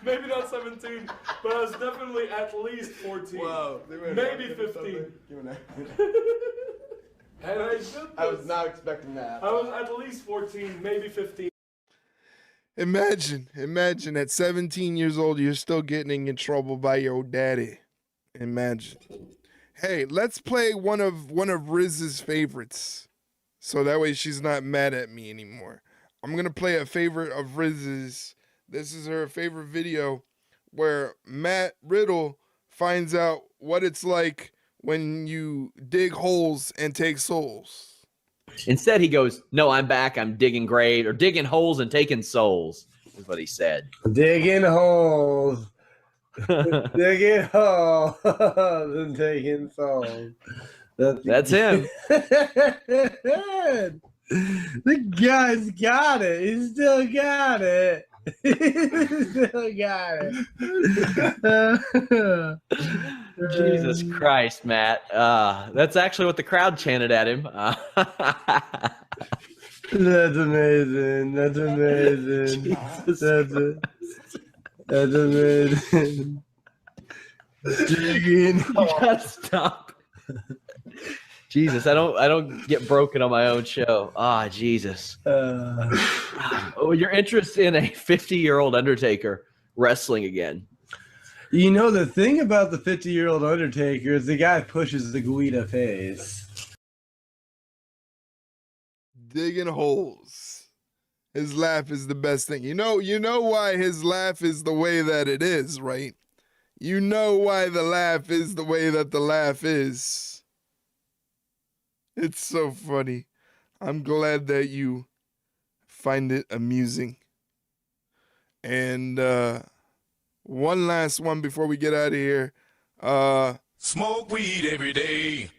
Maybe not 17, but I was definitely at least 14. Wow. Maybe 15. And I was not expecting that. I was at least 14, maybe 15. Imagine at 17 years old, you're still getting in trouble by your daddy. Imagine. Hey, let's play one of Riz's favorites. So that way she's not mad at me anymore. I'm going to play a favorite of Riz's. This is her favorite video where Matt Riddle finds out what it's like when you dig holes and take souls. Instead, he goes, "No, I'm back. I'm digging grave or digging holes and taking souls," is what he said. Digging holes. Digging holes and taking souls. That's him. The guy's got it. He still got it. He still got it. Jesus Christ, Matt. That's actually what the crowd chanted at him. That's amazing. That's amazing. That's amazing. You gotta stop. Jesus, I don't get broken on my own show. Jesus. Your interest in a 50-year-old Undertaker wrestling again. You know, the thing about the 50-year-old Undertaker is the guy pushes the Guida face. Digging holes. His laugh is the best thing. You know why his laugh is the way that it is, right? You know why the laugh is the way that the laugh is. It's so funny. I'm glad that you find it amusing. And one last one before we get out of here. Smoke weed every day.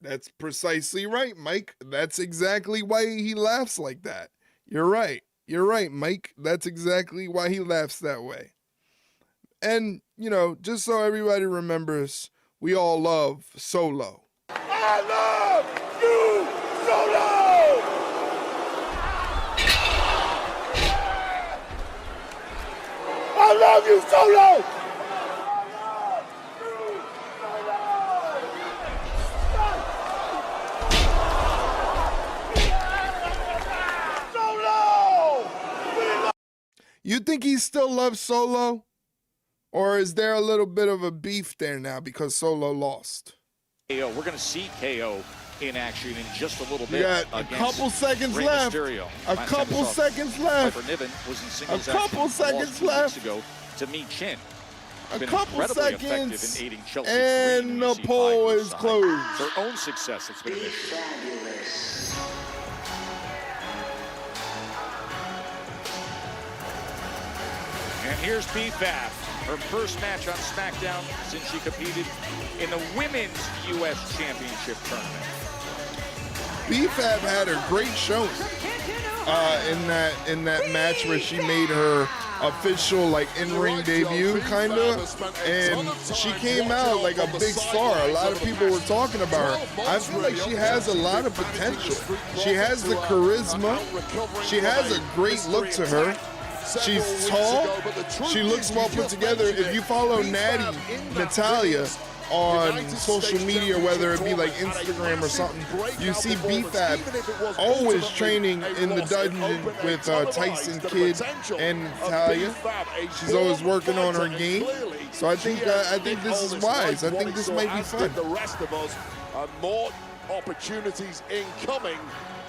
That's precisely right, Mike. That's exactly why he laughs like that. You're right. You're right, Mike. That's exactly why he laughs that way. And, just so everybody remembers, we all love Solo. I love you, Solo! I love you, Solo! You think he still loves Solo? Or is there a little bit of a beef there now because Solo lost? KO. We're going to see KO in action in just a little bit. You got a couple seconds left. A couple seconds left. Piper Niven was in singles a couple seconds left. Ago to meet Chin. A couple seconds. In aiding Chelsea and the poll is closed. Their own success has been an issue. And here's BFAB. Her first match on SmackDown since she competed in the Women's U.S. Championship Tournament. BFAB had a great showing in that match where she made her official in-ring debut, kind of, and she came out like a big star. A lot of people were talking about her. I feel like she has a lot of potential. She has the charisma. She has a great look to her. She's tall. She looks well put together. If you follow Natty Natalya on social media, whether it be like Instagram or something, you see BFAB always training in the dungeon with Tyson Kidd and Natalya. She's always working on her game. So I think this is wise. I think this might be fun. The rest of us, more opportunities incoming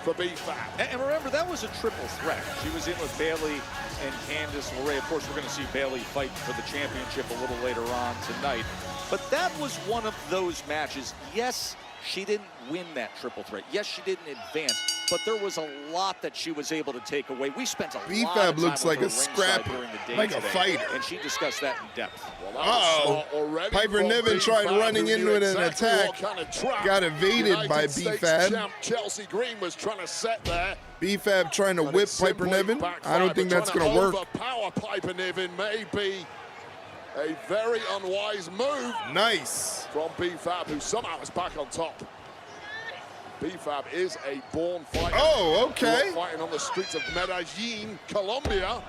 for BFAB. And remember, that was a triple threat. She was in with Bayley and Candice, LaRae. Of course, we're going to see Bayley fight for the championship a little later on tonight. But that was one of those matches. Yes, she didn't win that triple threat. Yes, she didn't advance, but there was a lot that she was able to take away. We spent a lot of time looks like a scrapper, like a fighter. And she discussed that in depth. Piper Niven tried running into it in an attack. Got evaded by BFAB. Chelsea Green was trying to set there. BFAB trying to whip Piper Niven. I don't think that's going to work. Power Piper Niven may be A very unwise move. Nice. From B-Fab, who somehow is back on top. B-Fab is a born fighter. Oh, okay. Fighting on the streets of Medellin, Colombia,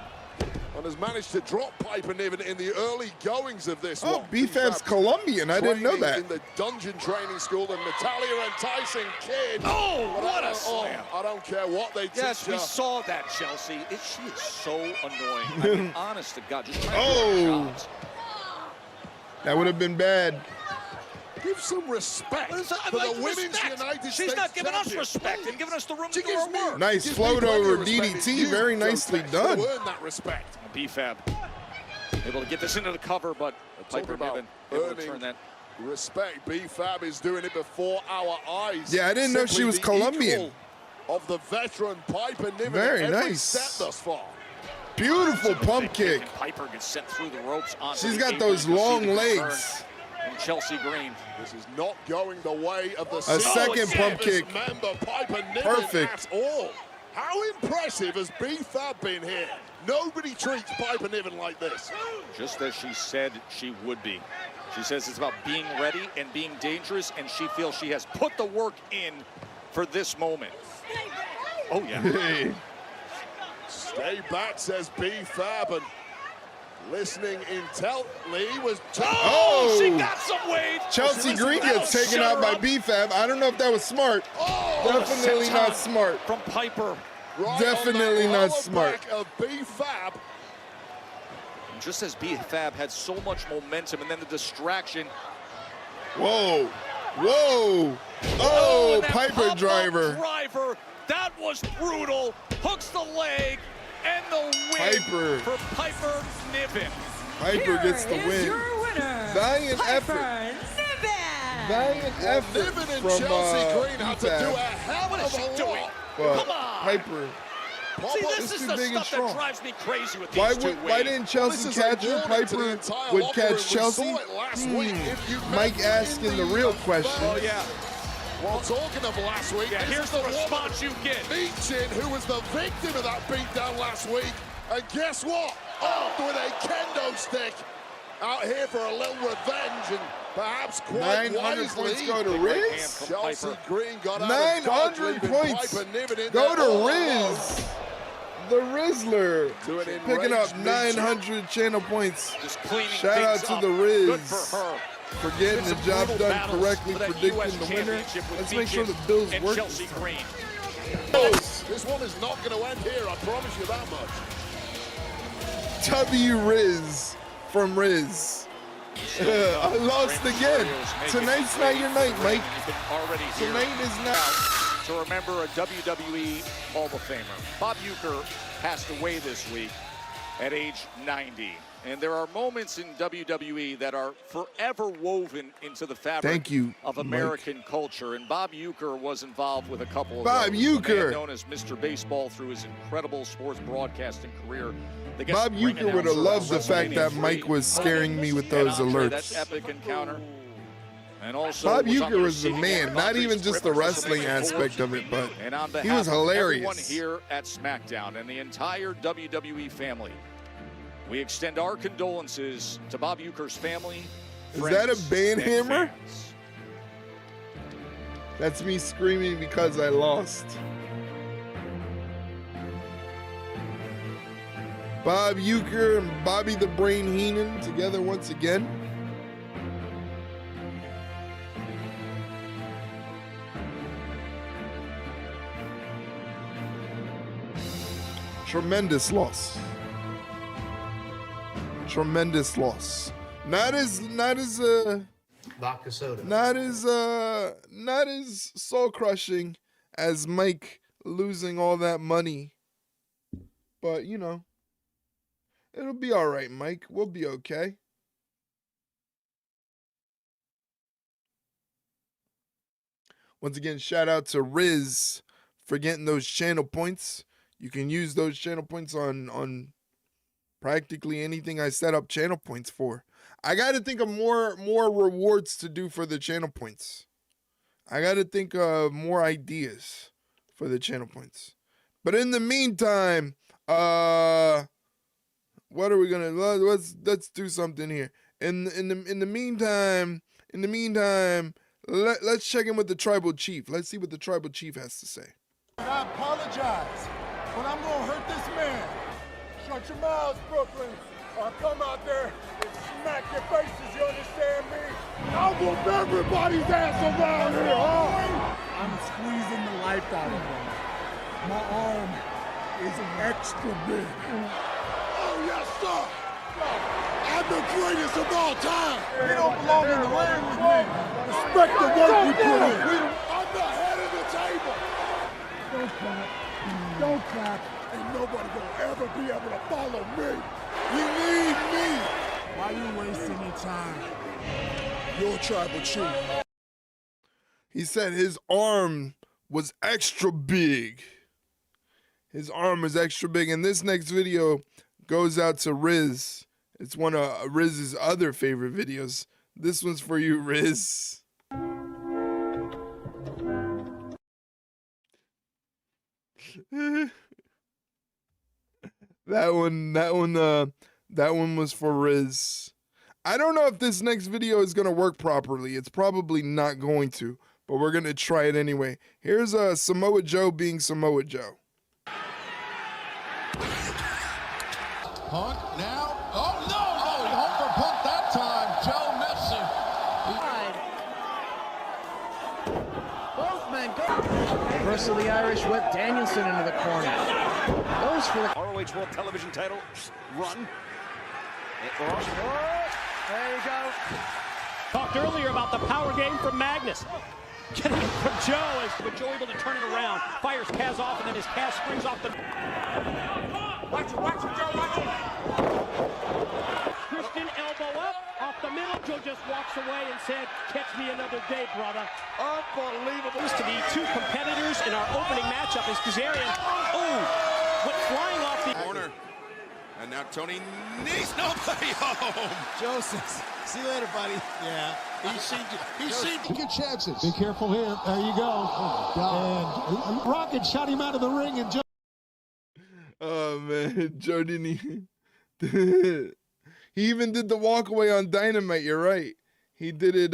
and has managed to drop Piper Niven in the early goings of this one. Oh, B-Fab's Colombian. I didn't know that. In the dungeon training school, and Natalia enticing kid. Oh, But what I a slam. I don't care what they teach Yes, we her. saw that, Chelsea. She is so annoying. I mean, honest to God, just trying to Oh. shots. That would have been bad. Give some respect What is that? for Like the Women's respect. United She's States not giving us champion. respect and giving us the room to She do gives our me- work. Nice gives float me plenty over of respect. DDT. You, Very Joe nicely Tex, done. you earned that respect. B-Fab able to get this into the cover, but Piper about Niven able to earning turn that. Respect. B-Fab is doing it before our eyes. Yeah, I didn't know she Simply was the Colombian. equal of the veteran Piper Niven Very at every nice. step thus far. Beautiful pump kick. And Piper gets sent through the ropes onto She's the got apron. those You can see long the concern legs. from Chelsea Green. This is not going the way of the second pump kick. member Piper Niven Perfect. at all. How impressive has B-Fab been here? Nobody treats Piper Niven like this. Just as she said she would be. She says it's about being ready and being dangerous, and she feels she has put the work in for this moment. Oh, yeah. Stay back, says B-Fab, and listening intently was... Oh, she got some weight. Chelsea Green gets taken out by B-Fab. I don't know if that was smart. Definitely not smart. From Piper. Right Definitely on the not lower smart. back of B-Fab. And just as B-Fab had so much momentum, and then the distraction. Whoa. Whoa. Oh, and that Piper pop-up driver. That was brutal. Hooks the leg, and the win Piper. for Piper Niven. Piper gets the Here is win. your winner, Valiant Piper effort. Niven. Valiant effort Niven and from Chelsea Green had to do a B-Fab. hell What is of she a doing? lot. But Come on. Piper. See, this It's is too the big and stuff strong. that drives me crazy with Why these two why didn't Chelsea This is a catch her? warning to the Piper entire would locker room. catch We Chelsea. saw it last week. If you Mike remember asking in the real question. Oh, yeah. Well, talking of last week, Yeah, this here's is the woman, response you get. Meechin, who was the victim of that beatdown last week. And guess what? Armed with a kendo stick. Out here for a little revenge, and perhaps quite 900 wisely. points go to Riz. Chelsea Green got out of 900 dodge, points Piper Niven in go there all to alone. Riz. The Rizzler. To an Picking up enraged 900 channel points. Just cleaning Shout out things to up. the Riz. Good for her. For getting Been the some job brutal done battles correctly, for that predicting US the winner. championship with Let's make sure the Meechin Bills and work. Chelsea Green. This one is not going to end here, I promise you that much. W Riz from Riz. I lost again. Tonight's not your night, Mike. Tonight is not. To remember a WWE Hall of Famer. Bob Uecker passed away this week at age 90. And there are moments in WWE that are forever woven into the fabric of American culture. And Bob Uecker was involved with a couple of Bob those. A man Uecker. known as Mr. Baseball through his incredible sports broadcasting career. The guest Bob ring Uecker would have announcer loved the of fact that WrestleMania Mike 3. was scaring me with And those Andre, alerts. That's epic encounter. And also Bob was on Uecker was the receiving man, end of not Andre's even just the trip to wrestling WrestleMania 4. aspect of it, but And on he behalf was of everyone hilarious. here at SmackDown and the entire WWE family, we extend our condolences to Bob Uecker's family. Is that a friends, band and hammer? fans. That's me screaming because I lost. Bob Uecker and Bobby the Brain Heenan together once again. Tremendous loss. Tremendous loss. Not as Vodka soda. not as soul crushing as Mike losing all that money. But you know, it'll be all right, Mike. We'll be okay. Once again, shout out to Riz for getting those channel points. You can use those channel points on practically anything I set up channel points for. I got to think of more rewards to do for the channel points. I got to think of more ideas for the channel points. But in the meantime, what are we gonna? Let's do something here. In the meantime, let's check in with the tribal chief. Let's see what the tribal chief has to say. I apologize, but I'm gonna hurt this man. Shut your mouths, Brooklyn. I'll come out there and smack your faces, you understand me? I'll whoop everybody's ass around here, huh? I'm squeezing the life out of him. My arm is extra big. Oh, yes, sir. I'm the greatest of all time. You don't belong in the ring with me. Respect the work we put in. I'm the head of the table. Don't clap. Don't clap. Ain't nobody gonna ever be able to follow me. You need me. Why are you wasting your time? You're tribal chief. He said his arm was extra big. His arm was extra big. And this next video goes out to Riz. It's one of Riz's other favorite videos. This one's for you, Riz. That one was for Riz. I don't know if this next video is gonna work properly. It's probably not going to, but we're gonna try it anyway. Here's Samoa Joe being Samoa Joe. Punk now. Oh no! Oh, home for Punk that time. Joe missing. Both men go. First of the Irish whip Danielson into the corner. Goes for the ROH World Television title run. There you go. Talked earlier about the power game from Magnus. Getting it from Joe, but Joe able to turn it around. Fires Kaz off, and then his Kaz springs off the... Watch it, Joe, watch it. Christian elbow up, off the middle. Joe just walks away and said, catch me another day, brother. Unbelievable. To the two competitors in our opening matchup is Kazarian. Oh, went flying off the... Corner. And now Tony Nese, nobody home. Joseph, see you later, buddy. Yeah, he's seen Good chances. Be careful here. There you go. Oh, and Rocket shot him out of the ring, and Joe. Oh man, Joe didn't. He even did the walk away on Dynamite. You're right. He did it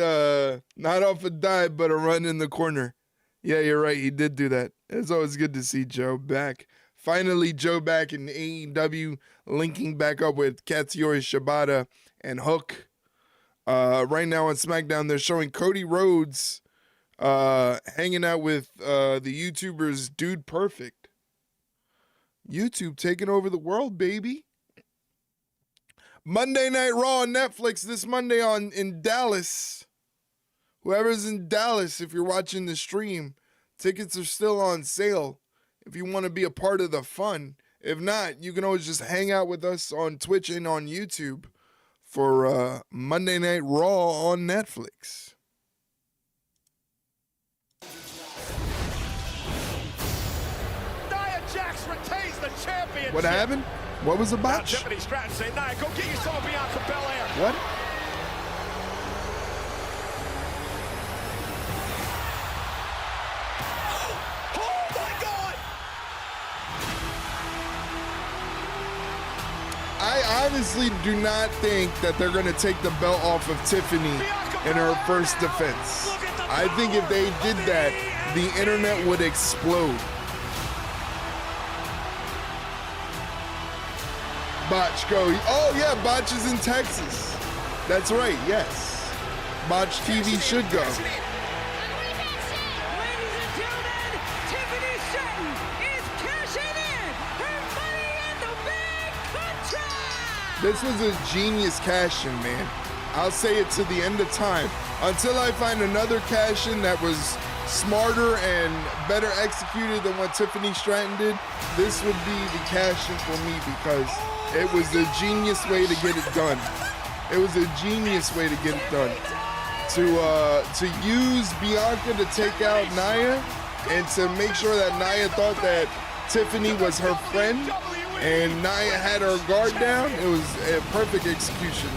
not off a dive, but a run in the corner. Yeah, you're right. He did do that. It's always good to see Joe back. Finally, Joe back in AEW, linking back up with Katsuyori Shibata and Hook. Right now on SmackDown, they're showing Cody Rhodes hanging out with the YouTubers Dude Perfect. YouTube taking over the world, baby. Monday Night Raw on Netflix this Monday in Dallas. Whoever's in Dallas, if you're watching the stream, tickets are still on sale. If you want to be a part of the fun. If not, you can always just hang out with us on Twitch and on YouTube for Monday Night Raw on Netflix. Nia Jax retains the championship. What happened? What was the botch? Tiffany Stratton saying, Nia, go get yourself a Bianca Belair. What? I honestly do not think that they're going to take the belt off of Tiffany in her first defense. I think if they did that, the internet would explode. Botch go. Oh yeah, Botch is in Texas. That's right, yes. Botch TV should go. This was a genius cash-in, man. I'll say it to the end of time. Until I find another cash-in that was smarter and better executed than what Tiffany Stratton did, this would be the cash-in for me because it was a genius way to get it done. It was a genius way to get it done. To use Bianca to take out Nia and to make sure that Nia thought that Tiffany was her friend and Nia had her guard down. It was a perfect execution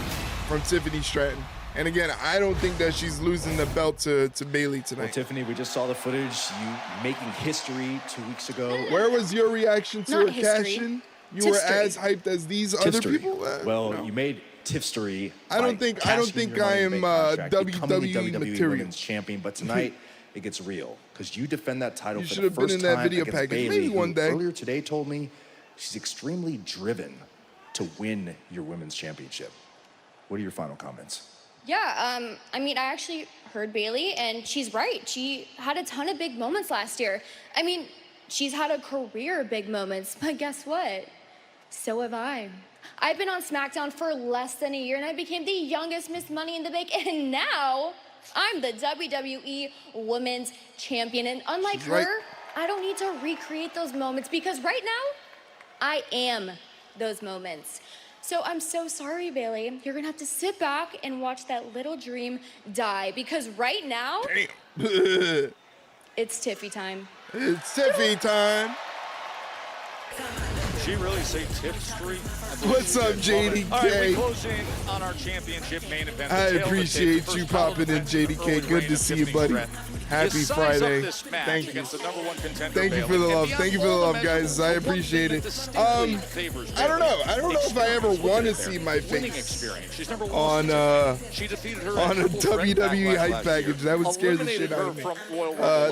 from Tiffany Stratton. And again, I don't think that she's losing the belt to Bayley tonight. Well, Tiffany, we just saw the footage, you making history 2 weeks ago. Where was your reaction to a cash-in? you were as hyped as these other people? Well, No. you made Tiffstory. I don't think I am WWE material. Women's champion, but tonight it gets real because you defend that title You for should the have been first in that time video against package. Bayley, Maybe one who day. earlier today told me she's extremely driven to win your women's championship. What are your final comments? Yeah, I mean, I actually heard Bayley, and she's right. She had a ton of big moments last year. I mean, she's had a career of big moments, but guess what? So have I. I've been on SmackDown for less than a year, and I became the youngest Miss Money in the Bank, and now I'm the WWE Women's Champion. And unlike She's her, right. I don't need to recreate those moments because right now, I am those moments. So I'm so sorry, Bayley. You're gonna have to sit back and watch that little dream die because right now, it's Tiffy time. It's Tiffy time. She really say Tiffstory? What's up, JDK? All right, we close in on our championship main event. I appreciate you popping in, JDK. Good to see you, buddy. Happy Friday. Thank you. Thank you for the love. Thank you for the love, guys. I appreciate it. I don't know. I don't know if I ever want to see my face on a WWE hype package. That would scare the shit out of me.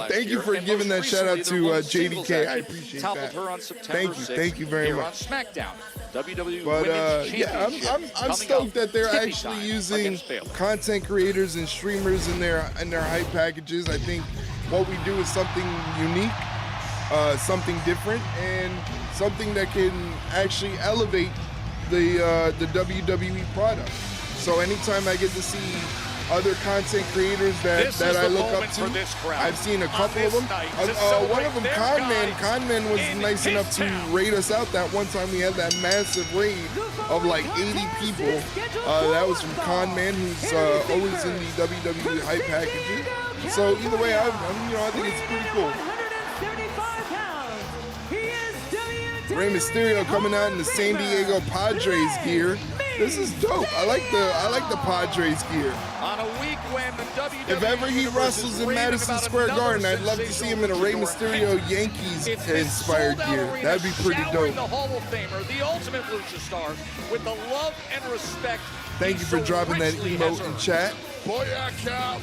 Thank you for giving that shout out to JDK. I appreciate that. Thank you. Thank you very much. But yeah, I'm stoked that they're actually using content creators and streamers in their hype packages. I think what we do is something unique, something different, and something that can actually elevate the WWE product. So anytime I get to see other content creators that I look up to, I've seen a couple of them. One of them, Conman was nice enough to raid us out that one time. We had that massive raid of like 80 people. That was from Conman, who's always in the WWE hype packages. So either way, I think it's pretty cool. Rey Mysterio coming out in the San Diego Padres gear. This is dope. I like the Padres gear. On a week when the WWE If ever he wrestles in Madison Square Garden, I'd love to see him in a Rey Mysterio Yankees-inspired gear. That'd be pretty dope. The Hall of Famer, the ultimate lucha star, with the love and respect. Thank you for dropping that emote in chat. Boyaka,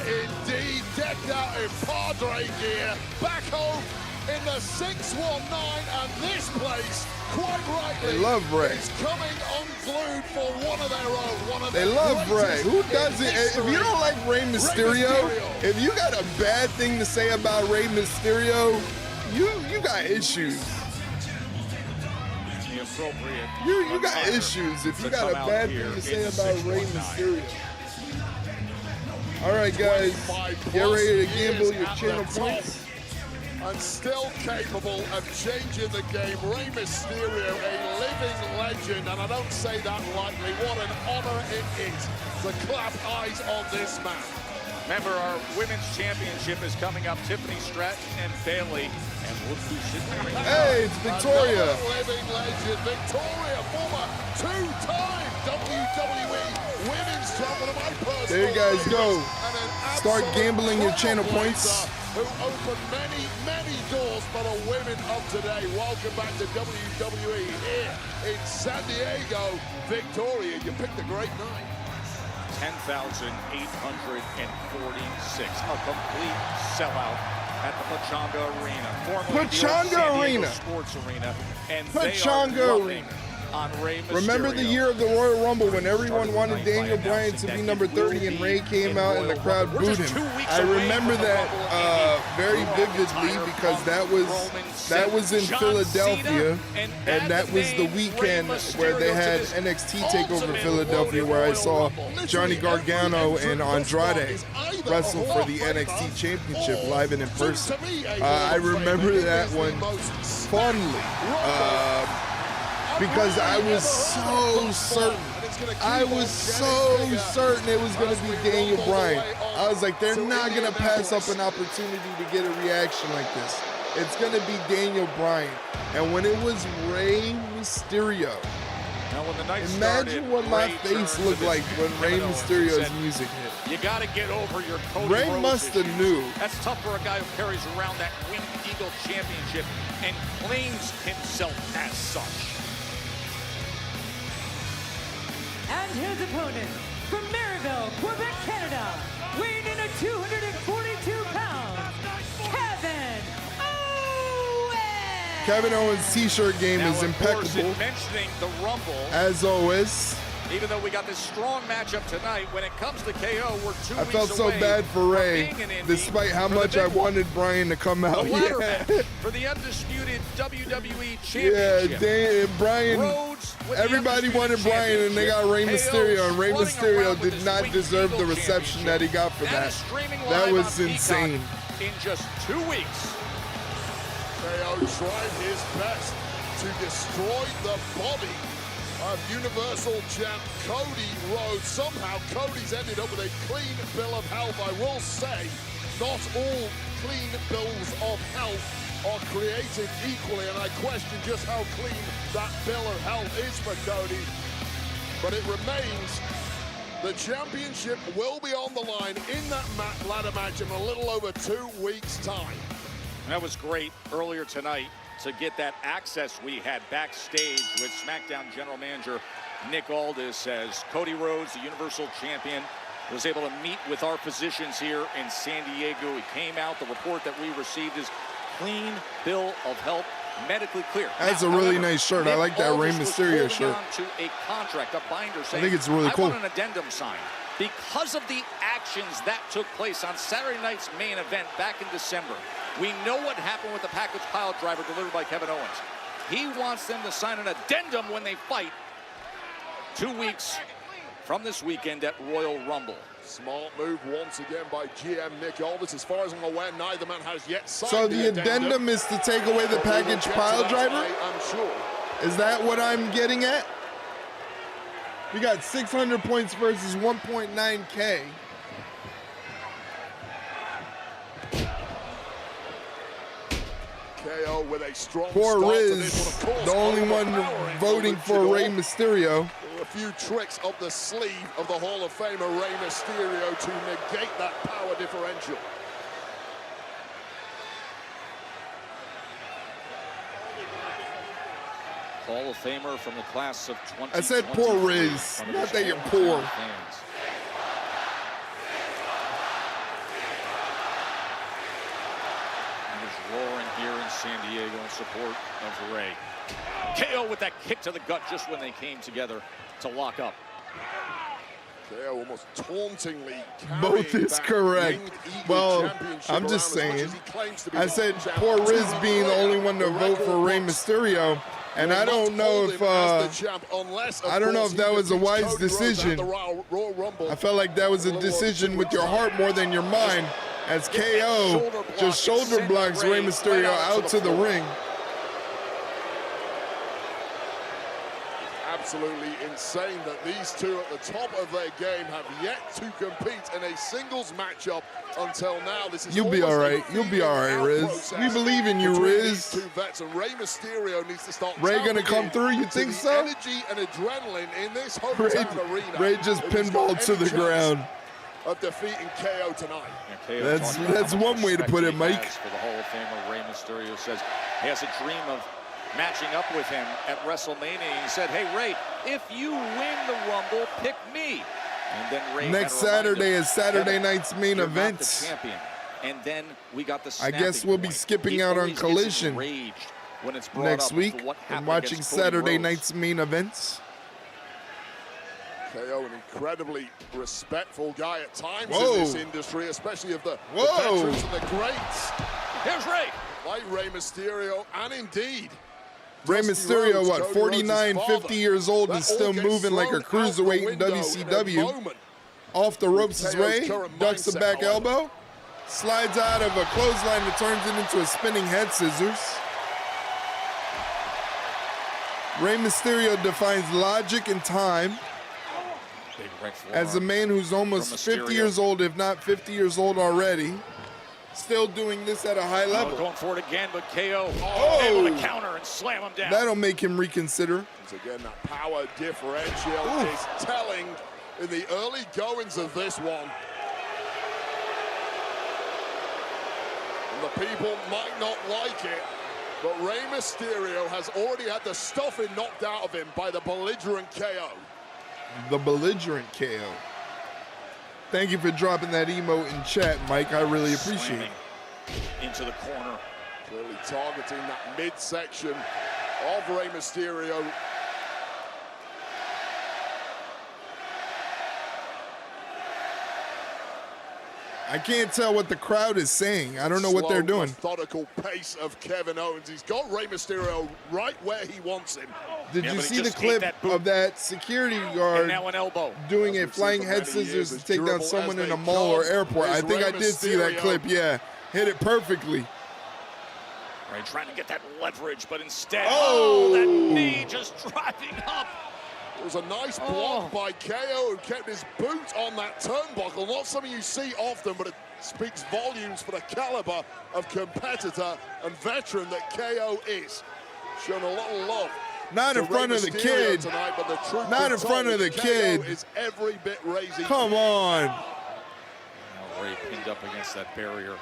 indeed, decked out in Padre gear, back home in the 619, and this place, quite rightly, They love Rey. is coming unglued for one of their own. They love Rey. Who doesn't? If you don't like Rey Mysterio, if you got a bad thing to say about Rey Mysterio, you got issues. You got issues if you got a bad thing to say about Rey Mysterio. All right, guys, get ready to gamble your channel points. And still capable of changing the game. Rey Mysterio, a living legend, and I don't say that lightly. What an honor it is to clap eyes on this man. Remember, our women's championship is coming up. Tiffany, Stratton, and Bayley. And look who's sitting there. Hey, it's Victoria. Another living legend, Victoria, former two-time WWE Women's Champion. There you guys go. Start gambling your channel points. Who opened many, many doors for the women of today. Welcome back to WWE here in San Diego. Victoria, you picked a great night. 10,846. A complete sellout at the Pachanga Arena. Pachanga Arena. Sports Arena. And Pachanga Arena. On Rey Mysterio. Remember the year of the Royal Rumble when everyone wanted Daniel Bryan to be number 30 and Rey came out and the crowd booed him. I remember that very vividly because that was in Philadelphia, and that was the weekend where they had NXT TakeOver Philadelphia, where I saw Johnny Gargano and Andrade wrestle for the NXT Championship live and in person. I remember that one fondly. Because I was so certain. it was going to be Daniel Bryan. I was like, they're not going to pass up an opportunity to get a reaction like this. It's going to be Daniel Bryan. And when it was Rey Mysterio, imagine what my face looked like when Rey Mysterio's music hit. You got to get over your Cody Ray Rhodes must have issues. knew. That's tough for a guy who carries around that Winged Eagle championship and claims himself as such. And his opponent from Maryville, Quebec, Canada, weighing in at 242 pounds, Kevin Owens. Kevin Owens' t-shirt game Now, is of course, impeccable, in mentioning the Rumble, as always. even though we got this strong matchup tonight, when it comes to KO, we're 2 I weeks felt so away bad for from Ray, being in Indy despite how for the much I big one. wanted Brian to come The out. ladder Yeah, match for the undisputed WWE yeah, Championship. Brian. Rhodes with the Everybody wanted undisputed Brian, and they got Rey championship. Mysterio, and Rey KO strutting Mysterio around with did his not Winged deserve the Eagle reception that he got for That that. is streaming That live was on insane. Peacock in just 2 weeks. KO tried his best to destroy the body of Universal Champ Cody Rhodes. Somehow Cody's ended up with a clean bill of health. I will say, not all clean bills of health are created equally, and I question just how clean that bill of health is for Cody. But it remains, the championship will be on the line in that ladder match in a little over 2 weeks' time. That was great earlier tonight to get that access we had backstage with SmackDown General Manager Nick Aldis, as Cody Rhodes, the Universal Champion, was able to meet with our physicians here in San Diego. He came out, the report that we received is clean bill of health, medically clear. That's Now, a really however, nice shirt. I Nick like that Rey Aldis was Mysterio holding shirt. on to a contract, a binder, saying, think it's really cool. I want an addendum signed. Because of the actions that took place on Saturday night's main event back in December, we know what happened with the package pile driver delivered by Kevin Owens. He wants them to sign an addendum when they fight 2 weeks from this weekend at Royal Rumble. Smart move once again by GM Nick Aldis. As far as I'm aware, neither man has yet signed So the addendum is to take away the package pile driver? I'm sure. Is that what I'm getting at? We got 600 points versus 1.9K. KO with a strong Poor start to Riz, this one, of course, the only one overpowering voting the for luchador. Rey Mysterio. A few tricks up the sleeve of the Hall of Famer Rey Mysterio to negate that power differential. Hall of Famer from the class of 2020. I said poor Riz, not that you're poor. Roaring here in San Diego in support of Ray. KO with that kick to the gut just when they came together to lock up. KO almost tauntingly Both carrying is that correct. Winged Eagle Well, Championship I'm just around as saying. much as he claims to be I the said champ. poor Riz 2 being the weeks only later, one to the vote for Rey record books Mysterio, and I don't know if I don't know if that was a wise decision. I felt like that was a decision with your heart more than your mind, as KO just shoulder blocks Rey Mysterio out to the ring. Absolutely insane that these two at the top of their game have yet to compete in a singles matchup until now. This is You'll be all right. You'll be all right, Riz. We believe in you, Riz. Two vets, and Rey Mysterio needs to start. Ray gonna come through? You think so? Energy and adrenaline in this hometown arena. Ray just pinballed to the ground. Of defeating KO tonight. That's one way to put it, Mike. For the Hall of Famer, Rey Mysterio says he has a dream of matching up with him at WrestleMania. He said, hey, Ray, if you win the Rumble, pick me. And then Ray Next had to remind Saturday him, is Saturday Kevin, night's main you're not the event. champion. And then we got the I guess we'll be skipping out on Collision when it's brought next up week what and happened watching against Cody Saturday Rhodes. night's main events. KO, an incredibly respectful guy at times Whoa. in this industry, especially of the Whoa. veterans and the greats. Here's Ray. Like Rey Mysterio, and indeed, Rey Dusty Mysterio, Rhodes, what, Cody 49, Rhodes' 50 father. years old and That still all gets moving like a thrown out the cruiserweight in window in a WCW. moment. Off the ropes is KO's Ray, current ducks a mindset, back however. elbow, slides out of a clothesline and turns it into a spinning head scissors. Rey Mysterio defines logic and time. Big right As a forearm man who's almost from 50 Mysterio. years old, if not 50 years old already, still doing this at a high level. Going for it again, but KO Oh. able to counter and slam him down. That'll make him reconsider. Once again, that power differential is telling in the early goings of this one. The people might not like it, but Rey Mysterio has already had the stuffing knocked out of him by the belligerent KO. The belligerent KO. Thank you for dropping that emote in chat, Mike. I really appreciate it. Into the corner. Clearly targeting that midsection of Rey Mysterio. I can't tell what the crowd is saying. I don't know what they're doing. Methodical pace of Kevin Owens. He's got Rey Mysterio right where he wants him. Did you see the clip of that security guard now an elbow. doing a flying head scissors to take down someone in a mall or airport? I think I did see that clip. Yeah, hit it perfectly. Rey trying to get that leverage, but instead, Oh! that knee just driving up. It was a nice block by KO, who kept his boot on that turnbuckle. Not something you see often, but it speaks volumes for the caliber of competitor and veteran that KO is. Shown a lot of love. Not in front of the kid. Tonight, but the truth Not in front of the kid. Is every bit raising. Come on. Now Rey pinned up against that barrier.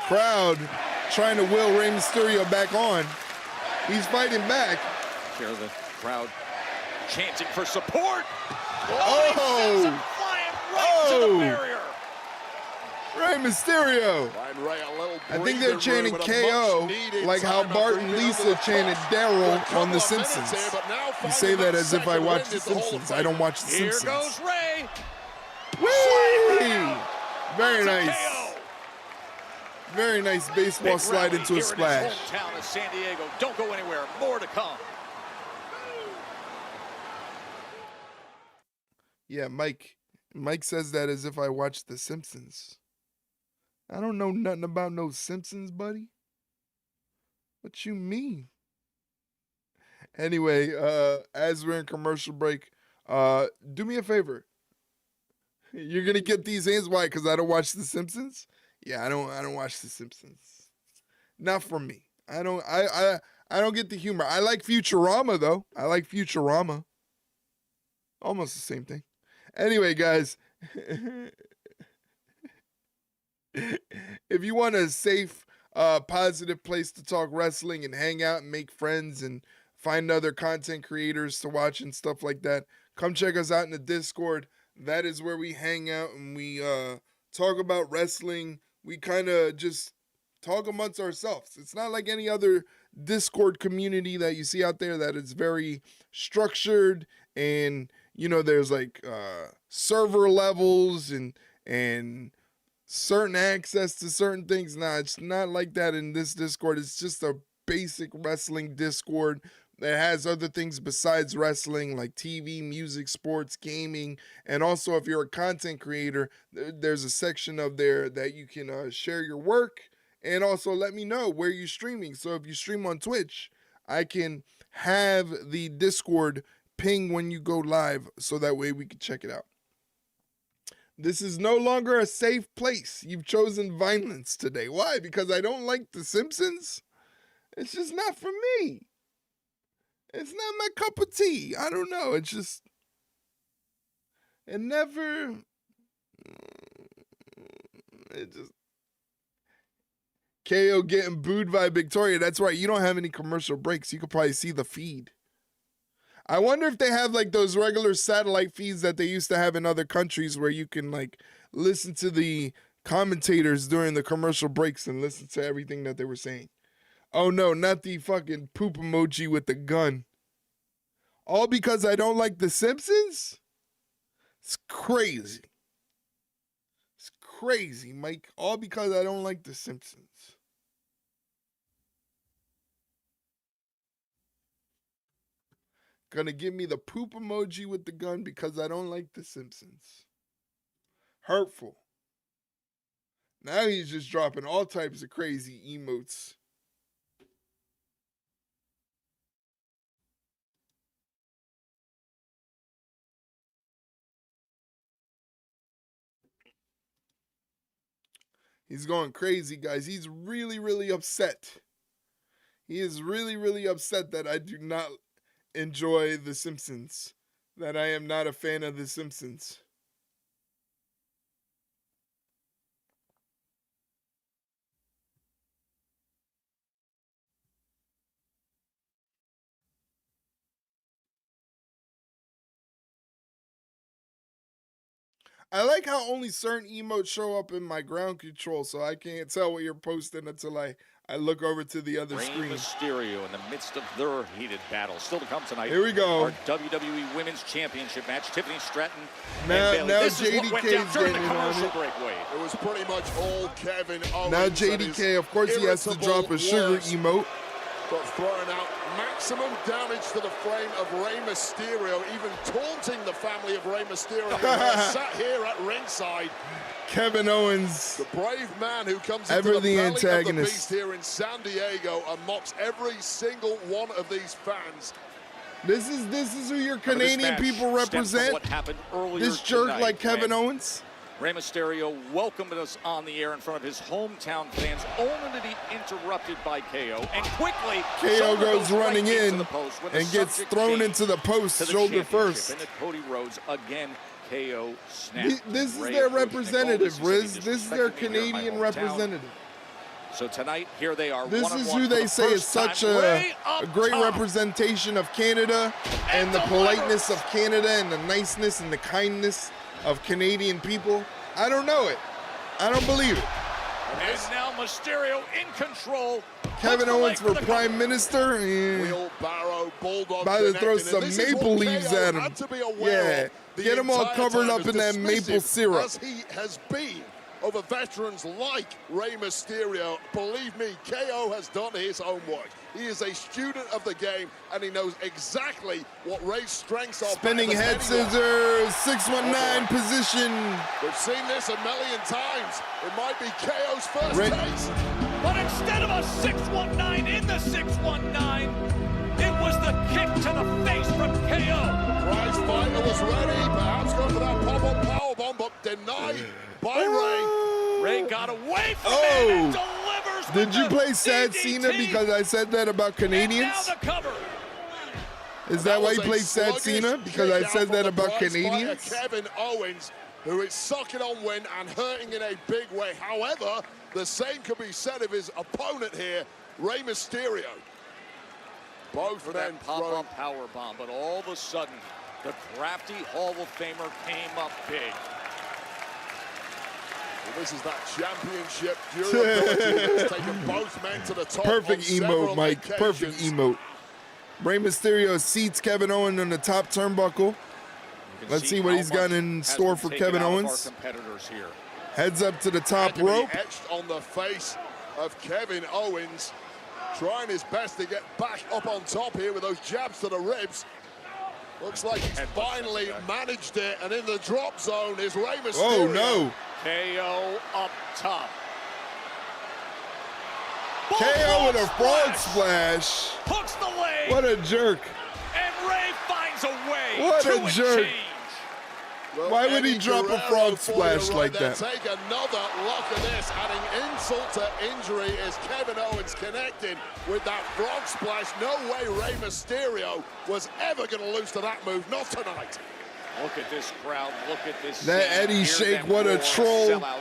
Crowd trying to will Rey Mysterio back on. He's fighting back. Here the crowd chanting for support. Oh! Right to the barrier. Rey Mysterio. I think they're chanting KO like how Bart and Lisa chanted Daryl on The Simpsons. You say that as if I watch The Simpsons. I don't watch The Simpsons. Here goes Rey. Whee! Very nice. Very nice baseball slide into a splash. Hometown of San Diego. Don't go anywhere. More to come. Yeah, Mike says that as if I watched The Simpsons. I don't know nothing about no Simpsons, buddy. What you mean? Anyway, as we're in commercial break, do me a favor. You're gonna get these hands. Why? Because I don't watch The Simpsons? Yeah, I don't watch The Simpsons. Not for me. I don't get the humor. I like Futurama though. I like Futurama. Almost the same thing. Anyway, guys, if you want a safe, positive place to talk wrestling and hang out and make friends and find other content creators to watch and stuff like that, come check us out in the Discord. That is where we hang out and we talk about wrestling. We kind of just talk amongst ourselves. It's not like any other Discord community that you see out there that is very structured and, you know, there's like server levels and certain access to certain things. Nah, it's not like that in this Discord. It's just a basic wrestling Discord that has other things besides wrestling, like TV, music, sports, gaming. And also, if you're a content creator, there's a section of there that you can share your work and also let me know where you're streaming. So if you stream on Twitch, I can have the Discord ping when you go live so that way we can check it out. This is no longer a safe place. You've chosen violence today. Why? Because I don't like The Simpsons? It's just not for me. It's not my cup of tea. I don't know. It's just, it just, KO getting booed by Victoria. That's right. You don't have any commercial breaks. You could probably see the feed. I wonder if they have like those regular satellite feeds that they used to have in other countries where you can like listen to the commentators during the commercial breaks and listen to everything that they were saying. Oh no, not the fucking poop emoji with the gun. All because I don't like The Simpsons? It's crazy. It's crazy, Mike. All because I don't like The Simpsons. Gonna give me the poop emoji with the gun because I don't like The Simpsons. Hurtful. Now he's just dropping all types of crazy emotes. He's going crazy, guys. He's really, really upset. He is really, really upset that I do not enjoy The Simpsons. that I am not a fan of The Simpsons. I like how only certain emotes show up in my ground control, so I can't tell what you're posting until I look over to the other Rey screen. Mysterio in the midst of their heated battle. Still to come tonight. Here we go. Our WWE Women's Championship match. Tiffany Stratton Now and Bayley. This is what went down JDK's during the getting in on commercial it. break. Wade. It was pretty much all Kevin Owens. Now and his JDK, of course, he has to drop a sugar words, emote. but throwing out maximum damage to the frame of Rey Mysterio, even taunting the family of Rey Mysterio. Sat here at ringside. Kevin Owens, the brave man who comes ever into the the belly of the antagonist. beast here in San Diego and mocks every single one of these fans. This is who your Canadian people represent. What happened earlier This jerk tonight like Kevin when Owens. Rey Mysterio welcomed us on the air in front of his hometown fans, only to be interrupted by KO. And quickly, KO goes running right in the post when and the gets subject thrown changed into the post to the shoulder championship. first. And at Cody Rhodes again. KO snapped. This is Ray their approached representative, Nicole. Riz. This is their disrespected me here in my Canadian hometown. representative. So tonight, here they are. This one-on-one is who for they the say is first such time. Way a up great top. representation of Canada and the politeness of Canada and the niceness and the kindness of Canadian people. I don't know it. I don't believe it. And now Mysterio in control. Kevin Owens for Prime Minister. Wheelbarrow, Bulldog About to throw connecting, some and this is maple what leaves KO at him. had to be aware Yeah, of the get him all entire covered time, up as in that maple dismissive syrup. As he has been over veterans like Rey Mysterio. Believe me, KO has done his homework. He is a student of the game, and he knows exactly what Rey's strengths are. Spinning better head than anyone. scissors, 619 position. We've seen this a million times. It might be KO's first Ray- taste. But instead of a 619 in the 619, it was the kick to the face from KO. Prize fighter was ready, perhaps going for that pop-up powerbomb, but denied by Rey. Rey got away from it and delivers. Did you play Sad DDT. Cena because I said that about Canadians? Now the cover. Is that why you was a played Sad sluggish Cena? Because I kick out said from that the about prize fighter, Canadians? Kevin Owens, who is sucking on win and hurting in a big way. However, the same could be said of his opponent here, Rey Mysterio. Both For men that pop-up power bomb, but all of a sudden, the crafty Hall of Famer came up big. Well, this is that championship durability that's taken both men to the top. Perfect on several emote, Mike. occasions. Perfect emote. Rey Mysterio seats Kevin Owens on the top turnbuckle. Let's see what he's got in store for Kevin Owens. Competitors here. Heads up to the Had top to be rope. etched on the face of Kevin Owens, trying his best to get back up on top here with those jabs to the ribs. Looks like he's finally managed it, and in the drop zone is Rey Mysterio. Oh, no. KO up top. KO with a frog splash. Hooks the leg. What a jerk. And Rey finds a way What to a jerk. change. Well, Why would he Eddie drop a Guerrero frog for you splash right like there. that? Take another look at this, adding insult to injury as Kevin Owens connected with that frog splash. No way Rey Mysterio was ever going to lose to that move, not tonight. Look at this crowd. Look at this. That scene. Eddie Hear Shake, them what a roar. troll. Sellout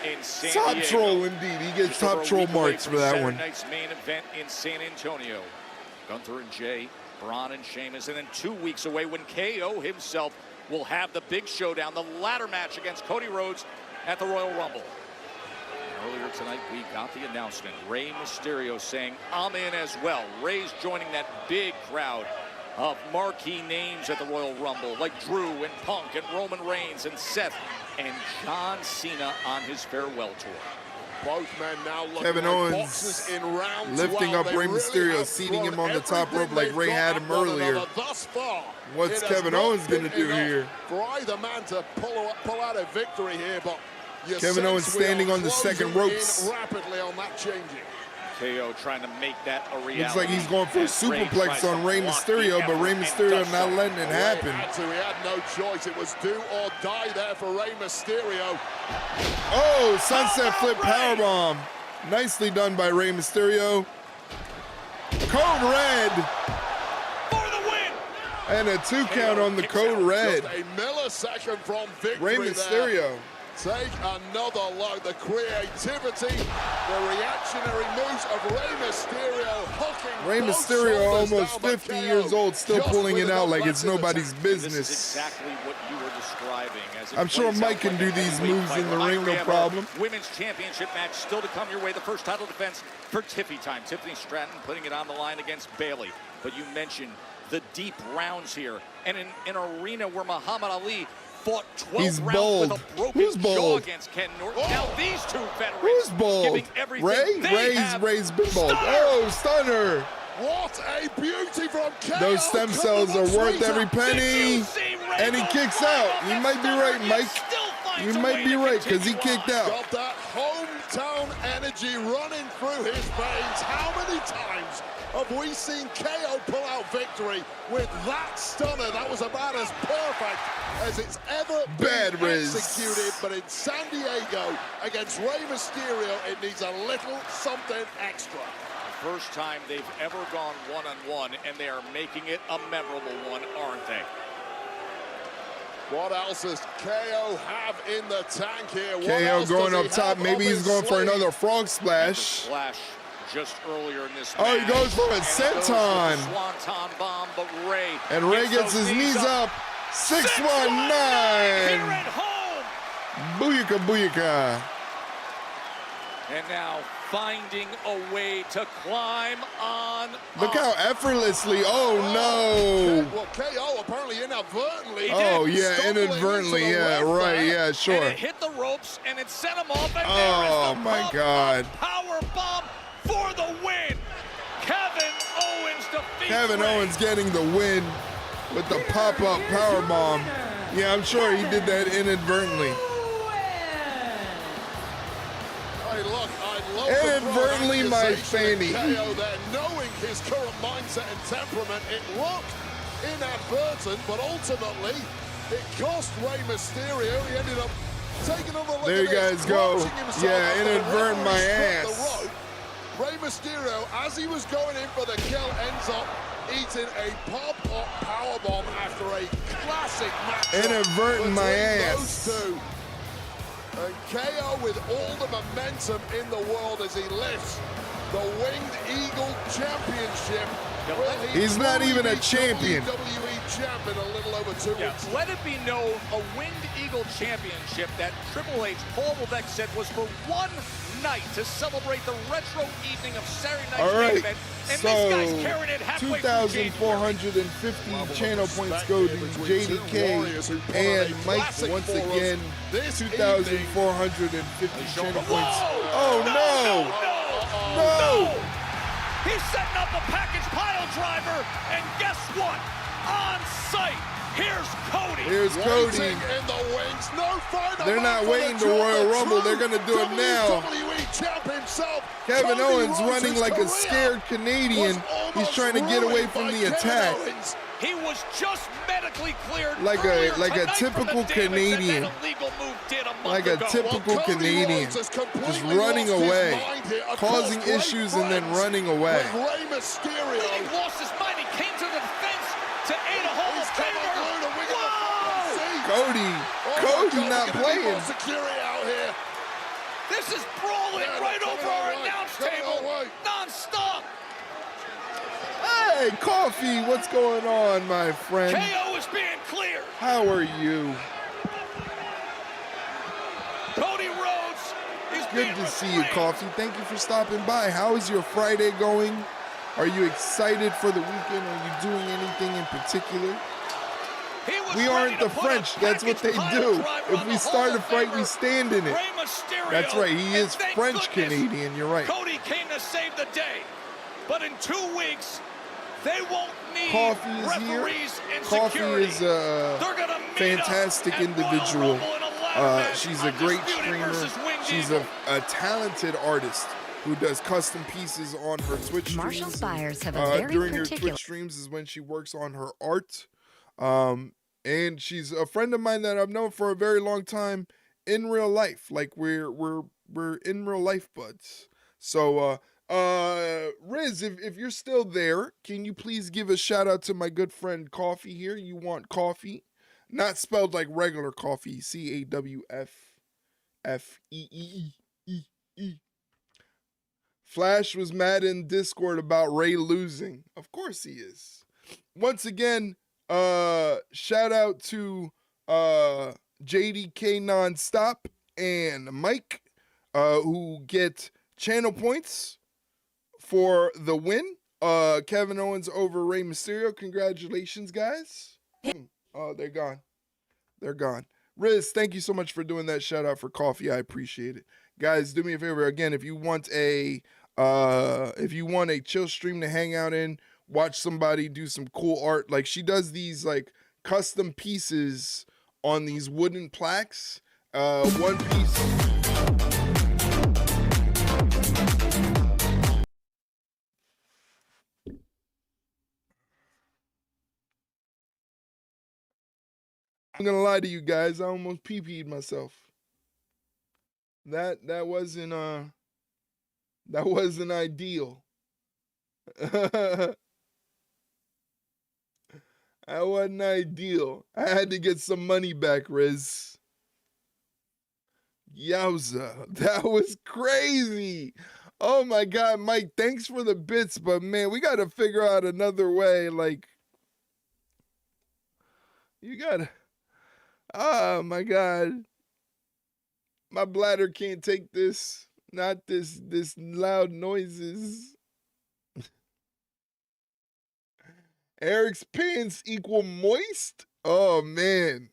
in San Top Diego. troll indeed. He gets Just top over a troll week away marks from for that Saturday one. night's main event in San Antonio. Gunther and Jay, Braun and Sheamus, and then 2 weeks away when KO himself will have the big showdown, the ladder match against Cody Rhodes at the Royal Rumble. Earlier tonight, we got the announcement. Rey Mysterio saying, I'm in as well. Rey's joining that big crowd of marquee names at the Royal Rumble, like Drew and Punk and Roman Reigns and Seth and John Cena on his farewell tour. Both men now looking Kevin like Owens boxers in round lifting 12. up They Rey really Mysterio, have seating him thrown on the top rope everything like they've Rey got had at him one earlier. another thus far. What's It has Kevin not Owens been gonna do enough here? For either man to pull out a victory here, but you Kevin sense Owens we are standing on the closing second in ropes. rapidly on that changing. KO trying to make that a reality. Looks like he's going for a As Rey superplex tries on to Rey block the Mysterio, but effort Rey and Mysterio does not so. letting it happen. He had no choice. It was do or die there for Rey Mysterio. Oh, sunset flip powerbomb. Nicely done by Rey Mysterio. Code red. For the win. And a 2 count on the code red. Just a millisecond from victory. Rey Mysterio. Take another look. The creativity, the reactionary moves of Rey Mysterio hooking. Rey Mysterio, almost 50 years old, still pulling it out like it's nobody's business. This is exactly what you were describing. As I'm sure Mike can do these moves in the ring, no problem. Women's championship match still to come your way. The first title defense for Tiffy time. Tiffany Stratton putting it on the line against Bayley. But you mentioned the deep rounds here. And in an arena where Muhammad Ali fought 12 rounds with a broken jaw against Ken Norton. Now these two veterans Who's bold? giving everything Ray's been bold. Oh, stunner. What a beauty from KO. Those stem cells are worth every penny. And he kicks out. You might be right, Mike. You might be right, because he kicked out. Got that hometown energy running through his veins. How many times have we seen KO pull out victory with that stunner? That was about as perfect as it's ever been executed. But in San Diego against Rey Mysterio, it needs a little something extra. First time they've ever gone one-on-one, and they are making it a memorable one, aren't they? What else does KO have in the tank here? KO going up top. Maybe he's going for another frog splash. Splash just earlier in this match. He goes for a senton. Swanton bomb, but Rey. And Rey gets his knees up. 619. Here at home. Booyaka, booyaka. And now finding a way to climb on. Look how effortlessly. Oh, no. Well, KO apparently inadvertently. Oh, yeah, inadvertently. Yeah, right. Yeah, sure. And it hit the ropes and it sent him off. And oh, my God. Power bomb for the win. Kevin Owens defeats Kevin Rey. Owens getting the win with the pop-up power bomb. Yeah, I'm sure he did that inadvertently. Hey, look, I love inadvertently, my fanny. KO there, knowing his current mindset and temperament, it looked inadvertent, but ultimately it cost Rey Mysterio. He ended up taking another look. There you guys go. Yeah, inadvertent my ass. Rey Mysterio, as he was going in for the kill, ends up eating a pop-up powerbomb after a classic match. Inadvertent my ass. Those two. And KO with all the momentum in the world as he lifts the Winged Eagle Championship. He's not even a champion. WWE champ in a little over 2 weeks. Let it be known, a Winged Eagle Championship that Triple H, Paul Levesque said was for one night to celebrate the retro evening of Saturday Night's main event. And so this guy's carrying it halfway 2,450 channel points go to JDK and Mike once again. 2,450 channel points. Oh no! No! He's setting up a package pile driver, and guess what? On site, here's Cody. Here's Cody. Waiting in the wings. No final. They're not waiting to Royal Rumble. They're going to do it now. WWE champ himself. Kevin Owens running like a scared Canadian. He's trying to get away from the attack. He was just medically cleared. Like a typical Canadian. Like a typical Canadian. Just running away. Causing issues and then running away. Rey Mysterio. He lost his mind. He came to the defense to aid a Hall of Famer. Cody not playing. This is brawling right over our announce table. Non-stop. Hey, Coffee, what's going on, my friend? KO is being cleared. How are you? Cody Rhodes is good to see you, Coffee. Thank you for stopping by. How is your Friday going? Are you excited for the weekend? Are you doing anything in particular? We aren't the French. That's what they do. If we start a fight, we stand in it. That's right. He is French-Canadian. You're right. Cody came to save the day. But in 2 weeks, they won't need referees and Coffee security. is a fantastic individual. She's a great streamer. She's a talented artist who does custom pieces on her Twitch streams. Marshall's buyers have a very during her particular... Twitch streams is when she works on her art. And she's a friend of mine that I've known for a very long time in real life. Like we're in real life buds. So Riz, if you're still there, can you please give a shout out to my good friend Coffee here? You want coffee? Not spelled like regular coffee. CAWFFEE. Flash was mad in Discord about Ray losing. Of course he is. Once again, shout out to JDK Nonstop and Mike, who get channel points for the win. Kevin Owens over Rey Mysterio. Congratulations, guys. Oh, they're gone. They're gone. Riz, thank you so much for doing that shout out for coffee. I appreciate it. Guys, do me a favor again. If you want a chill stream to hang out in, watch somebody do some cool art. Like she does these like custom pieces on these wooden plaques. One piece. I'm gonna lie to you guys, I almost pee-peed myself. That wasn't ideal. That wasn't ideal. I had to get some money back, Riz. Yowza, that was crazy. Oh my God, Mike, thanks for the bits, but man, we gotta figure out another way. Like, you gotta. Oh my God. My bladder can't take this. Not this loud noises. Eric's pants equal moist? Oh man.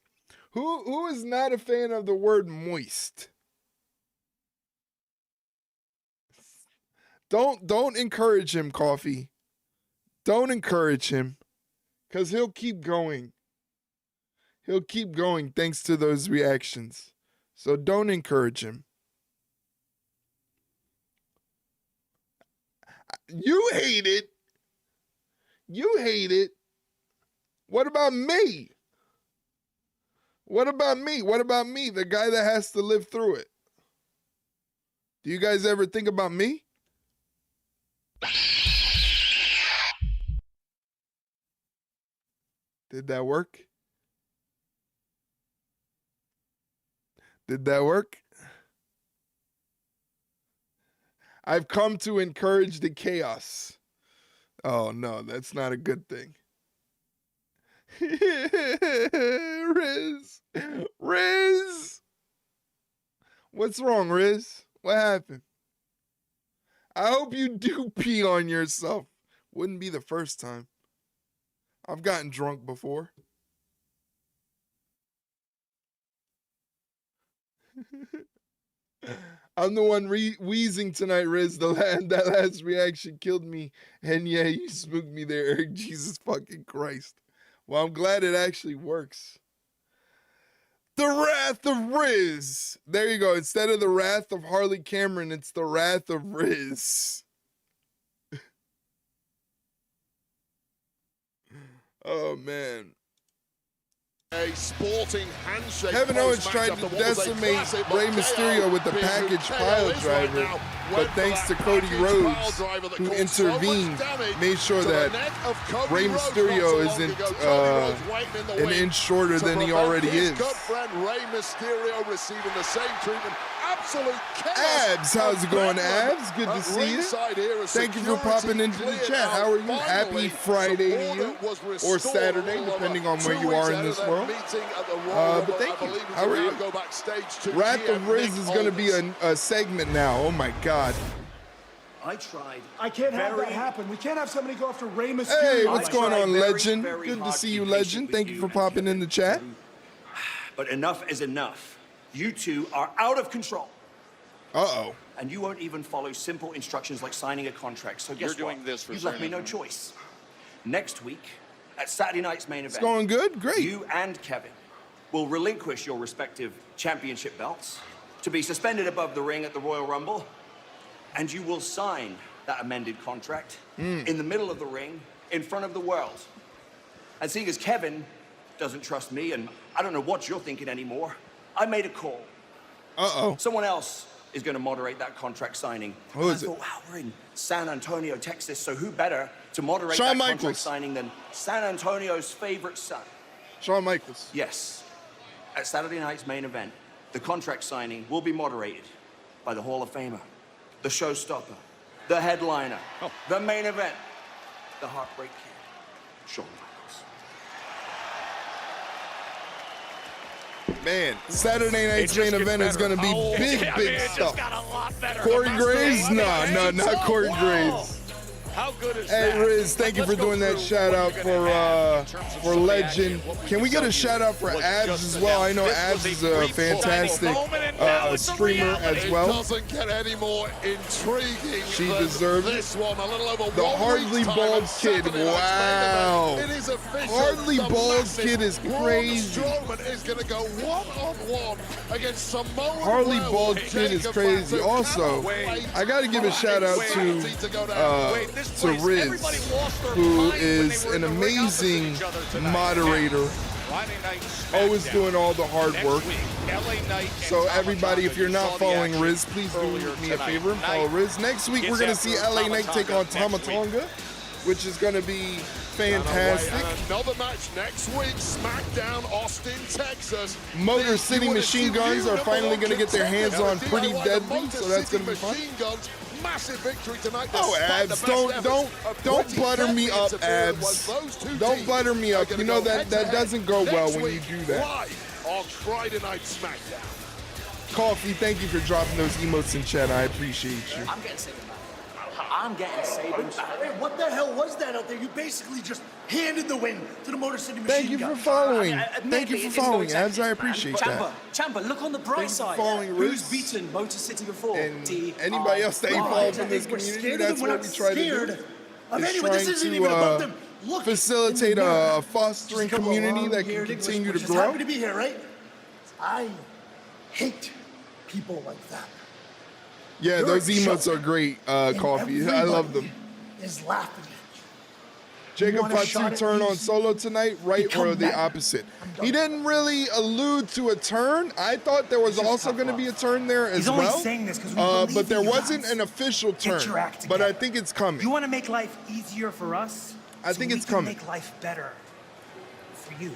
Who is not a fan of the word moist? Don't encourage him, Coffee. Don't encourage him. 'Cause he'll keep going. He'll keep going thanks to those reactions. So don't encourage him. You hate it. You hate it. What about me? What about me? What about me, the guy that has to live through it? Do you guys ever think about me? Did that work? Did that work? I've come to encourage the chaos. Oh no, that's not a good thing. Riz. What's wrong, Riz? What happened? I hope you do pee on yourself. Wouldn't be the first time. I've gotten drunk before. I'm the one wheezing tonight, Riz. That last reaction killed me. And yeah, you spooked me there, Eric. Jesus fucking Christ. Well, I'm glad it actually works. The Wrath of Riz. There you go. Instead of the Wrath of Harley Cameron, it's the Wrath of Riz. Oh, man. A sporting handshake. Kevin Owens tried to decimate Rey Mysterio with the package pile driver, but thanks to Cody Rhodes, who intervened, made sure that Rey Mysterio isn't an inch shorter than he already is. Good friend Rey Mysterio receiving the same treatment. Absolute chaos. Abs, how's it going, Abs? Good to see you. Thank you for popping into the chat. How are you? Happy Friday to you, or Saturday, depending on where you are in this world. But thank you. How are you? Wrath of Riz is going to be a segment now. Oh my God. I tried. I can't have that happen. We can't have somebody go after Rey Mysterio. Hey, what's going on, Legend? Good to see you, Legend. Thank you for popping in the chat. But enough is enough. You two are out of control. Uh-oh. And you won't even follow simple instructions like signing a contract. So guess You're doing this for You've left me no choice. Next week, at Saturday night's main event, It's going good? Great. you and Kevin will relinquish your respective championship belts to be suspended above the ring at the Royal Rumble, and you will sign that amended contract in the middle of the ring in front of the world. And seeing as Kevin doesn't trust me, and I don't know what you're thinking anymore, I made a call. Uh-oh. Someone else is going to moderate that contract signing. Who is I thought, wow, we're in San Antonio, Texas, so who better to moderate Shawn that Michaels. contract signing than San Antonio's favorite son? Shawn Michaels. Yes. At Saturday night's main event, the contract signing will be moderated by the Hall of Famer, the showstopper, the headliner, the main event, the Heartbreak Kid, Shawn Michaels. Man, Saturday night's main event is going to be big stuff. Corey Master Graves? of No, not Corey Graves. How good is Hey, that? Riz, thank you for doing that shout out for Legend. Can we get a shout out for Abs as well? I know Abs is a fantastic streamer as well. Doesn't get any more intriguing. She than deserves this one. A little over the 1 Hardly week's time Bald on Kid. Saturday night's Wow. main event. It is official. Hardly The Bald massive Kid is Braun crazy. Strowman is going to go one-on-one against Samoa Harley Joe. Bald Kid is crazy. Also, I got to give a shout out to Riz, who is an amazing moderator, always doing all the hard work. So everybody, if you're not following Riz, please do me a favor and follow Riz. Next week, we're going to see LA Knight take on Tama Tonga, which is going to be fantastic. And another match next week, SmackDown, Austin, Texas. Motor City Machine Guns are finally going to get their hands on Pretty Deadly, so that's going to be fun. Massive victory tonight. Oh, Abs, don't butter me up, Abs. Don't butter me up. You know that doesn't go well when you do that. Live on Friday Night SmackDown. Coffee, thank you for dropping those emotes in chat. I appreciate you. I'm getting Saban back. I'm getting Saban back. Hey, what the hell was that out there? You basically just handed the win to the Motor City Machine Thank you for following. Thank you for following, Abs. I appreciate that. Champa, look on the bright side. Who's beaten Motor City before? And anybody else that involved in this community, that's what we try to do. Is trying to facilitate a fostering community that can continue to grow. Happy to be here, right? I hate people like that. Yeah, those emotes are great, Coffee. I love them. Is laughing. Jacob Fatu turn on Solo tonight, right, or the opposite? He didn't really allude to a turn. I thought there was also going to be a turn there as well. But there wasn't an official turn. But I think it's coming. You want to make life easier for us? I think it's coming. Make life better for you.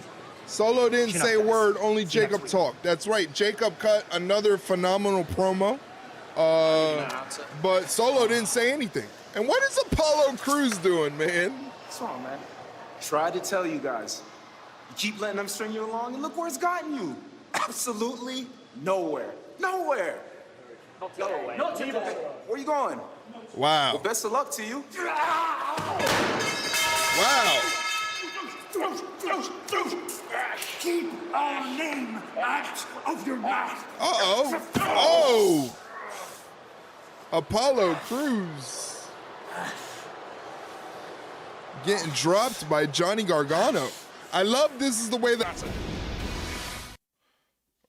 Solo didn't say a word, only Jacob talked. That's right. Jacob cut another phenomenal promo. But Solo didn't say anything. And what is Apollo Crews doing, man? What's wrong, man? Tried to tell you guys. You keep letting them string you along, and look where it's gotten you. Absolutely nowhere. Nowhere. Not today. Where you going? Wow. Well, best of luck to you. Wow. Keep our name out of your mouth. Uh-oh. Oh. Apollo Crews getting dropped by Johnny Gargano. I love this is the way that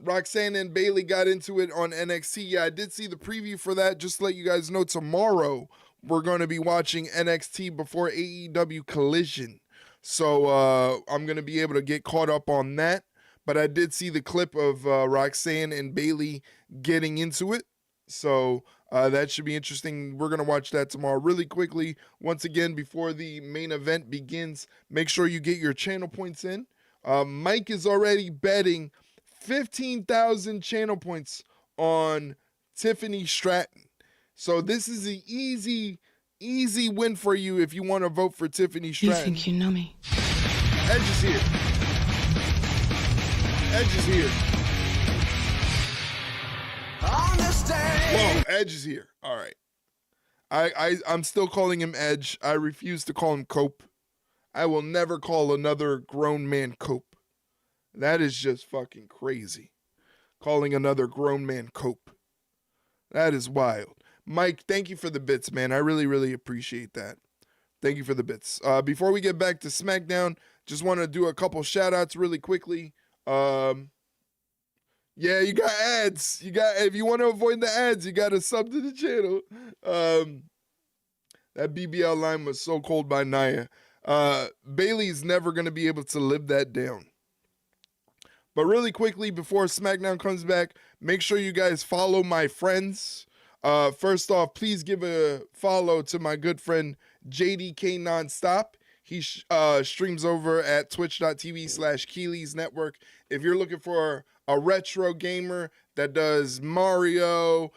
Roxanne and Bayley got into it on NXT. Yeah, I did see the preview for that. Just to let you guys know, tomorrow we're going to be watching NXT before AEW Collision. So I'm going to be able to get caught up on that. But I did see the clip of Roxanne and Bayley getting into it. So that should be interesting. We're going to watch that tomorrow really quickly. Once again, before the main event begins, make sure you get your channel points in. Mike is already betting 15,000 channel points on Tiffany Stratton. So this is an easy win for you if you want to vote for Tiffany Stratton. You think you know me? Edge is here. Edge is here. Whoa, Edge is here. All right. I'm still calling him Edge. I refuse to call him Cope. I will never call another grown man Cope. That is just fucking crazy. Calling another grown man Cope. That is wild. Mike, thank you for the bits, man. I really, really appreciate that. Thank you for the bits. Before we get back to SmackDown, just want to do a couple shout-outs really quickly. Yeah, you got ads. If you want to avoid the ads, you got to sub to the channel. That BBL line was so cold by Nia. Bayley's never going to be able to live that down. But really quickly, before SmackDown comes back, make sure you guys follow my friends. First off, please give a follow to my good friend JDK Nonstop. He streams over at twitch.tv/Keely's Network. If you're looking for a retro gamer that does Mario,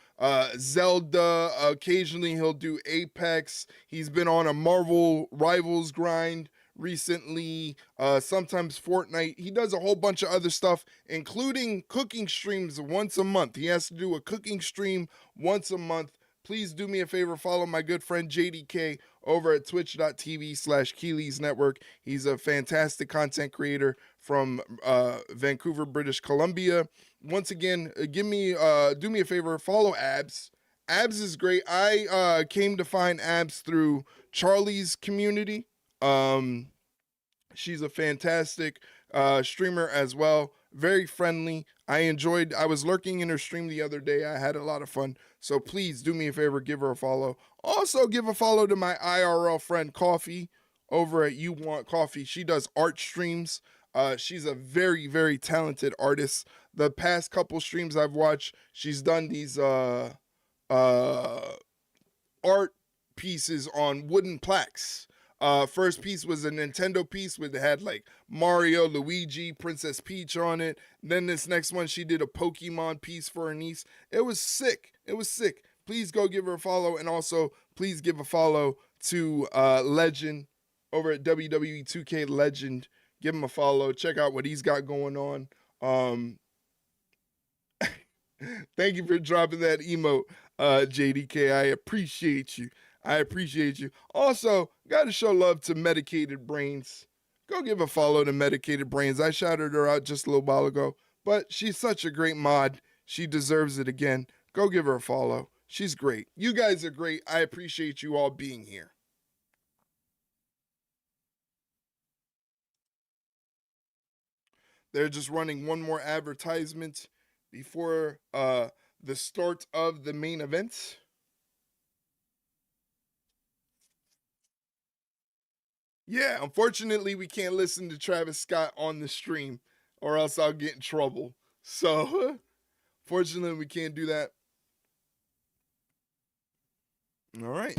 Zelda, occasionally he'll do Apex. He's been on a Marvel Rivals grind recently, sometimes Fortnite. He does a whole bunch of other stuff, including cooking streams once a month. He has to do a cooking stream once a month. Please do me a favor, follow my good friend JDK over at twitch.tv/Keely's Network. He's a fantastic content creator from Vancouver, British Columbia. Once again, do me a favor, follow Abs. Abs is great. I came to find Abs through Charlie's community. She's a fantastic streamer as well. Very friendly. I was lurking in her stream the other day. I had a lot of fun. So please do me a favor, give her a follow. Also give a follow to my IRL friend Coffee over at You Want Coffee. She does art streams. She's a very, very talented artist. The past couple streams I've watched, she's done these art pieces on wooden plaques. First piece was a Nintendo piece that had like Mario, Luigi, Princess Peach on it. Then this next one, she did a Pokemon piece for her niece. It was sick. It was sick. Please go give her a follow. And also, please give a follow to Legend over at WWE 2K Legend. Give him a follow. Check out what he's got going on. Thank you for dropping that emote, JDK. I appreciate you. I appreciate you. Also, got to show love to Medicated Brains. Go give a follow to Medicated Brains. I shouted her out just a little while ago, but she's such a great mod. She deserves it again. Go give her a follow. She's great. You guys are great. I appreciate you all being here. They're just running one more advertisement before the start of the main event. Yeah, unfortunately, we can't listen to Travis Scott on the stream or else I'll get in trouble. So, fortunately, we can't do that. All right.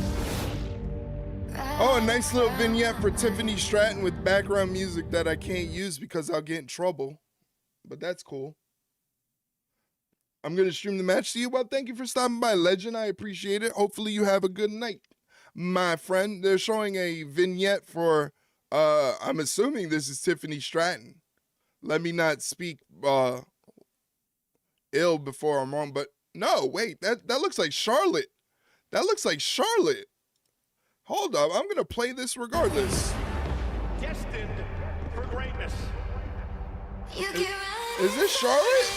Oh, a nice little vignette for Tiffany Stratton with background music that I can't use because I'll get in trouble. But that's cool. I'm going to stream the match to you. Well, thank you for stopping by, Legend. I appreciate it. Hopefully, you have a good night. My friend, they're showing a vignette for, I'm assuming this is Tiffany Stratton. Let me not speak ill before I'm wrong, but no, wait, that looks like Charlotte. That looks like Charlotte. Hold up, I'm going to play this regardless. Destined for greatness. Is this Charlotte?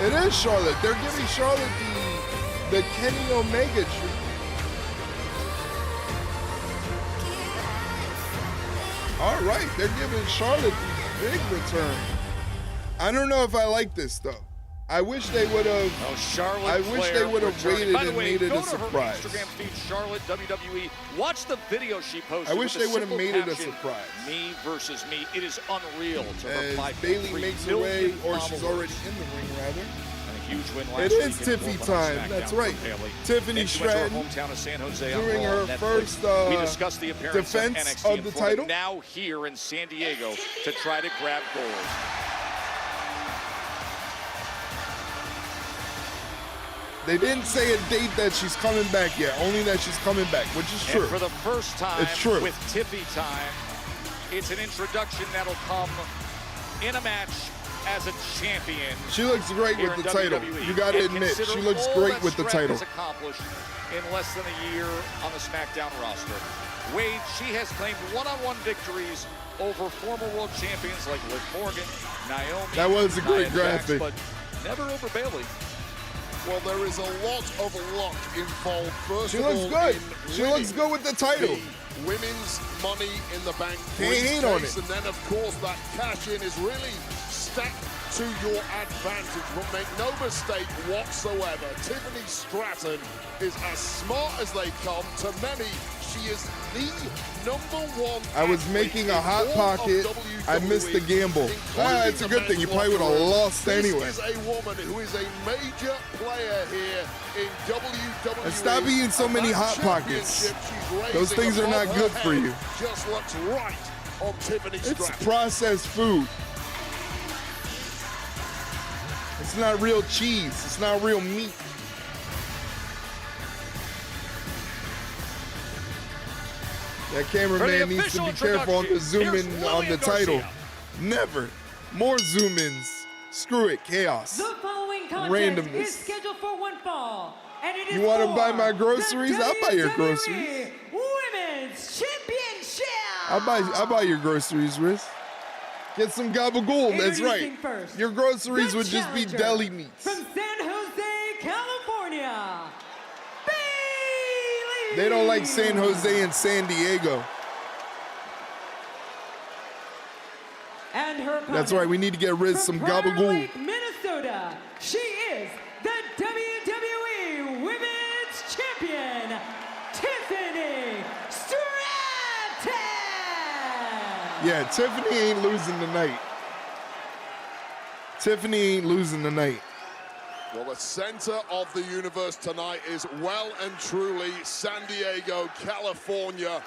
It is Charlotte. They're giving Charlotte the Kenny Omega treatment. All right, they're giving Charlotte the big return. I don't know if I like this though. I wish they would have. Oh, Charlotte. I wish they would have waited and made it a surprise. Instagram feed, Charlotte WWE. Watch the video she posted. I wish they would have made it a surprise. Me versus me. It is unreal to reply. Bayley makes her way, or she's already in the ring rather. Huge win last it is Tiffy time. That's right. Tiffany Stratton hometown of San Jose doing her first we discussed the appearance defense of, of the title. Now here in San Diego to try to grab gold. They didn't say a date that she's coming back yet, only that she's coming back, which is true. And for the first time it's true. With Tiffy time, it's an introduction that'll come in a match as a champion. She looks great with the title. You got to admit, she looks great with the title. Accomplished in less than a year on the SmackDown roster. Wade, she has claimed one-on-one victories over former world champions like Liv Morgan, Naomi. That was a great graphic. But never over Bayley. Well, there is a lot of luck involved. First she of looks all, good. She looks good with the title. The women's Money in the Bank. Can't hate on it. And then, of course, that cash-in is really stacked to your advantage. But make no mistake whatsoever, Tiffany Stratton is as smart as they come. To many, She is the #1. I was making a hot pocket. I missed the gamble. It's a good thing. You probably would have lost anyway. This is a woman who is a major player here in WWE. And stop eating so many hot pockets. Those things are not good for you. Just looks right on Tiffany Stratton. It's processed food. It's not real cheese. It's not real meat. That cameraman needs to be careful on the zoom in on the title. Never. More zoom ins. Screw it. Chaos. The following contest Randomness. is scheduled for one fall. And it is You want to for buy my groceries? the I'll buy your WWE groceries. Women's Championship. I'll buy your groceries, Riz. Get some gabagool. That's right. Introducing first, Your groceries the would just be challenger deli meats. From San Jose, California, Bayley. They don't like San Jose and San Diego. And her opponent, That's right. We need to get Riz some from Prior gabagool. Lake, Minnesota, she is the WWE Women's Champion, Tiffany Stratton. Yeah, Tiffany ain't losing tonight. Tiffany ain't losing tonight. Well, the center of the universe tonight is well and truly San Diego, California.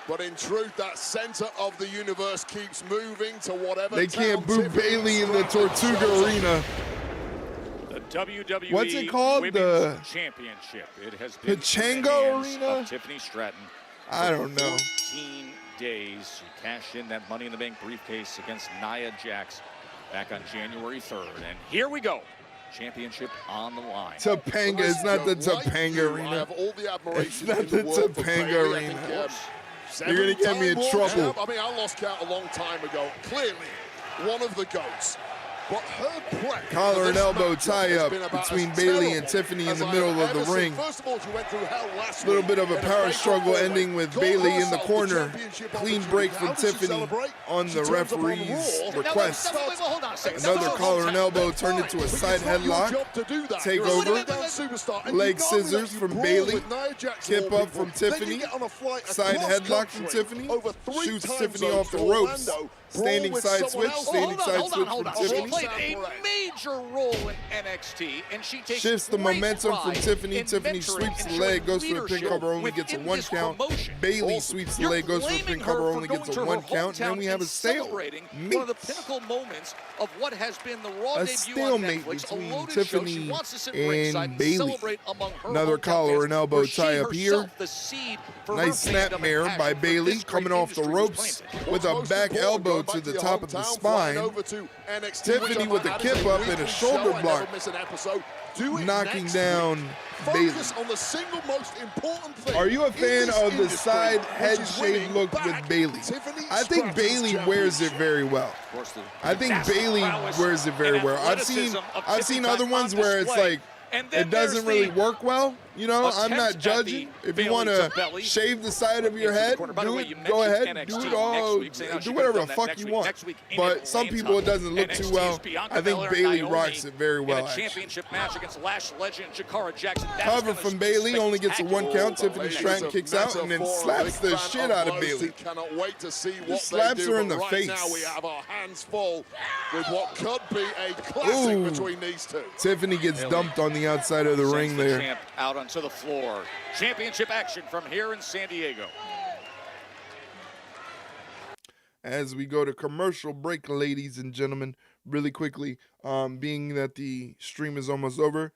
But in truth, that center of the universe keeps moving to whatever. They can't boo Bayley in the Tortuga Arena. The WWE What's it called? Women's The Championship. It has been Pachango in the hands Arena? of Tiffany Stratton. I don't know. 14 days. She cashed in that Money in the Bank briefcase against Nia Jax back on January 3rd. And here we go. Championship on the line. Topanga. It's not the Topanga Arena. I have all the It's admiration not in the the world for Topanga Bayley. I Arena. think, You're going to get me in seven-time trouble. world champ. I mean, I lost count a long time ago. Clearly, one of the GOATs. But her prep Collar and elbow tie-up been about between as Bayley and terrible Tiffany in as the I middle have of the ever ring. seen. First of all, she went through hell last A little week bit of a in power fatal struggle four-way. ending with Got Bayley in the herself corner. championship Clean opportunity. break How from does she Tiffany celebrate? on She the turns up on referee's Raw. request. Hold on a second. Another collar and elbow turned into a But side it's not your headlock. job to do that. Take You're a over. SmackDown superstar, and Leg you can't scissors let you from brawl Bayley. with Nia Jax Kip and all up from people. Then you Tiffany. get on a flight Side across headlock from country Tiffany. over 3 Shoots time Tiffany zones off the to ropes. Orlando, Standing brawl with side someone switch. else. Standing side switch from She Tiffany. played a major role in NXT, and she takes Shifts the great momentum from pride Tiffany. in Tiffany mentoring sweeps and the leg, showing goes for a pin leadership cover, only gets a within 1 this count. promotion. Bayley sweeps the You're leg, goes for a pin blaming cover, her only for gets a going to 1 her count. And then we hometown have a and celebrating one of the stalemate. pinnacle moments of what has been the Raw A debut on stalemate Netflix, a between loaded show. Tiffany She wants to sit and ringside and Bayley. celebrate among her Another hometown collar fans, and elbow where she tie up here. herself the seed for Nice her snap fandom and mare passion by for Bayley this coming great off the industry ropes was planted. with a back elbow to the top of the spine. Tiffany with a kip up and a shoulder block, knocking down Bayley. On the single most important thing. Are you a fan in this of the industry, side which head is shave winning look back with Bayley? Tiffany I think Stratton's Bayley wears it very well. I think Bayley wears it very well. I've seen other ones where it's like it doesn't really work well. You know, I'm not judging. If you want to shave the side of your head, do it. Go ahead, do it all. Do whatever the fuck you want. But some people it doesn't look too well. I think Bayley rocks it very well. Championship match against Lash legend Jakara Jackson. Cover from Bayley, only gets a 1 count. Tiffany Stratton kicks out and then slaps the shit out of Bayley. Cannot wait to see what Slaps they do, her in but the right face. now we have our hands full with what could be a classic Ooh. between these two. Tiffany gets dumped on the outside of the ring The there. champ out onto the floor. Championship action from here in San Diego. As we go to commercial break, ladies and gentlemen, really quickly, being that the stream is almost over,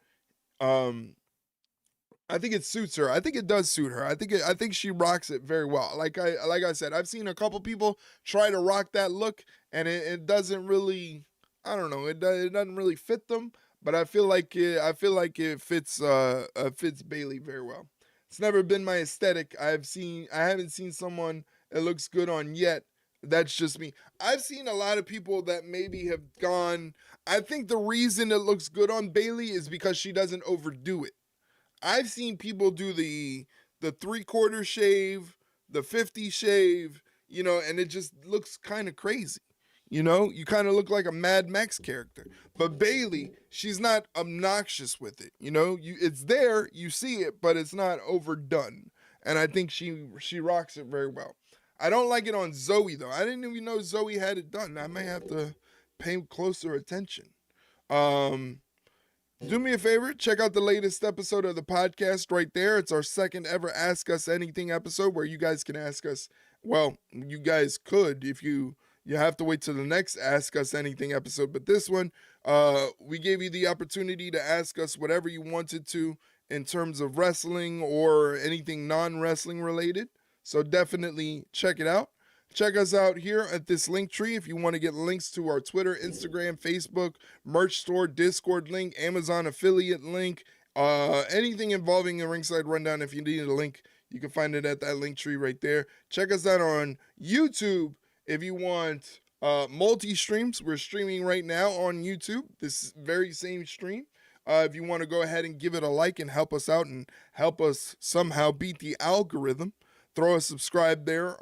I think it suits her. I think it does suit her. I think she rocks it very well. Like I said, I've seen a couple people try to rock that look, and it doesn't really. I don't know. It doesn't really fit them. But I feel like it fits Bayley very well. It's never been my aesthetic. I haven't seen someone it looks good on yet. That's just me. I've seen a lot of people that maybe have gone. I think the reason it looks good on Bayley is because she doesn't overdo it. I've seen people do the 3/4 shave, the 50 shave, you know, and it just looks kind of crazy. You know, you kind of look like a Mad Max character. But Bayley, she's not obnoxious with it. You know, it's there, you see it, but it's not overdone. and I think she rocks it very well. I don't like it on Zoe, though. I didn't even know Zoe had it done. I may have to pay closer attention. Do me a favor, check out the latest episode of the podcast right there. It's our second ever Ask Us Anything episode where you guys can ask us, well, you guys could if you have to wait till the next Ask Us Anything episode. But this one, we gave you the opportunity to ask us whatever you wanted to in terms of wrestling or anything non-wrestling related. So definitely check it out. Check us out here at this link tree if you want to get links to our Twitter, Instagram, Facebook, merch store, Discord link, Amazon affiliate link, anything involving a Ringside Rundown. If you need a link, you can find it at that link tree right there. Check us out on YouTube if you want multi-streams. We're streaming right now on YouTube, this very same stream. If you want to go ahead and give it a like and help us out and help us somehow beat the algorithm, throw a subscribe there.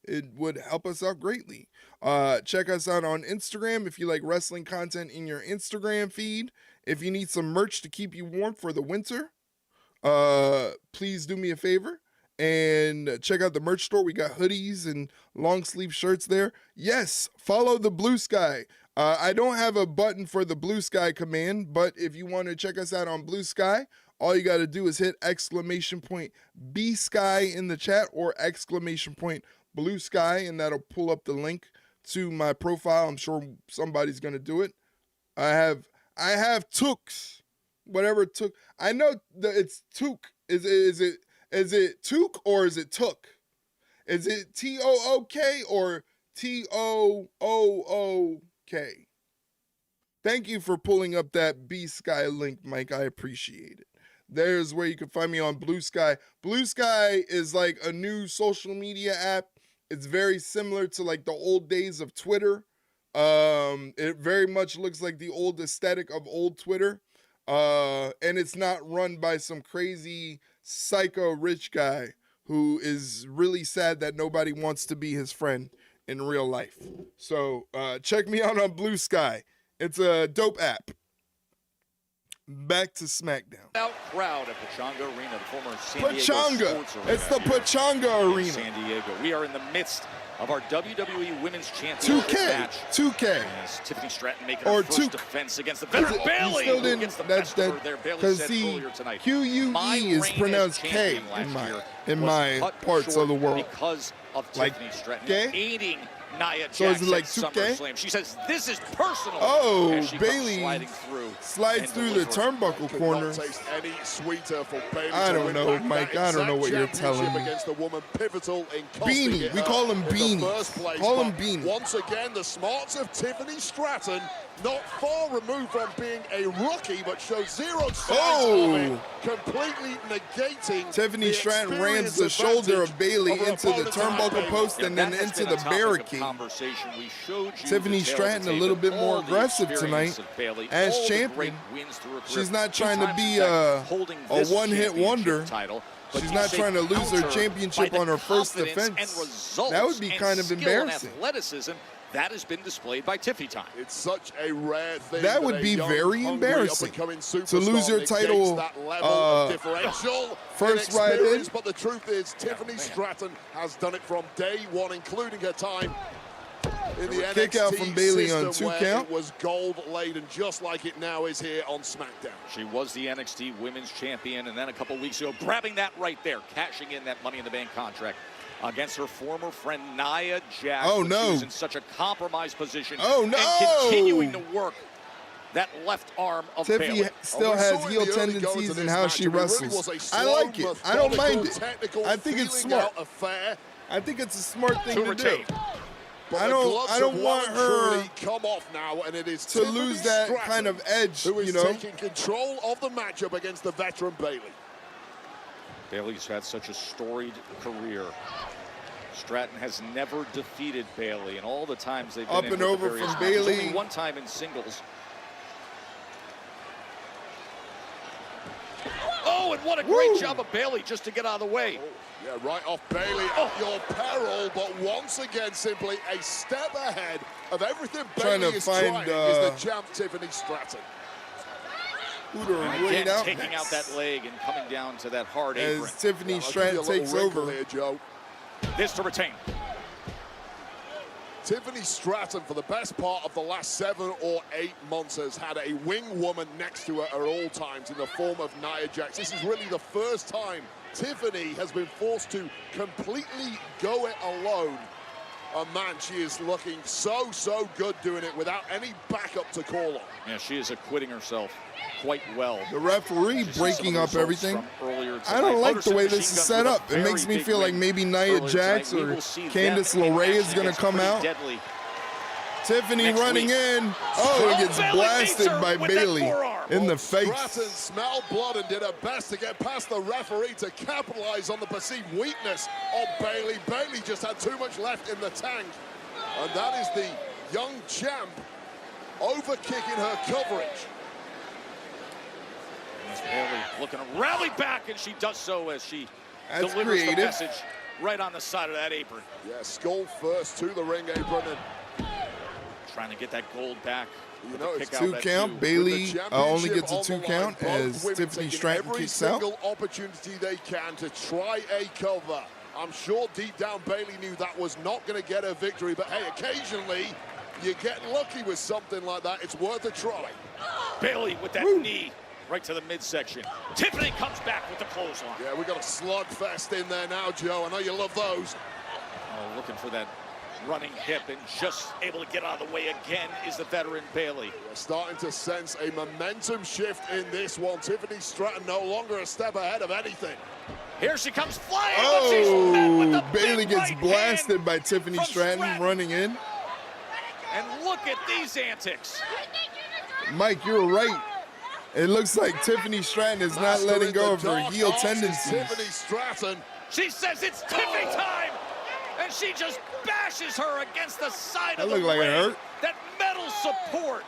It would help us out greatly. Check us out on Instagram if you like wrestling content in your Instagram feed. If you need some merch to keep you warm for the winter, please do me a favor and check out the merch store. We got hoodies and long sleeve shirts there. Yes, follow the Blue Sky. I don't have a button for the Blue Sky command, but if you want to check us out on Blue Sky, all you got to do is hit !B Sky in the chat or !Blue Sky, and that'll pull up the link to my profile. I'm sure somebody's going to do it. I have Tooks, whatever Took. I know that it's Took. Is it Took or is it Took? Is it TOOK or TOOOK? Thank you for pulling up that B Sky link, Mike. I appreciate it. There's where you can find me on Blue Sky. Blue Sky is like a new social media app. It's very similar to like the old days of Twitter. It very much looks like the old aesthetic of old Twitter. And it's not run by some crazy psycho rich guy who is really sad that nobody wants to be his friend in real life. So check me out on Blue Sky. It's a dope app. Back to SmackDown. Out crowd at Pechanga Arena, the former San Diego Sports Arena. It's the Pechanga Arena. San Diego. We are in the midst of our WWE Women's Championship match. 2K. As Tiffany Stratton making her first defense against the veteran Bayley. Still didn't. That's that. Because see, QUE is pronounced K in my parts of the world. Because of Tiffany Stratton aiding Nia Jax so is it like at 2K? SummerSlam. She says this is personal. Oh, as she Bayley slides through the turnbuckle corner. Any sweeter for Bayley I don't know, Mike. I don't know what you're telling me. Against the woman pivotal in Beanie. We call him Beanie. Call him Beanie. Once again, the smarts of Tiffany Stratton, not far removed from being a rookie, but shows zero signs of it, completely negating. Tiffany Stratton rams the shoulder of Bayley into the turnbuckle post and then into the barricade. Tiffany Stratton a little bit more aggressive tonight as champion. She's not trying to be a one-hit wonder. She's not trying to lose her championship on her first defense. That would be kind of embarrassing. Athleticism that has been displayed by Tiffy time. It's such a rare thing. That would be very embarrassing to lose your title first ride in. But the truth is, Tiffany Stratton has done it from day one, including her time in the NXT kick out from Bayley on 2 count. It was gold laden, just like it now is here on SmackDown. She was the NXT Women's Champion, and then a couple weeks ago, grabbing that right there, cashing in that Money in the Bank contract against her former friend Nia Jax. Oh no! She was in such a compromised position. Oh no! And continuing to work that left arm of Tiffy Bayley. still has heel tendencies in how she wrestles. I like it. I don't mind it. I think it's smart. I think it's a smart thing to do. I don't want her come off now, and it is to lose that kind of edge, who is taking control of the matchup against the veteran Bayley. Bayley's had such a storied career. Stratton has never defeated Bayley, and all the times they've been up and over from Bayley. Only one time in singles. Oh, and what a great job of Bayley just to get out of the way. Yeah, right off Bayley at your peril, but once again, simply a step ahead of everything Bayley is trying is the champ Tiffany Stratton. Hooter And right again, out. taking out that leg and coming down to that hard As apron. Tiffany Stratton takes over. Here, Joe. This to retain. Tiffany Stratton, for the best part of the last 7 or 8 months, has had a wing woman next to her at all times in the form of Nia Jax. This is really the first time Tiffany has been forced to completely go it alone. And man, she is looking so good doing it without any backup to call on. Yeah, she is acquitting herself quite well. The referee breaking up everything. I Motor don't like the City way Machine this is Guns set with a up. It very makes me big feel like win maybe Nia earlier Jax tonight. or We will see Candice them in LaRae is action going to against come pretty out. deadly. Tiffany Next running week. in. Oh, it gets Bayley blasted beats her by with that Bayley forearm. in the Stratton face. smelled blood and did her best to get past the referee to capitalize on the perceived weakness of Bayley. Bayley just had too much left in the tank. And that is the young champ overkicking her coverage. As Bayley looking to rally back, and she does so as she That's delivers creative. the message right on the side of that apron. Yeah, skull first to the ring apron. And trying to get that gold back. you know, it's 2 count. Bayley only gets a 2 count Both as women Tiffany taking Stratton every kicks out. single opportunity they can to try a cover. I'm sure deep down Bayley knew that was not going to get her victory, but hey, occasionally you get lucky with something like that. It's worth a try. Bayley with that knee right to the midsection. Tiffany comes back with the clothesline. Yeah, we got a slugfest in there now, Joe. I know you love those. Oh, looking for that running hip, and just able to get out of the way again is the veteran Bayley. We're starting to sense a momentum shift in this one. Tiffany Stratton no longer a step ahead of anything. Here she comes flying. But she's met with the Bayley big gets right blasted hand by Tiffany from Stratton running in. And look at these antics. Mike, you were right. It looks like Tiffany Stratton is not letting go of her heel tendencies. Tiffany Stratton. She says it's Tiffany time, and she just bashes her against the side of the That looked like it ring. hurt. That metal support.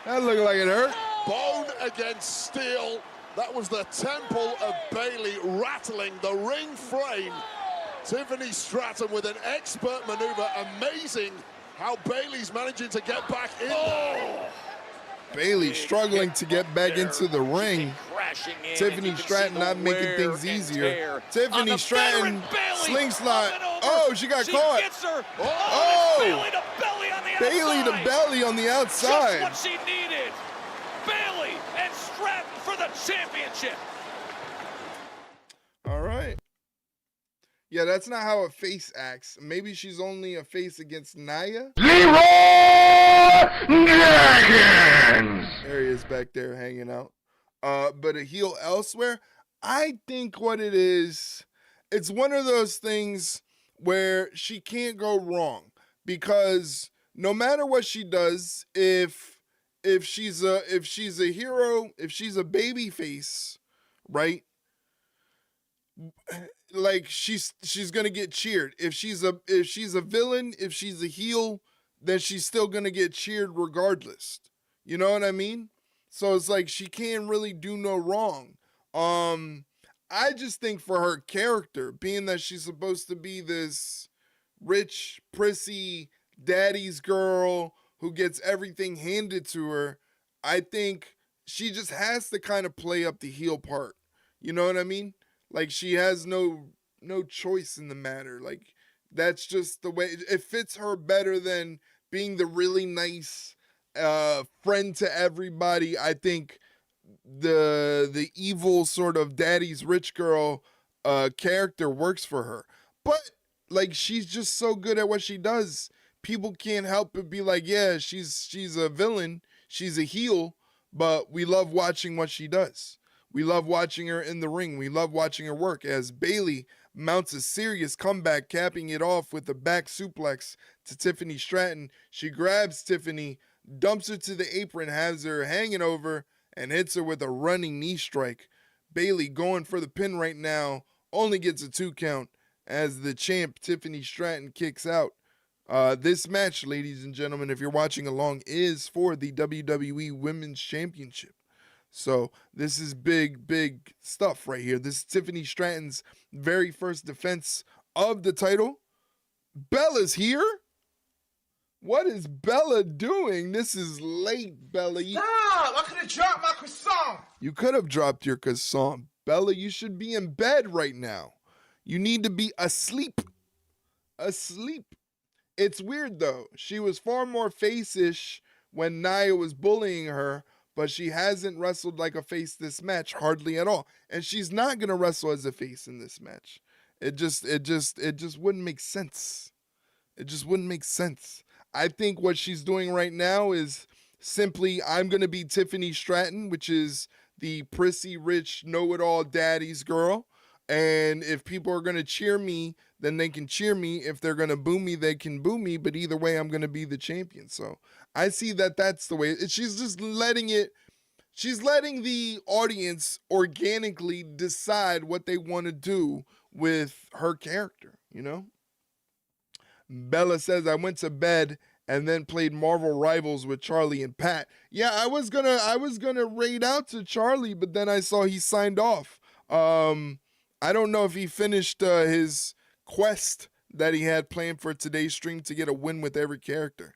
That looked like it hurt. Bone against steel. That was the temple of Bayley rattling the ring frame. Tiffany Stratton with an expert maneuver. Amazing how Bayley's managing to get back in there. Bayley struggling to get back into the ring. Crashing in. Tiffany Stratton not making things easier. Tiffany Stratton sling slot. Oh, she got caught. Gets her. Oh, Bayley to belly on the outside. Bayley to belly on the outside. Just what she needed. Bayley and Stratton for the championship. All right. Yeah, that's not how a face acts. Maybe she's only a face against Nia. There he is back there hanging out. But a heel elsewhere. I think what it is, it's one of those things where she can't go wrong, because no matter what she does, if she's a hero, if she's a baby face, right? Like she's gonna get cheered. If she's a villain, if she's a heel, then she's still gonna get cheered regardless. You know what I mean? So it's like she can't really do no wrong. I just think for her character, being that she's supposed to be this rich, prissy daddy's girl who gets everything handed to her, I think she just has to kind of play up the heel part. You know what I mean? Like she has no choice in the matter. Like that's just the way it fits her better than being the really nice friend to everybody. I think the evil sort of daddy's rich girl character works for her. But like she's just so good at what she does. People can't help but be like, yeah, she's a villain, she's a heel, but we love watching what she does. We love watching her in the ring. We love watching her work as Bayley mounts a serious comeback, capping it off with a back suplex to Tiffany Stratton. She grabs Tiffany, dumps her to the apron, has her hanging over, and hits her with a running knee strike. Bayley going for the pin right now, only gets a 2 count as the champ Tiffany Stratton kicks out. This match, ladies and gentlemen, if you're watching along, is for the WWE Women's Championship. So this is big stuff right here. This is Tiffany Stratton's very first defense of the title. Bella's here. What is Bella doing? This is late, Bella. I could have dropped my croissant. You could have dropped your croissant. Bella, you should be in bed right now. You need to be asleep. Asleep. It's weird, though. She was far more face-ish when Nia was bullying her, but she hasn't wrestled like a face this match, hardly at all. And she's not going to wrestle as a face in this match. It just wouldn't make sense. It just wouldn't make sense. I think what she's doing right now is simply, I'm going to be Tiffany Stratton, which is the prissy, rich, know-it-all daddy's girl. And if people are going to cheer me, then they can cheer me. If they're going to boo me, they can boo me. But either way, I'm going to be the champion. So I see that that's the way. She's just letting it. She's letting the audience organically decide what they want to do with her character, you know? Bella says, I went to bed and then played Marvel Rivals with Charlie and Pat. Yeah, I was gonna raid out to Charlie, but then I saw he signed off. I don't know if he finished his quest that he had planned for today's stream to get a win with every character.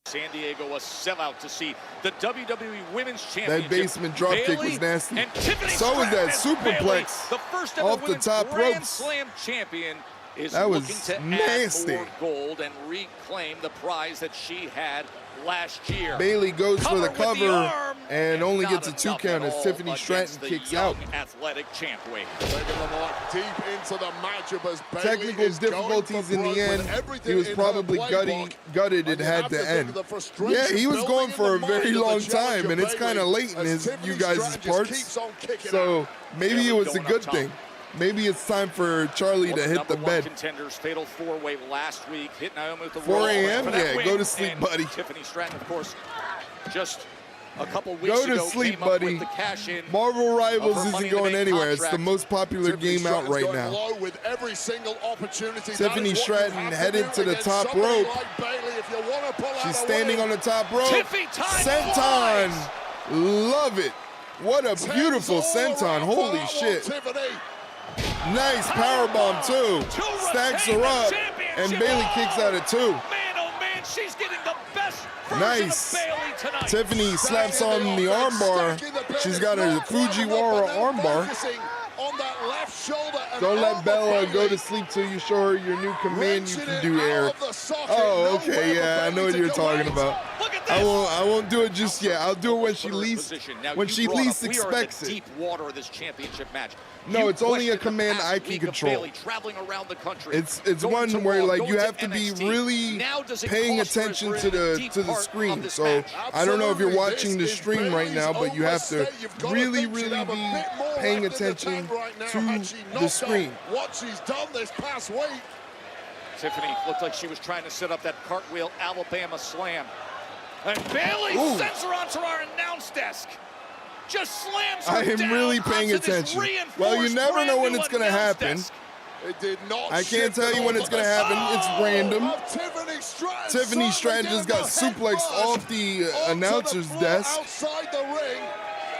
San Diego, a sellout to see the WWE Women's Championship. That basement dropkick was nasty. And Tiffany so was that Stratton superplex Bayley, the first ever off the top Grand ropes. Slam champion, is that was looking to nasty. add more gold and reclaim the prize that she had last year. Bayley goes for the cover and only not gets a 2 count as Tiffany Stratton kicks out. Athletic champ weight. Taking the mark deep into the matchup as Bayley Technical is difficulties in the end. He was in probably her gutted it had to end. Yeah, he was going for a very long time, and it's kind of late in you guys' parts. So maybe it was a good thing. Maybe it's time for Charlie to hit the bed. Contenders fatal 4-way last week. Hit Naomi with the 4 a.m. Yeah, win. Go to sleep, buddy. Tiffany Stratton, of course, just a couple weeks ago, go to sleep, came up buddy. with the cash-in Marvel Rivals of her isn't going anywhere. It's the most popular Tiffany game out right now. low with every single opportunity. Tiffany Stratton headed to the top rope. Like Bayley, if you want to pull She's out standing on the top rope. Senton. Love it. What a beautiful senton. Holy shit. Tiffany. Nice powerbomb too. Stacks her up, and Bayley kicks out at 2. Man, oh man, she's getting the best Nice. of Bayley tonight. Tiffany slaps on the armbar. She's got a Fujiwara armbar. On that left shoulder. Don't let Bella go to sleep till you show her your new command you can do, Eric. Oh, okay, yeah, I know what you're talking about. I won't do it just yet. I'll do it when she least expects it. Deep water of this championship match. No, it's only a command I can control. It's one where like you have to be really paying attention to the screen. So I don't know if you're watching the stream right now, but you have to really be paying attention to the screen. What she's done this past week. Tiffany looked like she was trying to set up that cartwheel Alabama slam. And Bayley sends her onto our announce desk. Just slams her I am down really paying onto this attention. Well, you never know when it's going to happen. It did not. I can't tell you when it's going to happen. It's random. Tiffany Stratton just got suplexed off the announcer's desk. Outside the ring.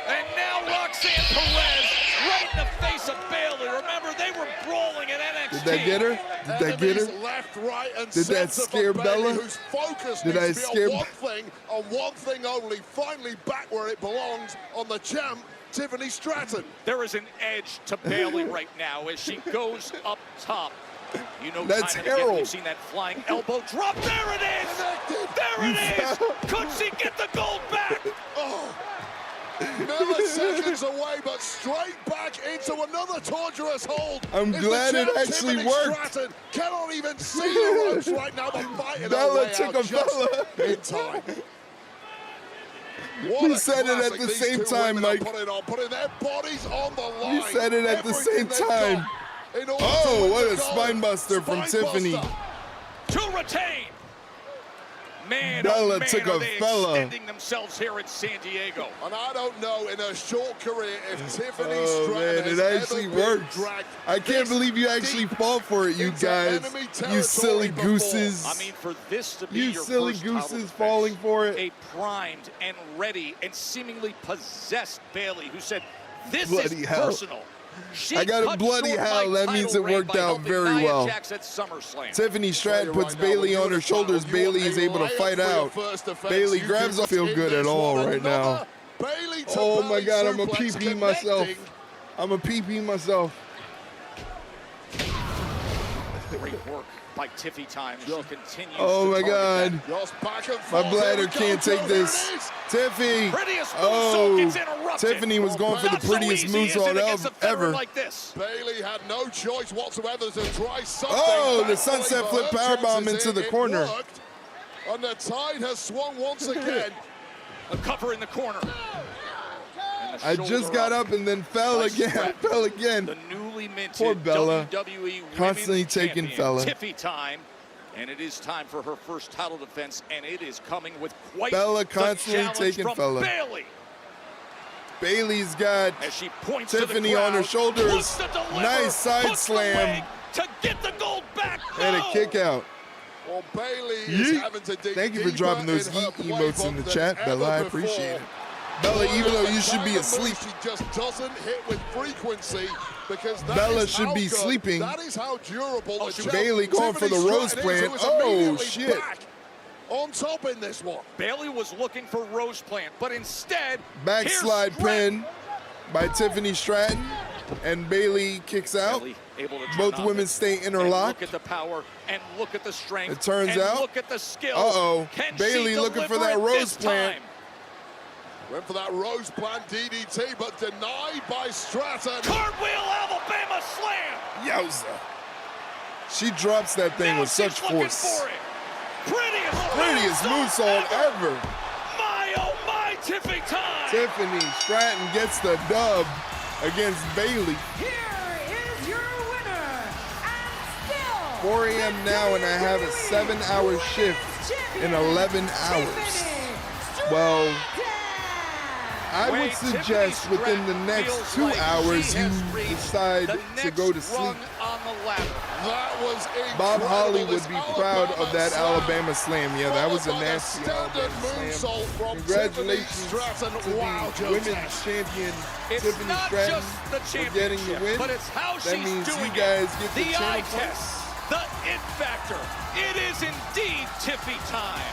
And now Roxanne Perez right in the face of Bayley. Remember, they were brawling at NXT. Did that get her? Did that get her? Left, right, and Did that scare Bella? Whose focus Did I needs to be scare? on one thing, on one thing only. Finally back where it belongs, on the champ, Tiffany Stratton. There is an edge to Bayley right now as she goes up top. You know, that's time and again, Harold. we've seen that flying elbow drop. There it is. There it is. Could she get the gold back? Oh. Milliseconds away, but straight back into another torturous hold. I'm glad it actually Tiffany worked. Stratton cannot even see the ropes right now. The fight Bella took a Bella. In time. You said it at the same time, Mike. Putting their bodies on the line. You said it at the same time. Oh, what a spine buster from Tiffany. To retain. Man, Bella oh man, took are a they fella. extending themselves here in San Diego. And I don't know in her short career if Tiffany Oh Stratton man, it actually works. I can't believe you actually fought for it, you guys. You silly gooses. I mean, for this to be You your silly first title gooses defense, falling for it. A primed and ready and seemingly possessed Bayley who said, "This Bloody is hell. personal. I got a bloody hell. That means it worked out very well. Tiffany Stratton puts Bayley on her shoulders. Bayley is able to fight out. Bayley grabs off. Feel good at all right now. Oh my God, I'm a pee-pee myself. I'm a pee-pee myself. Great work by Tiffy time. She continues. Oh my God. My bladder can't take this. Tiffy. Oh, Tiffany was going for the prettiest moonsault ever. Bayley had no choice whatsoever to try something. Oh, the sunset flip powerbomb into the corner. And the tide has swung once again. A cover in the corner. I just got up and then fell again. Fell again. The newly minted Poor Bella. WWE Constantly taking fella. Tiffy time. And it is time for her first title defense, and it is coming with quite Bella the constantly challenge taking from fella. Bayley. Bayley's got As she points Tiffany to the on her crowd, shoulders. looks to deliver, Nice side hooks the slam. leg to get the gold back. And a No! kick out. Well, Bayley is having to dig Thank you for deeper dropping those in her yeet emotes in the chat, playbook than Bella. I ever appreciate it. before. Bella, even though you should be asleep. She just doesn't hit with frequency because that Bella is should how be good, sleeping. That is how durable the Bayley going for the rose plant. Oh, shit. On top in this one. Bayley was looking for rose plant, but instead, Backslide here's Stratton. pin by Tiffany Stratton. And Bayley kicks out. Bayley able to turn Both on women it. stay And interlocked. look at the power and look at the strength. It turns and out. Look at the skill. Uh-oh. Can Bayley she looking for deliver that it rose this plant. time? Went for that rose plant DDT, but denied by Stratton. Cartwheel Alabama slam. Yowza. She drops that thing Now with such she's looking force. for it. Prettiest moonsault ever. My, oh my, Tiffy time. Tiffany Stratton gets the dub against Bayley. Here is your winner, and still 4 a.m. now, and I have a 7-hour shift in 11 hours. Well, I would suggest within the next 2 hours you decide to go to sleep. That was Bob incredible. Holly would This be proud of that Alabama slam. Yeah, that was a Followed by nasty standard Alabama slam. moonsault from Congratulations Tiffany Stratton. to the Wow, women's Joseph. champion, It's Tiffany not Stratton, just the for getting the championship, win. but it's how That she's means doing you guys it. get the The eye channel test, the it factor. It is indeed Tiffy time.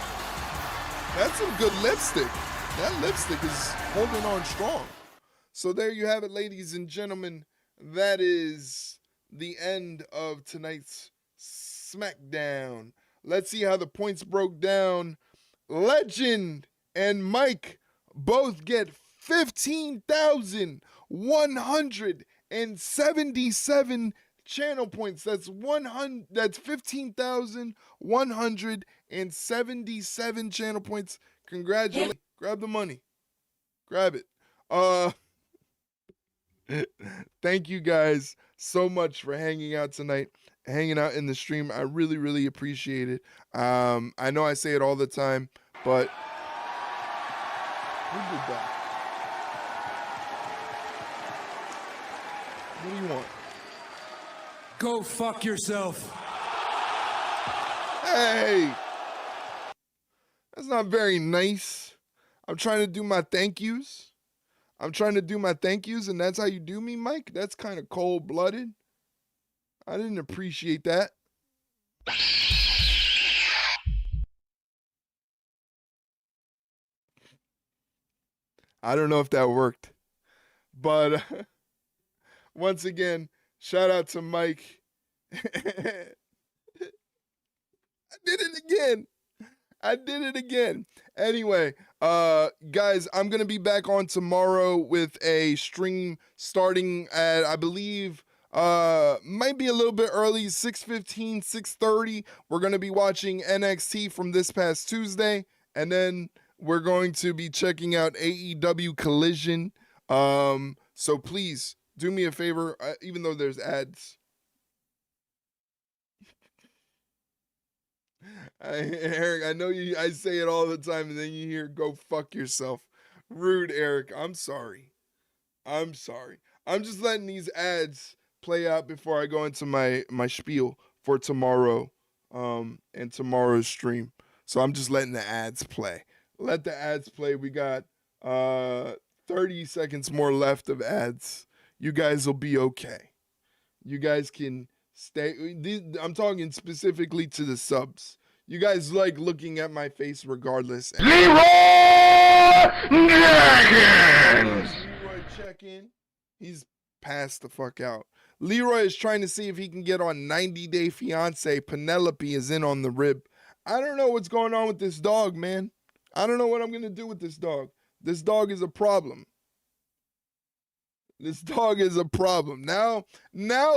That's some good lipstick. That lipstick is holding on strong. So there you have it, ladies and gentlemen. That is the end of tonight's SmackDown. Let's see how the points broke down. Legend and Mike both get 15,177 channel points. That's 15,177 channel points. Congratulations. Grab the money. Grab it. Thank you guys so much for hanging out tonight, hanging out in the stream. I really, really appreciate it. I know I say it all the time, but who did that? What do you want? Go fuck yourself. Hey, that's not very nice. I'm trying to do my thank yous. And that's how you do me, Mike? That's kind of cold-blooded. I didn't appreciate that. I don't know if that worked. But once again, shout out to Mike. I did it again. Anyway, guys, I'm going to be back on tomorrow with a stream starting at, I believe, might be a little bit early, 6:15, 6:30. We're going to be watching NXT from this past Tuesday, and then we're going to be checking out AEW Collision. So please do me a favor, even though there's ads. Eric, I know I say it all the time, and then you hear "go fuck yourself." Rude, Eric. I'm sorry. I'm just letting these ads play out before I go into my spiel for tomorrow, and tomorrow's stream. So I'm just letting the ads play. Let the ads play. We got 30 seconds more left of ads. you guys will be okay. You guys can stay. I'm talking specifically to the subs. You guys like looking at my face regardless. Leroy check in. He's passed the fuck out. Leroy is trying to see if he can get on 90 Day Fiance. Penelope is in on the rib. I don't know what's going on with this dog, man. I don't know what I'm going to do with this dog. This dog is a problem. This dog is a problem. Now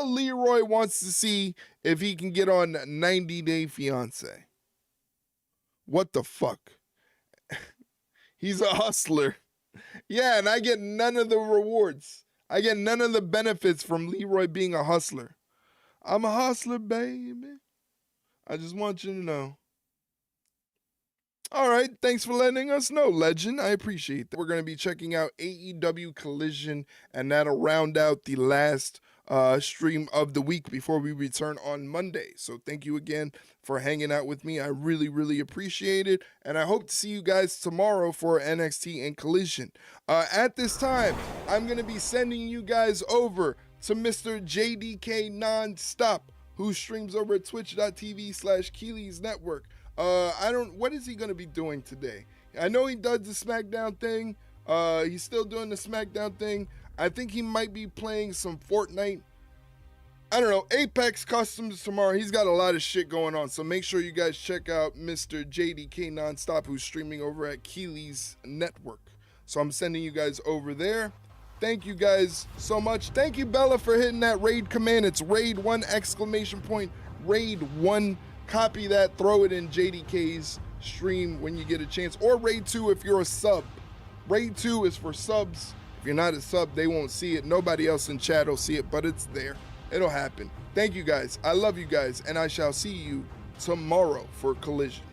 Leroy wants to see if he can get on 90 Day Fiance. What the fuck? He's a hustler. Yeah, and I get none of the rewards. I get none of the benefits from Leroy being a hustler. I'm a hustler, baby. I just want you to know. All right, thanks for letting us know, Legend. I appreciate that. We're going to be checking out AEW Collision, and that'll round out the last stream of the week before we return on Monday. So thank you again for hanging out with me. I really, really appreciate it, and I hope to see you guys tomorrow for NXT and Collision. At this time, I'm going to be sending you guys over to Mr. JDK Nonstop, who streams over at twitch.tv/Keely's Network. What is he going to be doing today? I know he does the SmackDown thing. He's still doing the SmackDown thing. I think he might be playing some Fortnite. I don't know, Apex Customs tomorrow. He's got a lot of shit going on. So make sure you guys check out Mr. JDK Nonstop, who's streaming over at Keely's Network. So I'm sending you guys over there. Thank you guys so much. Thank you, Bella, for hitting that raid command. It's raid1 ! Raid 1. Copy that, throw it in JDK's stream when you get a chance. Or raid 2 if you're a sub. Raid 2 is for subs. If you're not a sub, they won't see it. Nobody else in chat will see it, but it's there. It'll happen. Thank you guys. I love you guys, and I shall see you tomorrow for Collision.